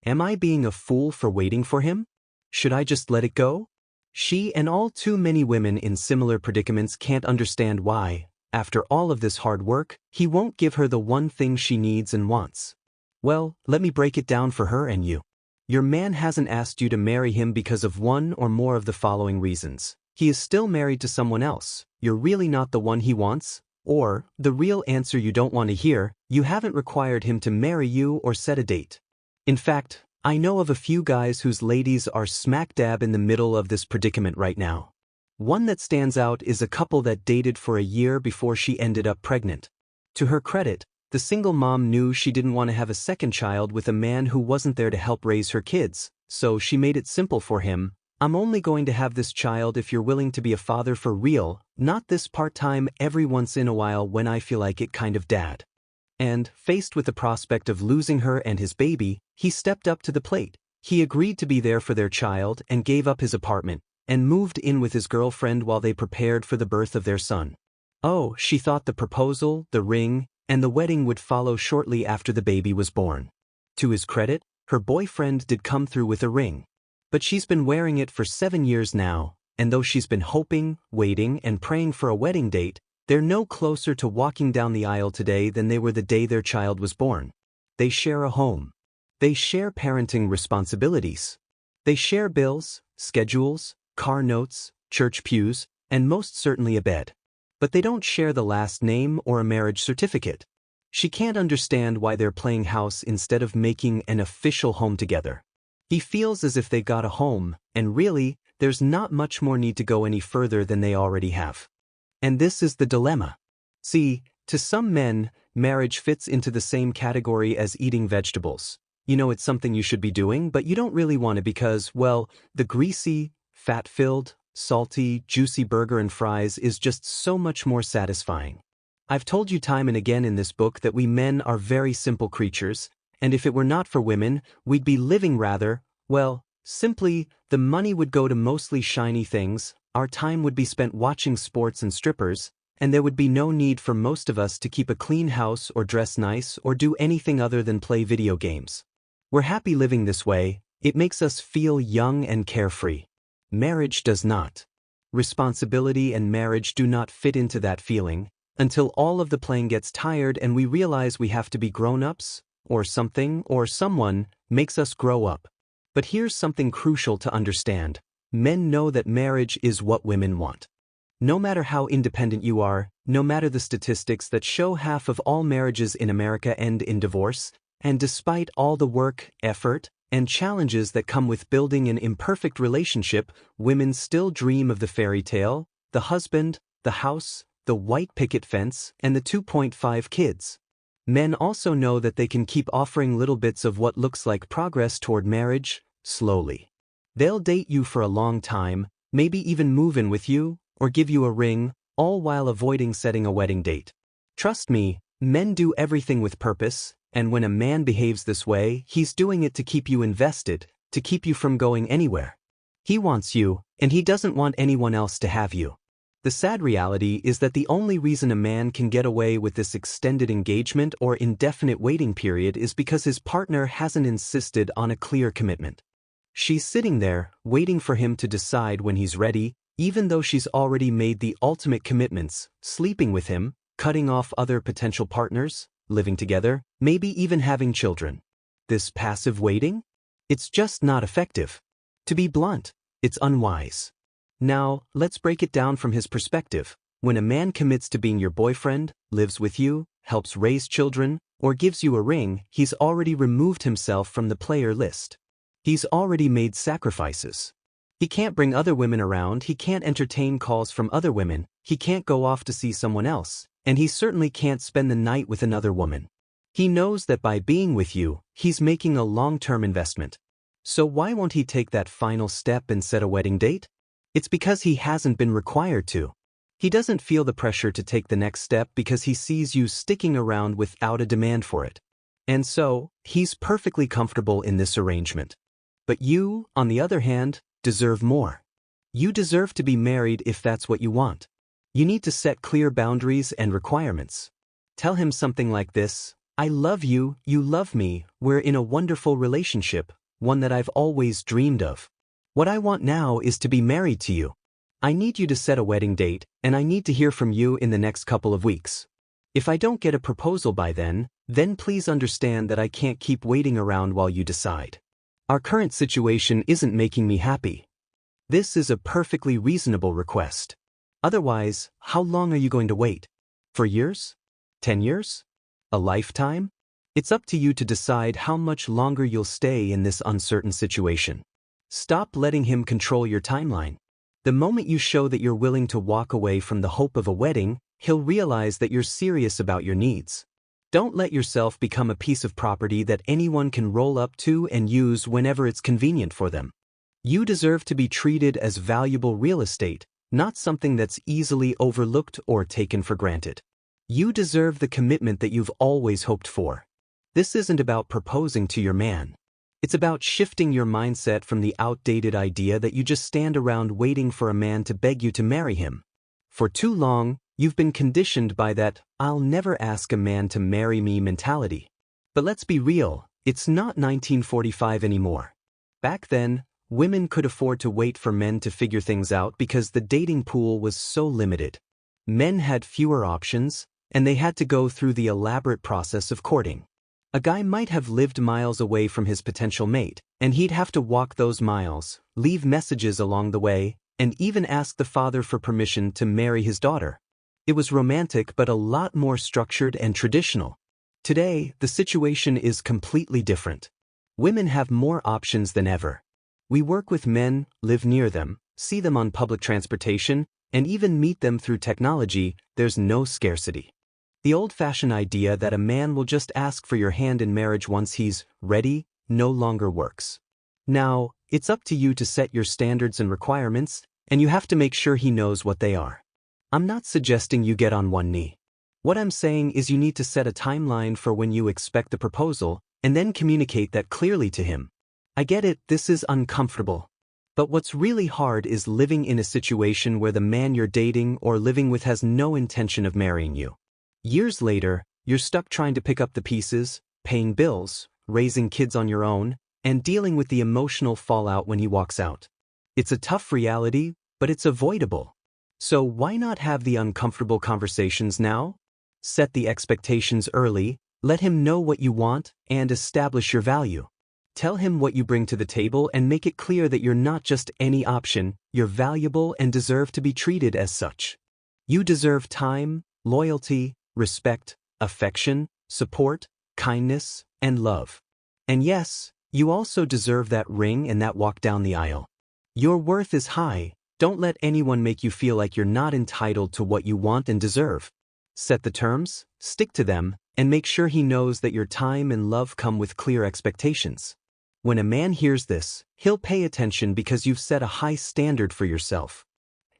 Am I being a fool for waiting for him? Should I just let it go? She and all too many women in similar predicaments can't understand why, after all of this hard work, he won't give her the one thing she needs and wants. Well, let me break it down for her and you. Your man hasn't asked you to marry him because of one or more of the following reasons. He is still married to someone else, you're really not the one he wants, or, the real answer you don't want to hear, you haven't required him to marry you or set a date. In fact, I know of a few guys whose ladies are smack dab in the middle of this predicament right now. One that stands out is a couple that dated for a year before she ended up pregnant. To her credit, the single mom knew she didn't want to have a second child with a man who wasn't there to help raise her kids, so she made it simple for him. I'm only going to have this child if you're willing to be a father for real, not this part-time every once in a while when I feel like it kind of dad. And, faced with the prospect of losing her and his baby, he stepped up to the plate. He agreed to be there for their child and gave up his apartment, and moved in with his girlfriend while they prepared for the birth of their son. Oh, she thought the proposal, the ring, and the wedding would follow shortly after the baby was born. To his credit, her boyfriend did come through with a ring. But she's been wearing it for 7 years now, and though she's been hoping, waiting, and praying for a wedding date, they're no closer to walking down the aisle today than they were the day their child was born. They share a home. They share parenting responsibilities. They share bills, schedules, car notes, church pews, and most certainly a bed. But they don't share the last name or a marriage certificate. She can't understand why they're playing house instead of making an official home together. He feels as if they got a home, and really, there's not much more need to go any further than they already have. And this is the dilemma. See, to some men, marriage fits into the same category as eating vegetables. You know it's something you should be doing, but you don't really want it because, well, the greasy, fat-filled, salty, juicy burger and fries is just so much more satisfying. I've told you time and again in this book that we men are very simple creatures, and if it were not for women, we'd be living rather, well, simply, the money would go to mostly shiny things, our time would be spent watching sports and strippers, and there would be no need for most of us to keep a clean house or dress nice or do anything other than play video games. We're happy living this way, it makes us feel young and carefree. Marriage does not. Responsibility and marriage do not fit into that feeling, until all of the playing gets tired and we realize we have to be grown-ups, or something, or someone, makes us grow up. But here's something crucial to understand. Men know that marriage is what women want. No matter how independent you are, no matter the statistics that show half of all marriages in America end in divorce, and despite all the work, effort, and challenges that come with building an imperfect relationship, women still dream of the fairy tale, the husband, the house, the white picket fence, and the 2.5 kids. Men also know that they can keep offering little bits of what looks like progress toward marriage, slowly. They'll date you for a long time, maybe even move in with you, or give you a ring, all while avoiding setting a wedding date. Trust me, men do everything with purpose, and when a man behaves this way, he's doing it to keep you invested, to keep you from going anywhere. He wants you, and he doesn't want anyone else to have you. The sad reality is that the only reason a man can get away with this extended engagement or indefinite waiting period is because his partner hasn't insisted on a clear commitment. She's sitting there, waiting for him to decide when he's ready, even though she's already made the ultimate commitments, sleeping with him, cutting off other potential partners, living together, maybe even having children. This passive waiting? It's just not effective. To be blunt, it's unwise. Now, let's break it down from his perspective. When a man commits to being your boyfriend, lives with you, helps raise children, or gives you a ring, he's already removed himself from the player list. He's already made sacrifices. He can't bring other women around, he can't entertain calls from other women, he can't go off to see someone else, and he certainly can't spend the night with another woman. He knows that by being with you, he's making a long-term investment. So why won't he take that final step and set a wedding date? It's because he hasn't been required to. He doesn't feel the pressure to take the next step because he sees you sticking around without a demand for it. And so, he's perfectly comfortable in this arrangement. But you, on the other hand, deserve more. You deserve to be married if that's what you want. You need to set clear boundaries and requirements. Tell him something like this: I love you, you love me, we're in a wonderful relationship, one that I've always dreamed of. What I want now is to be married to you. I need you to set a wedding date, and I need to hear from you in the next couple of weeks. If I don't get a proposal by then please understand that I can't keep waiting around while you decide. Our current situation isn't making me happy. This is a perfectly reasonable request. Otherwise, how long are you going to wait? For years? 10 years? A lifetime? It's up to you to decide how much longer you'll stay in this uncertain situation. Stop letting him control your timeline. The moment you show that you're willing to walk away from the hope of a wedding, he'll realize that you're serious about your needs. Don't let yourself become a piece of property that anyone can roll up to and use whenever it's convenient for them. You deserve to be treated as valuable real estate, not something that's easily overlooked or taken for granted. You deserve the commitment that you've always hoped for. This isn't about proposing to your man. It's about shifting your mindset from the outdated idea that you just stand around waiting for a man to beg you to marry him. For too long, you've been conditioned by that "I'll never ask a man to marry me" mentality. But let's be real, it's not 1945 anymore. Back then, women could afford to wait for men to figure things out because the dating pool was so limited. Men had fewer options, and they had to go through the elaborate process of courting. A guy might have lived miles away from his potential mate, and he'd have to walk those miles, leave messages along the way, and even ask the father for permission to marry his daughter. It was romantic but a lot more structured and traditional. Today, the situation is completely different. Women have more options than ever. We work with men, live near them, see them on public transportation, and even meet them through technology. There's no scarcity. The old-fashioned idea that a man will just ask for your hand in marriage once he's ready no longer works. Now, it's up to you to set your standards and requirements, and you have to make sure he knows what they are. I'm not suggesting you get on one knee. What I'm saying is you need to set a timeline for when you expect the proposal, and then communicate that clearly to him. I get it, this is uncomfortable. But what's really hard is living in a situation where the man you're dating or living with has no intention of marrying you. Years later, you're stuck trying to pick up the pieces, paying bills, raising kids on your own, and dealing with the emotional fallout when he walks out. It's a tough reality, but it's avoidable. So why not have the uncomfortable conversations now? Set the expectations early, let him know what you want, and establish your value. Tell him what you bring to the table and make it clear that you're not just any option, you're valuable and deserve to be treated as such. You deserve time, loyalty, respect, affection, support, kindness, and love. And yes, you also deserve that ring and that walk down the aisle. Your worth is high. Don't let anyone make you feel like you're not entitled to what you want and deserve. Set the terms, stick to them, and make sure he knows that your time and love come with clear expectations. When a man hears this, he'll pay attention because you've set a high standard for yourself.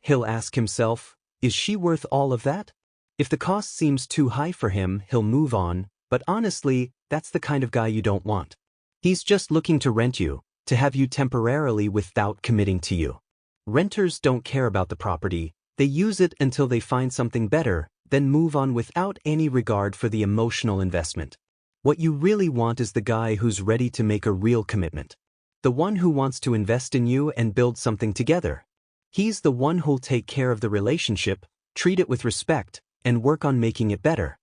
He'll ask himself, is she worth all of that? If the cost seems too high for him, he'll move on, but honestly, that's the kind of guy you don't want. He's just looking to rent you, to have you temporarily without committing to you. Renters don't care about the property, they use it until they find something better, then move on without any regard for the emotional investment. What you really want is the guy who's ready to make a real commitment. The one who wants to invest in you and build something together. He's the one who'll take care of the relationship, treat it with respect, and work on making it better.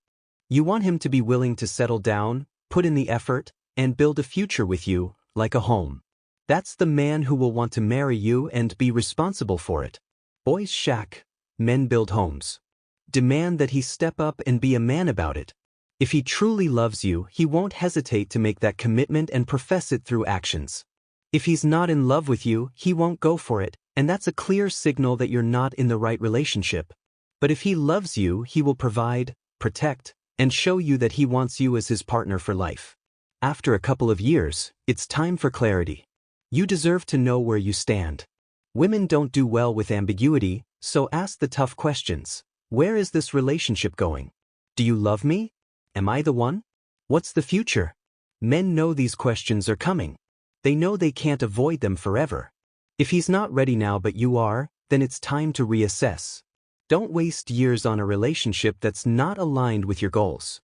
You want him to be willing to settle down, put in the effort, and build a future with you, like a home. That's the man who will want to marry you and be responsible for it. Boys shack, men build homes. Demand that he step up and be a man about it. If he truly loves you, he won't hesitate to make that commitment and profess it through actions. If he's not in love with you, he won't go for it, and that's a clear signal that you're not in the right relationship. But if he loves you, he will provide, protect, and show you that he wants you as his partner for life. After a couple of years, it's time for clarity. You deserve to know where you stand. Women don't do well with ambiguity, so ask the tough questions. Where is this relationship going? Do you love me? Am I the one? What's the future? Men know these questions are coming. They know they can't avoid them forever. If he's not ready now but you are, then it's time to reassess. Don't waste years on a relationship that's not aligned with your goals.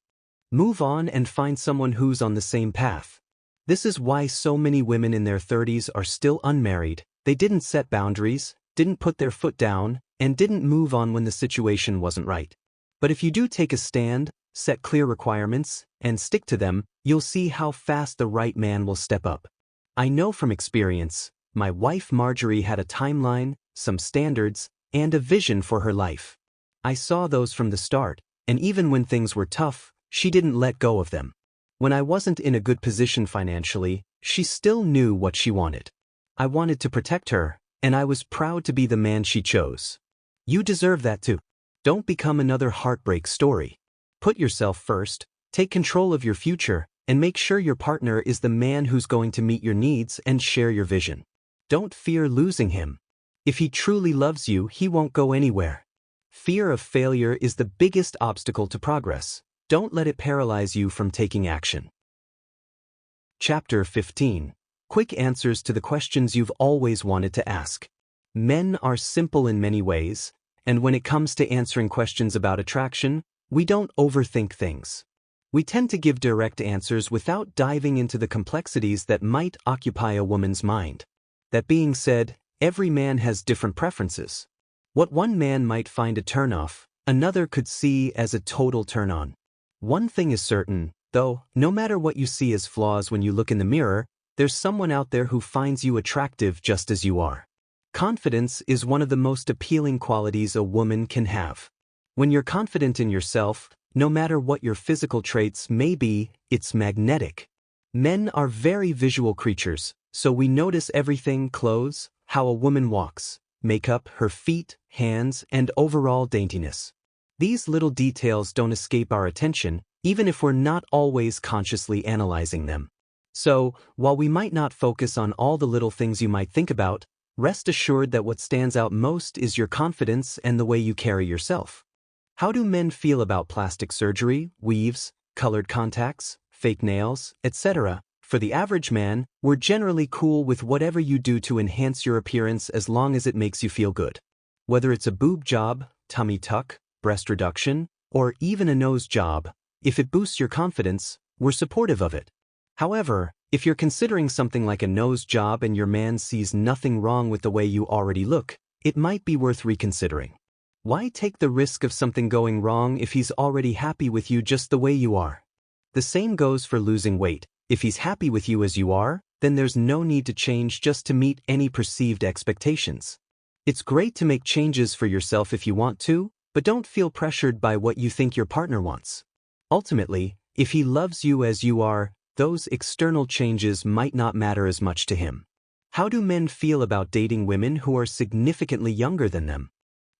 Move on and find someone who's on the same path. This is why so many women in their 30s are still unmarried. They didn't set boundaries, didn't put their foot down, and didn't move on when the situation wasn't right. But if you do take a stand, set clear requirements, and stick to them, you'll see how fast the right man will step up. I know from experience, my wife Marjorie had a timeline, some standards, and a vision for her life. I saw those from the start, and even when things were tough, she didn't let go of them. When I wasn't in a good position financially, she still knew what she wanted. I wanted to protect her, and I was proud to be the man she chose. You deserve that too. Don't become another heartbreak story. Put yourself first, take control of your future, and make sure your partner is the man who's going to meet your needs and share your vision. Don't fear losing him. If he truly loves you, he won't go anywhere. Fear of failure is the biggest obstacle to progress. Don't let it paralyze you from taking action. Chapter 15. Quick answers to the questions you've always wanted to ask. Men are simple in many ways, and when it comes to answering questions about attraction, we don't overthink things. We tend to give direct answers without diving into the complexities that might occupy a woman's mind. That being said, every man has different preferences. What one man might find a turn-off, another could see as a total turn-on. One thing is certain, though, no matter what you see as flaws when you look in the mirror, there's someone out there who finds you attractive just as you are. Confidence is one of the most appealing qualities a woman can have. When you're confident in yourself, no matter what your physical traits may be, it's magnetic. Men are very visual creatures, so we notice everything: clothes, how a woman walks, makeup, her feet, hands, and overall daintiness. These little details don't escape our attention, even if we're not always consciously analyzing them. So, while we might not focus on all the little things you might think about, rest assured that what stands out most is your confidence and the way you carry yourself. How do men feel about plastic surgery, weaves, colored contacts, fake nails, etc.? For the average man, we're generally cool with whatever you do to enhance your appearance as long as it makes you feel good. Whether it's a boob job, tummy tuck, breast reduction, or even a nose job, if it boosts your confidence, we're supportive of it. However, if you're considering something like a nose job and your man sees nothing wrong with the way you already look, it might be worth reconsidering. Why take the risk of something going wrong if he's already happy with you just the way you are? The same goes for losing weight. If he's happy with you as you are, then there's no need to change just to meet any perceived expectations. It's great to make changes for yourself if you want to, but don't feel pressured by what you think your partner wants. Ultimately, if he loves you as you are, those external changes might not matter as much to him. How do men feel about dating women who are significantly younger than them?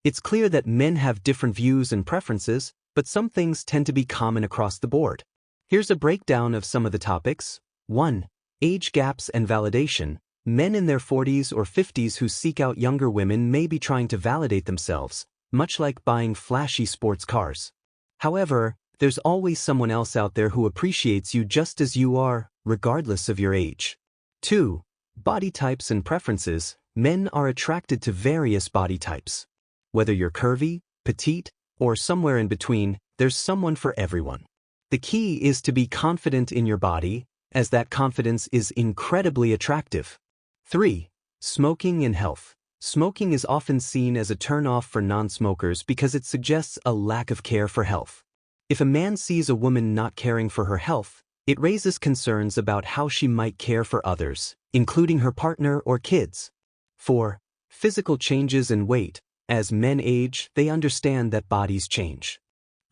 It's clear that men have different views and preferences, but some things tend to be common across the board. Here's a breakdown of some of the topics. 1. Age gaps and validation. Men in their 40s or 50s who seek out younger women may be trying to validate themselves, much like buying flashy sports cars. However, there's always someone else out there who appreciates you just as you are, regardless of your age. 2. Body types and preferences. Men are attracted to various body types. Whether you're curvy, petite, or somewhere in between, there's someone for everyone. The key is to be confident in your body, as that confidence is incredibly attractive. 3. Smoking and health. Smoking is often seen as a turn-off for non-smokers because it suggests a lack of care for health. If a man sees a woman not caring for her health, it raises concerns about how she might care for others, including her partner or kids. 4. Physical changes and weight. As men age, they understand that bodies change.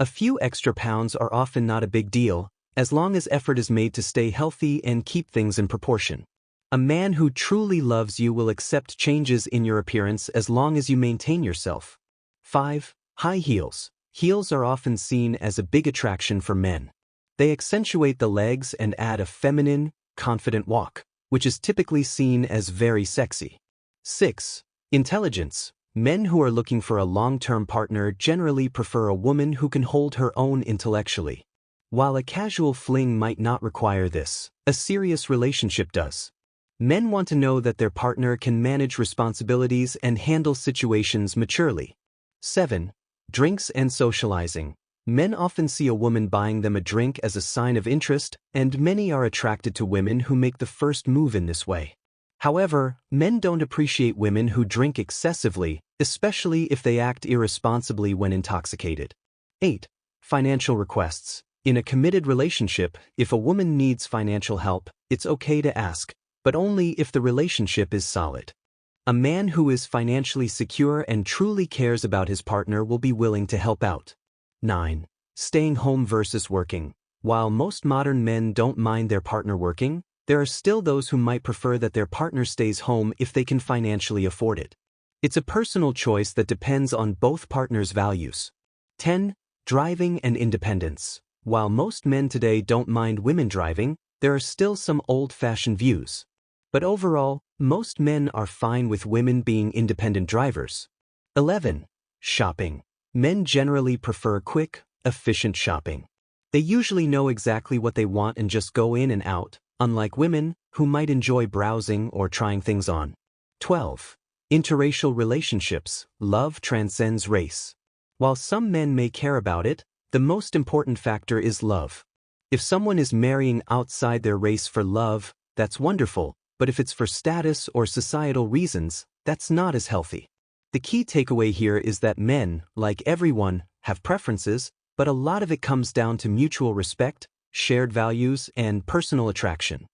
A few extra pounds are often not a big deal, as long as effort is made to stay healthy and keep things in proportion. A man who truly loves you will accept changes in your appearance as long as you maintain yourself. 5. High heels. Heels are often seen as a big attraction for men. They accentuate the legs and add a feminine, confident walk, which is typically seen as very sexy. 6. Intelligence. Men who are looking for a long-term partner generally prefer a woman who can hold her own intellectually. While a casual fling might not require this, a serious relationship does. Men want to know that their partner can manage responsibilities and handle situations maturely. 7. Drinks and socializing. Men often see a woman buying them a drink as a sign of interest, and many are attracted to women who make the first move in this way. However, men don't appreciate women who drink excessively, especially if they act irresponsibly when intoxicated. 8. Financial requests. In a committed relationship, if a woman needs financial help, it's okay to ask, but only if the relationship is solid. A man who is financially secure and truly cares about his partner will be willing to help out. 9. Staying home versus working. While most modern men don't mind their partner working, there are still those who might prefer that their partner stays home if they can financially afford it. It's a personal choice that depends on both partners' values. 10. Driving and independence. While most men today don't mind women driving, there are still some old-fashioned views. But overall, most men are fine with women being independent drivers. 11. Shopping. Men generally prefer quick, efficient shopping. They usually know exactly what they want and just go in and out, unlike women, who might enjoy browsing or trying things on. 12. Interracial relationships. Love transcends race. While some men may care about it, the most important factor is love. If someone is marrying outside their race for love, that's wonderful, but if it's for status or societal reasons, that's not as healthy. The key takeaway here is that men, like everyone, have preferences, but a lot of it comes down to mutual respect, shared values, and personal attraction.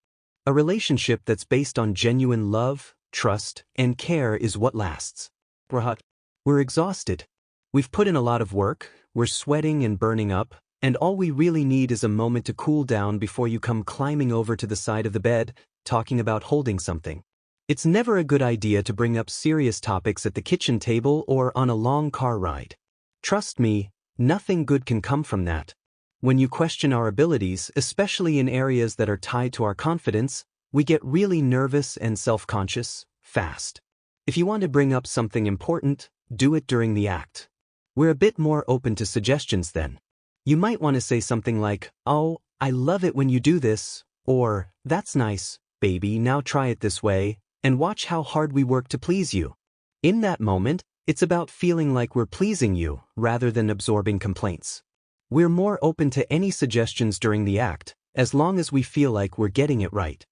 A relationship that's based on genuine love, trust, and care is what lasts. We're exhausted. We've put in a lot of work, we're sweating and burning up, and all we really need is a moment to cool down before you come climbing over to the side of the bed, talking about holding something. It's never a good idea to bring up serious topics at the kitchen table or on a long car ride. Trust me, nothing good can come from that. When you question our abilities, especially in areas that are tied to our confidence, we get really nervous and self-conscious, fast. If you want to bring up something important, do it during the act. We're a bit more open to suggestions then. You might want to say something like, "Oh, I love it when you do this," or, "That's nice, baby, now try it this way, and watch how hard we work to please you." In that moment, it's about feeling like we're pleasing you, rather than absorbing complaints. We're more open to any suggestions during the act, as long as we feel like we're getting it right.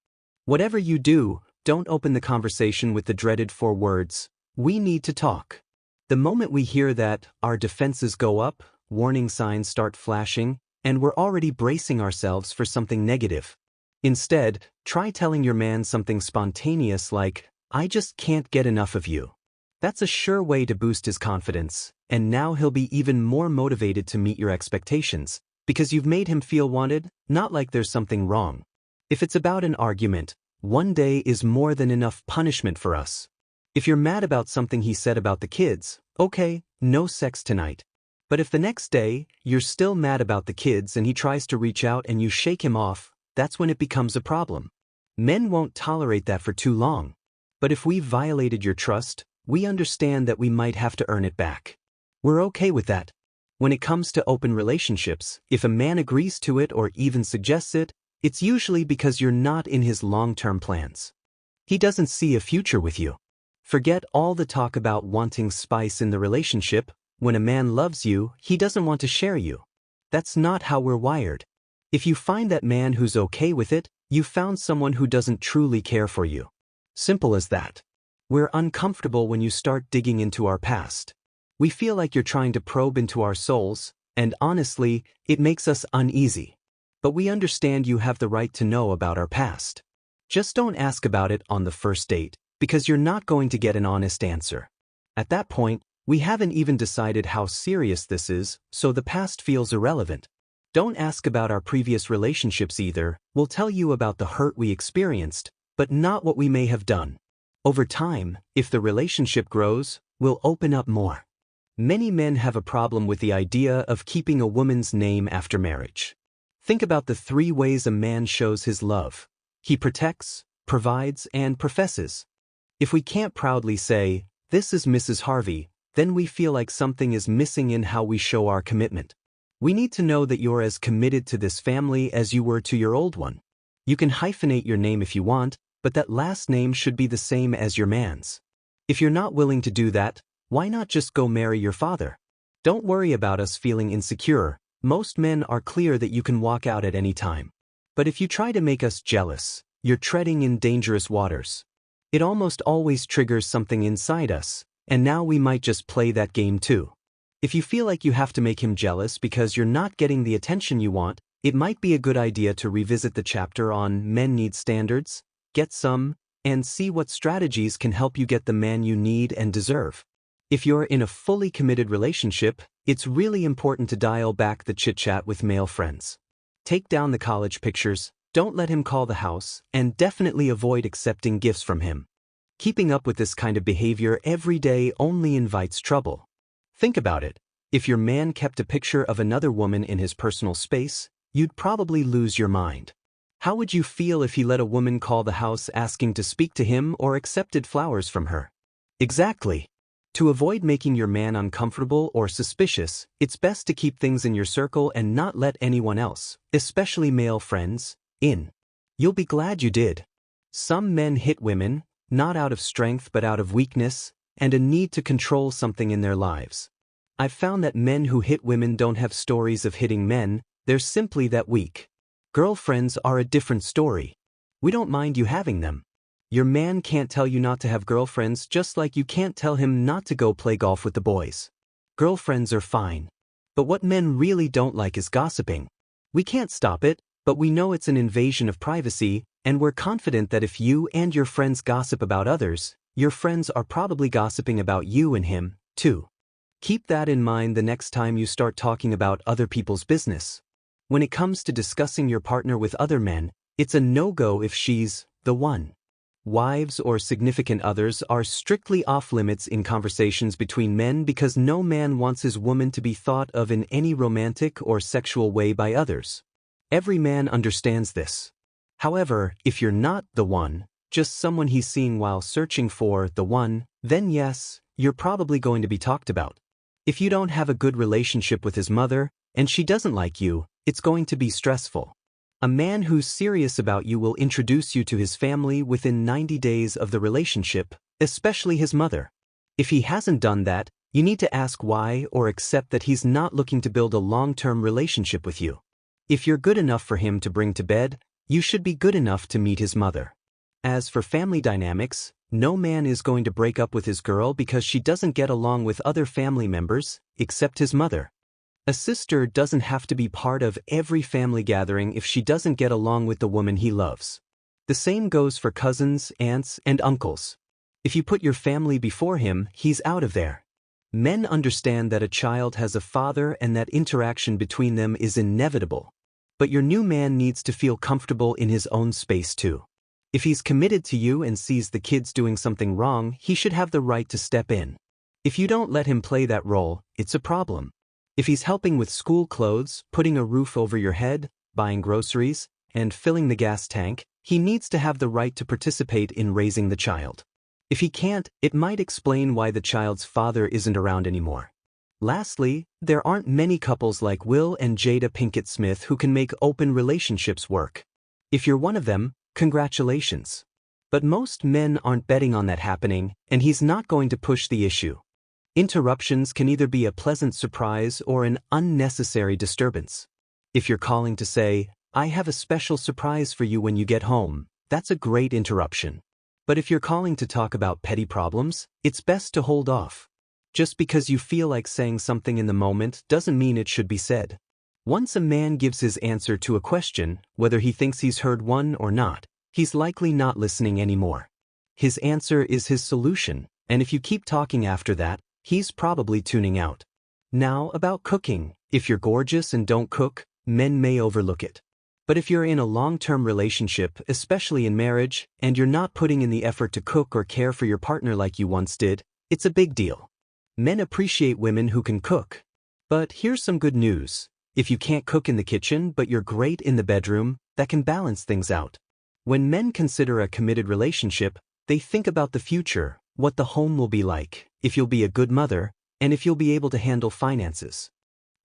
Whatever you do, don't open the conversation with the dreaded 4 words, "We need to talk." The moment we hear that, our defenses go up, warning signs start flashing, and we're already bracing ourselves for something negative. Instead, try telling your man something spontaneous like, "I just can't get enough of you." That's a sure way to boost his confidence, and now he'll be even more motivated to meet your expectations, because you've made him feel wanted, not like there's something wrong. If it's about an argument, one day is more than enough punishment for us. If you're mad about something he said about the kids, okay, no sex tonight. But if the next day, you're still mad about the kids and he tries to reach out and you shake him off, that's when it becomes a problem. Men won't tolerate that for too long. But if we violated your trust, we understand that we might have to earn it back. We're okay with that. When it comes to open relationships, if a man agrees to it or even suggests it, it's usually because you're not in his long-term plans. He doesn't see a future with you. Forget all the talk about wanting spice in the relationship. When a man loves you, he doesn't want to share you. That's not how we're wired. If you find that man who's okay with it, you've found someone who doesn't truly care for you. Simple as that. We're uncomfortable when you start digging into our past. We feel like you're trying to probe into our souls, and honestly, it makes us uneasy. But we understand you have the right to know about our past. Just don't ask about it on the first date, because you're not going to get an honest answer. At that point, we haven't even decided how serious this is, so the past feels irrelevant. Don't ask about our previous relationships either. We'll tell you about the hurt we experienced, but not what we may have done. Over time, if the relationship grows, we'll open up more. Many men have a problem with the idea of keeping a woman's name after marriage. Think about the 3 ways a man shows his love. He protects, provides, and professes. If we can't proudly say, "This is Mrs. Harvey," then we feel like something is missing in how we show our commitment. We need to know that you're as committed to this family as you were to your old one. You can hyphenate your name if you want, but that last name should be the same as your man's. If you're not willing to do that, why not just go marry your father? Don't worry about us feeling insecure. Most men are clear that you can walk out at any time. But if you try to make us jealous, you're treading in dangerous waters. It almost always triggers something inside us, and now we might just play that game too. If you feel like you have to make him jealous because you're not getting the attention you want, it might be a good idea to revisit the chapter on Men Need Standards, get some, and see what strategies can help you get the man you need and deserve. If you're in a fully committed relationship, it's really important to dial back the chit-chat with male friends. Take down the college pictures, don't let him call the house, and definitely avoid accepting gifts from him. Keeping up with this kind of behavior every day only invites trouble. Think about it. If your man kept a picture of another woman in his personal space, you'd probably lose your mind. How would you feel if he let a woman call the house asking to speak to him or accepted flowers from her? Exactly. To avoid making your man uncomfortable or suspicious, it's best to keep things in your circle and not let anyone else, especially male friends, in. You'll be glad you did. Some men hit women, not out of strength but out of weakness, and a need to control something in their lives. I've found that men who hit women don't have stories of hitting men, they're simply that weak. Girlfriends are a different story. We don't mind you having them. Your man can't tell you not to have girlfriends just like you can't tell him not to go play golf with the boys. Girlfriends are fine. But what men really don't like is gossiping. We can't stop it, but we know it's an invasion of privacy, and we're confident that if you and your friends gossip about others, your friends are probably gossiping about you and him, too. Keep that in mind the next time you start talking about other people's business. When it comes to discussing your partner with other men, it's a no-go if she's the one. Wives or significant others are strictly off-limits in conversations between men because no man wants his woman to be thought of in any romantic or sexual way by others. Every man understands this. However, if you're not the one, just someone he's seeing while searching for the one, then yes, you're probably going to be talked about. If you don't have a good relationship with his mother, and she doesn't like you, it's going to be stressful. A man who's serious about you will introduce you to his family within 90 days of the relationship, especially his mother. If he hasn't done that, you need to ask why or accept that he's not looking to build a long-term relationship with you. If you're good enough for him to bring to bed, you should be good enough to meet his mother. As for family dynamics, no man is going to break up with his girl because she doesn't get along with other family members, except his mother. A sister doesn't have to be part of every family gathering if she doesn't get along with the woman he loves. The same goes for cousins, aunts, and uncles. If you put your family before him, he's out of there. Men understand that a child has a father and that interaction between them is inevitable. But your new man needs to feel comfortable in his own space too. If he's committed to you and sees the kids doing something wrong, he should have the right to step in. If you don't let him play that role, it's a problem. If he's helping with school clothes, putting a roof over your head, buying groceries, and filling the gas tank, he needs to have the right to participate in raising the child. If he can't, it might explain why the child's father isn't around anymore. Lastly, there aren't many couples like Will and Jada Pinkett Smith who can make open relationships work. If you're one of them, congratulations. But most men aren't betting on that happening, and he's not going to push the issue. Interruptions can either be a pleasant surprise or an unnecessary disturbance. If you're calling to say, "I have a special surprise for you when you get home," that's a great interruption. But if you're calling to talk about petty problems, it's best to hold off. Just because you feel like saying something in the moment doesn't mean it should be said. Once a man gives his answer to a question, whether he thinks he's heard one or not, he's likely not listening anymore. His answer is his solution, and if you keep talking after that, he's probably tuning out. Now about cooking. If you're gorgeous and don't cook, men may overlook it. But if you're in a long-term relationship, especially in marriage, and you're not putting in the effort to cook or care for your partner like you once did, it's a big deal. Men appreciate women who can cook. But here's some good news. If you can't cook in the kitchen but you're great in the bedroom, that can balance things out. When men consider a committed relationship, they think about the future, what the home will be like, if you'll be a good mother, and if you'll be able to handle finances.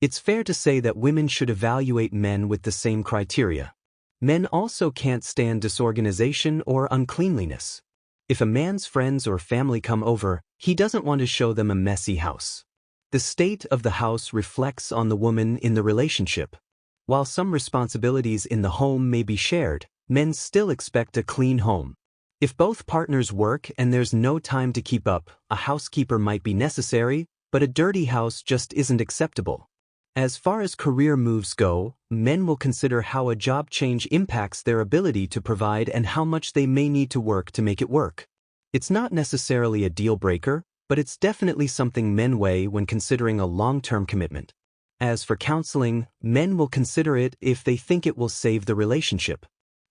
It's fair to say that women should evaluate men with the same criteria. Men also can't stand disorganization or uncleanliness. If a man's friends or family come over, he doesn't want to show them a messy house. The state of the house reflects on the woman in the relationship. While some responsibilities in the home may be shared, men still expect a clean home. If both partners work and there's no time to keep up, a housekeeper might be necessary, but a dirty house just isn't acceptable. As far as career moves go, men will consider how a job change impacts their ability to provide and how much they may need to work to make it work. It's not necessarily a deal breaker, but it's definitely something men weigh when considering a long-term commitment. As for counseling, men will consider it if they think it will save the relationship.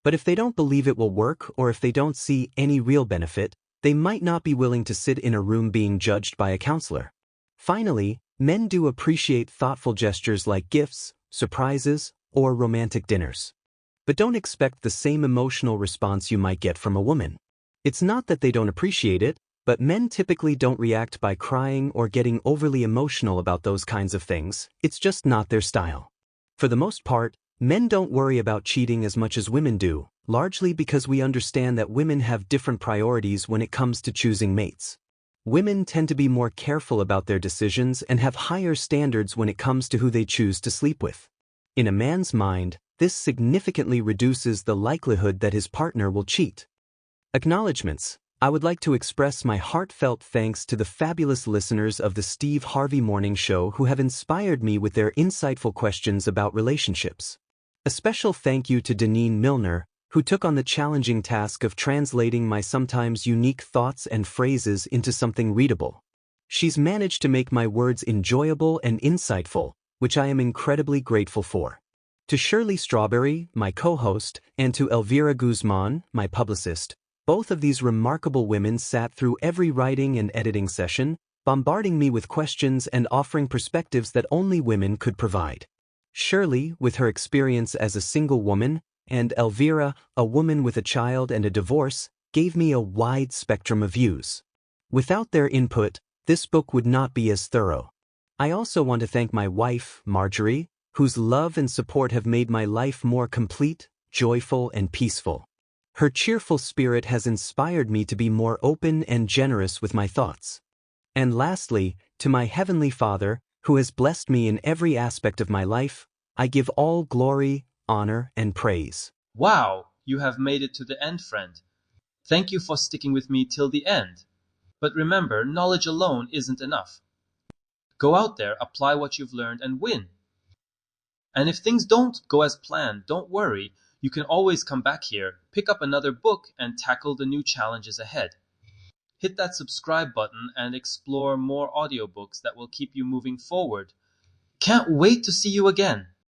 But if they don't believe it will work or if they don't see any real benefit, they might not be willing to sit in a room being judged by a counselor. Finally, men do appreciate thoughtful gestures like gifts, surprises, or romantic dinners. But don't expect the same emotional response you might get from a woman. It's not that they don't appreciate it, but men typically don't react by crying or getting overly emotional about those kinds of things. It's just not their style. For the most part, men don't worry about cheating as much as women do, largely because we understand that women have different priorities when it comes to choosing mates. Women tend to be more careful about their decisions and have higher standards when it comes to who they choose to sleep with. In a man's mind, this significantly reduces the likelihood that his partner will cheat. Acknowledgements. I would like to express my heartfelt thanks to the fabulous listeners of the Steve Harvey Morning Show who have inspired me with their insightful questions about relationships. A special thank you to Deneen Milner, who took on the challenging task of translating my sometimes unique thoughts and phrases into something readable. She's managed to make my words enjoyable and insightful, which I am incredibly grateful for. To Shirley Strawberry, my co-host, and to Elvira Guzman, my publicist, both of these remarkable women sat through every writing and editing session, bombarding me with questions and offering perspectives that only women could provide. Shirley, with her experience as a single woman, and Elvira, a woman with a child and a divorce, gave me a wide spectrum of views. Without their input, this book would not be as thorough. I also want to thank my wife, Marjorie, whose love and support have made my life more complete, joyful, and peaceful. Her cheerful spirit has inspired me to be more open and generous with my thoughts. And lastly, to my Heavenly Father, who has blessed me in every aspect of my life, I give all glory, honor, and praise. Wow, you have made it to the end, friend. Thank you for sticking with me till the end. But remember, knowledge alone isn't enough. Go out there, apply what you've learned, and win. And if things don't go as planned, don't worry. You can always come back here, pick up another book, and tackle the new challenges ahead. Hit that subscribe button and explore more audiobooks that will keep you moving forward. Can't wait to see you again.